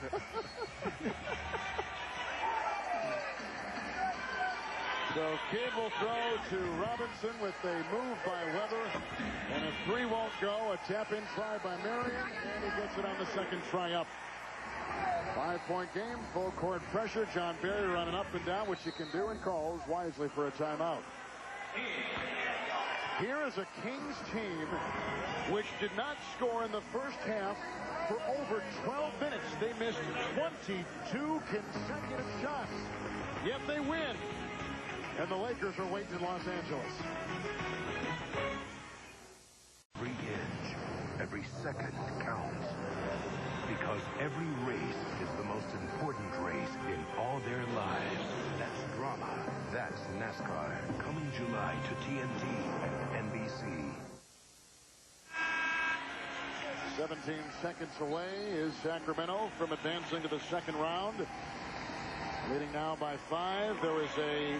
So Kidd will throw to Robinson with a move by Weber. And a 3 won't go. A tap-in try by Marion. And he gets it on the second try up. 5-point game. Full court pressure. John Barry running up and down, which you can do, and calls wisely for a timeout. Here is a Kings team which did not score in the first half for over 12 minutes. They missed 22 consecutive shots. Yet they win. And the Lakers are waiting in Los Angeles. Every inch, every second counts. Because every race is the most important race in all their lives. That's drama. That's NASCAR. Coming July to TNT and NBC. 17 seconds away is Sacramento from advancing to the second round. Leading now by 5. There is a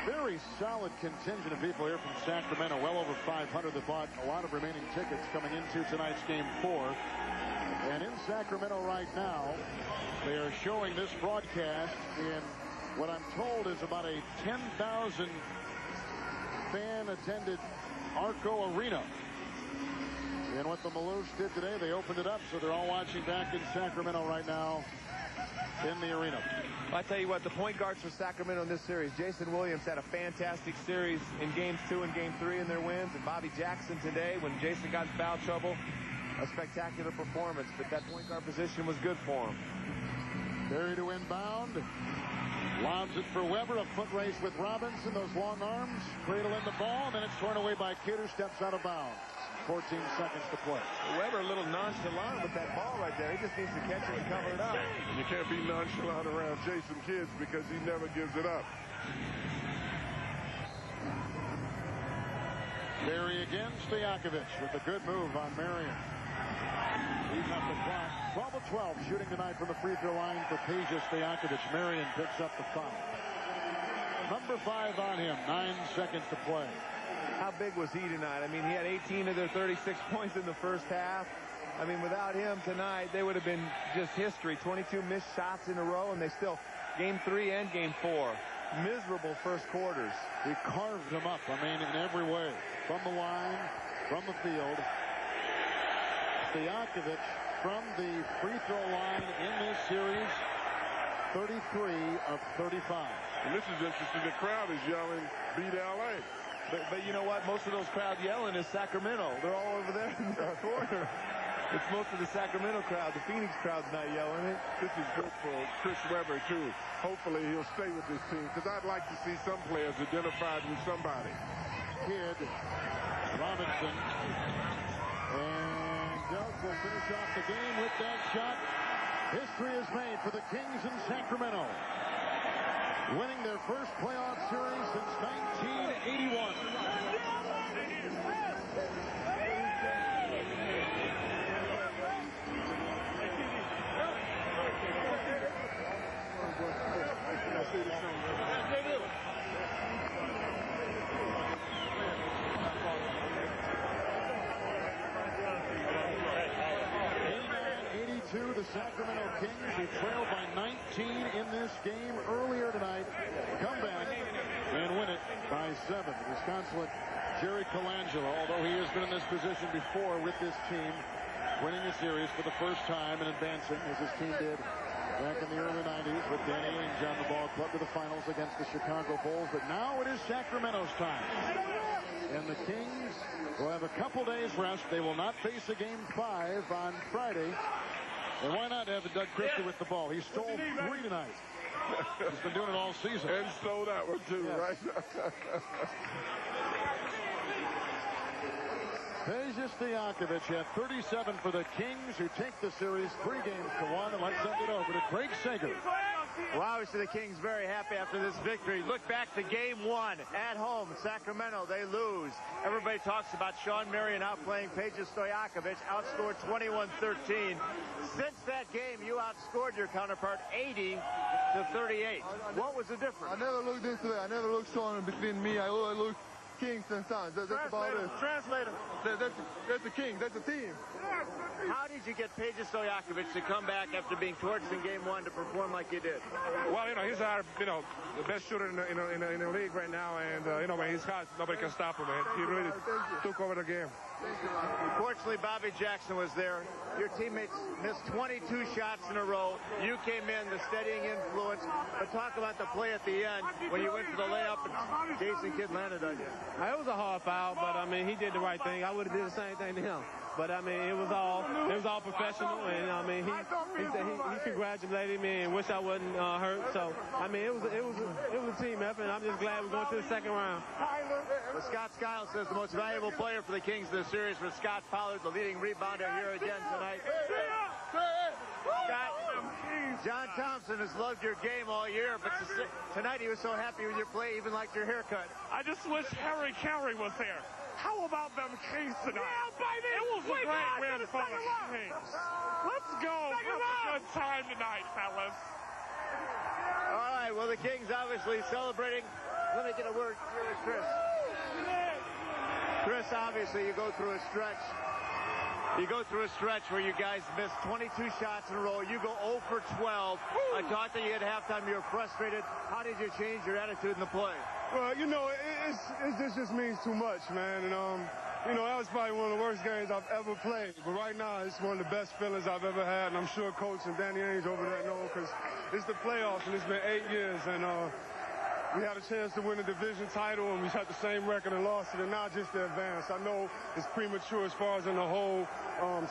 very solid contingent of people here from Sacramento. Well over 500 that bought a lot of remaining tickets coming into tonight's Game 4. And in Sacramento right now, they are showing this broadcast in what I'm told is about a 10,000 fan-attended Arco Arena. And what the Maloofs did today, they opened it up, so they're all watching back in Sacramento right now in the arena. I tell you what, the point guards for Sacramento in this series, Jason Williams had a fantastic series in Games 2 and Game 3 in their wins, and Bobby Jackson today, when Jason got in foul trouble, a spectacular performance, but that point guard position was good for him. Berry to inbound. Lobs it for Weber. A foot race with Robinson. Those long arms. Cradle in the ball, and then it's torn away by Kidd, who steps out of bounds. 14 seconds to play. Weber a little nonchalant with that ball right there. He just needs to catch it and cover it up. You can't be nonchalant around Jason Kidd because he never gives it up. Berry again. Stojakovic with a good move on Marion. He's up the clock. 12 of 12 shooting tonight from the free throw line for Peja Stojakovic. Marion picks up the foul. Number 5 on him. 9 seconds to play. How big was he tonight? I mean, he had 18 of their 36 points in the first half. I mean, without him tonight, they would have been just history. 22 missed shots in a row, and they still, Game 3 and Game 4, miserable first quarters. He carved them up, I mean, in every way. From the line, from the field. Stojakovic from the free throw line in this series, 33 of 35. And this is interesting. The crowd is yelling, beat L.A. But you know what? Most of those crowd yelling is Sacramento. They're all over there in the corner. It's most of the Sacramento crowd. The Phoenix crowd's not yelling it. This is good for Chris Webber, too. Hopefully he'll stay with this team, because I'd like to see some players identified with somebody. Kidd, Robinson, and Doug will finish off the game with that shot. History is made for the Kings in Sacramento, winning their first playoff series since 1981. The Sacramento Kings, who trailed by 19 in this game earlier tonight, come back and win it by 7. Wisconsin Jerry Colangelo, although he has been in this position before with this team, winning the series for the first time and advancing, as his team did back in the early 90s with Danny Ainge on the ball club to the finals against the Chicago Bulls. But now it is Sacramento's time. And the Kings will have a couple days rest. They will not face a Game 5 on Friday. And why not have Doug Christie with the ball? He stole 3 tonight. He's been doing it all season. And stole that one, too, yes. Right? Peja Stojakovic had 37 for the Kings, who take the series 3 games to 1. And let's send it over to Craig Sager. Well, obviously the Kings very happy after this victory. Look back to Game 1 at home. Sacramento, they lose. Everybody talks about Sean Marion outplaying Peja Stojakovic, outscored 21-13. Since that game, you outscored your counterpart 80-38. What was the difference? I never looked into it. I never looked on between me. I looked Kings and Suns. That's about it. Translate it. That's the Kings. That's the team. How did you get Peja Stojakovic to come back after being torched in Game 1 to perform like you did? Well, he's our, the best shooter in the league right now, and when he's hot, nobody can stop him, man. He really took over the game. Unfortunately, Bobby Jackson was there. Your teammates missed 22 shots in a row. You came in, the steadying influence. But talk about the play at the end when you went for the layup and Jason Kidd landed on you. It was a hard foul, but I mean, he did the right thing. I would have did the same thing to him. But I mean, it was all professional, and I mean, he said he congratulated me and wish I wasn't hurt. So I mean, it was a team effort, and I'm just glad we're going to the second round. Well, Scott Skiles says the most valuable player for the Kings this series was Scott Pollard, the leading rebounder here again tonight. Scott, John Thompson has loved your game all year, but tonight he was so happy with your play, even liked your haircut. I just wish Harry Carey was here. How about them Kings tonight? Yeah, baby! It was a great win for the Kings. Let's go. Have a good time tonight, fellas. All right, well, the Kings obviously celebrating. Let me get a word here with Chris. Chris, obviously, you go through a stretch. You go through a stretch where you guys missed 22 shots in a row. You go 0 for 12. I talked to you at halftime. You were frustrated. How did you change your attitude in the play? Well, you know, this just means too much, man. And, you know, that was probably one of the worst games I've ever played. But right now, it's one of the best feelings I've ever had. And I'm sure Coach and Danny Ainge over there know, because it's the playoffs, and it's been 8 years. And we had a chance to win a division title, and we had the same record and lost it, and not just the advance. I know it's premature as far as in the whole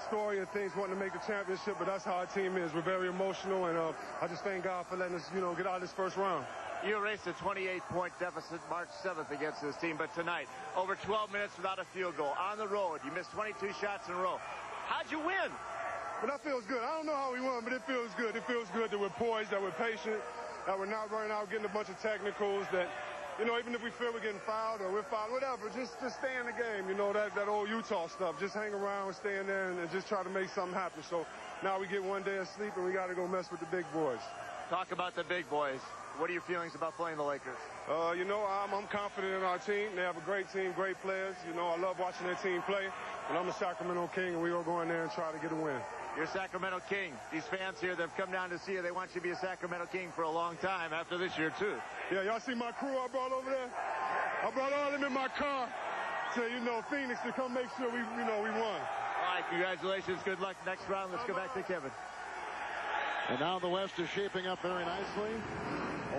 story of things wanting to make the championship, but that's how our team is. We're very emotional, and I just thank God for letting us, you know, get out of this first round. You erased a 28-point deficit March 7th against this team, but tonight, over 12 minutes without a field goal. On the road, you missed 22 shots in a row. How'd you win? Well, that feels good. I don't know how we won, but it feels good. It feels good that we're poised, that we're patient, that we're not running out getting a bunch of technicals, that, you know, even if we feel we're getting fouled or we're fouled, whatever, just stay in the game. You know, that old Utah stuff. Just hang around, stay in there, and just try to make something happen. So now we get one day of sleep, and we got to go mess with the big boys. Talk about the big boys. What are your feelings about playing the Lakers? You know, I'm confident in our team. They have a great team, great players. You know, I love watching their team play. And I'm a Sacramento King, and we're going to go in there and try to get a win. You're Sacramento King. These fans here that have come down to see you, they want you to be a Sacramento King for a long time after this year, too. Yeah, y'all see my crew I brought over there? I brought all of them in my car to, you know, Phoenix to come make sure we won. All right, congratulations. Good luck next round. Let's go back to Kevin. And now the West is shaping up very nicely.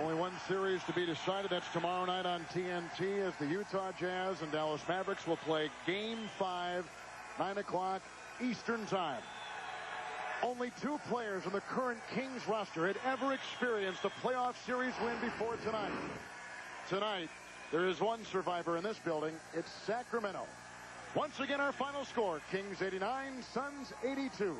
Only one series to be decided. That's tomorrow night on TNT as the Utah Jazz and Dallas Mavericks will play Game 5, 9 o'clock Eastern Time. Only 2 players in the current Kings roster had ever experienced a playoff series win before tonight. Tonight, there is one survivor in this building. It's Sacramento. Once again, our final score, Kings 89, Suns 82.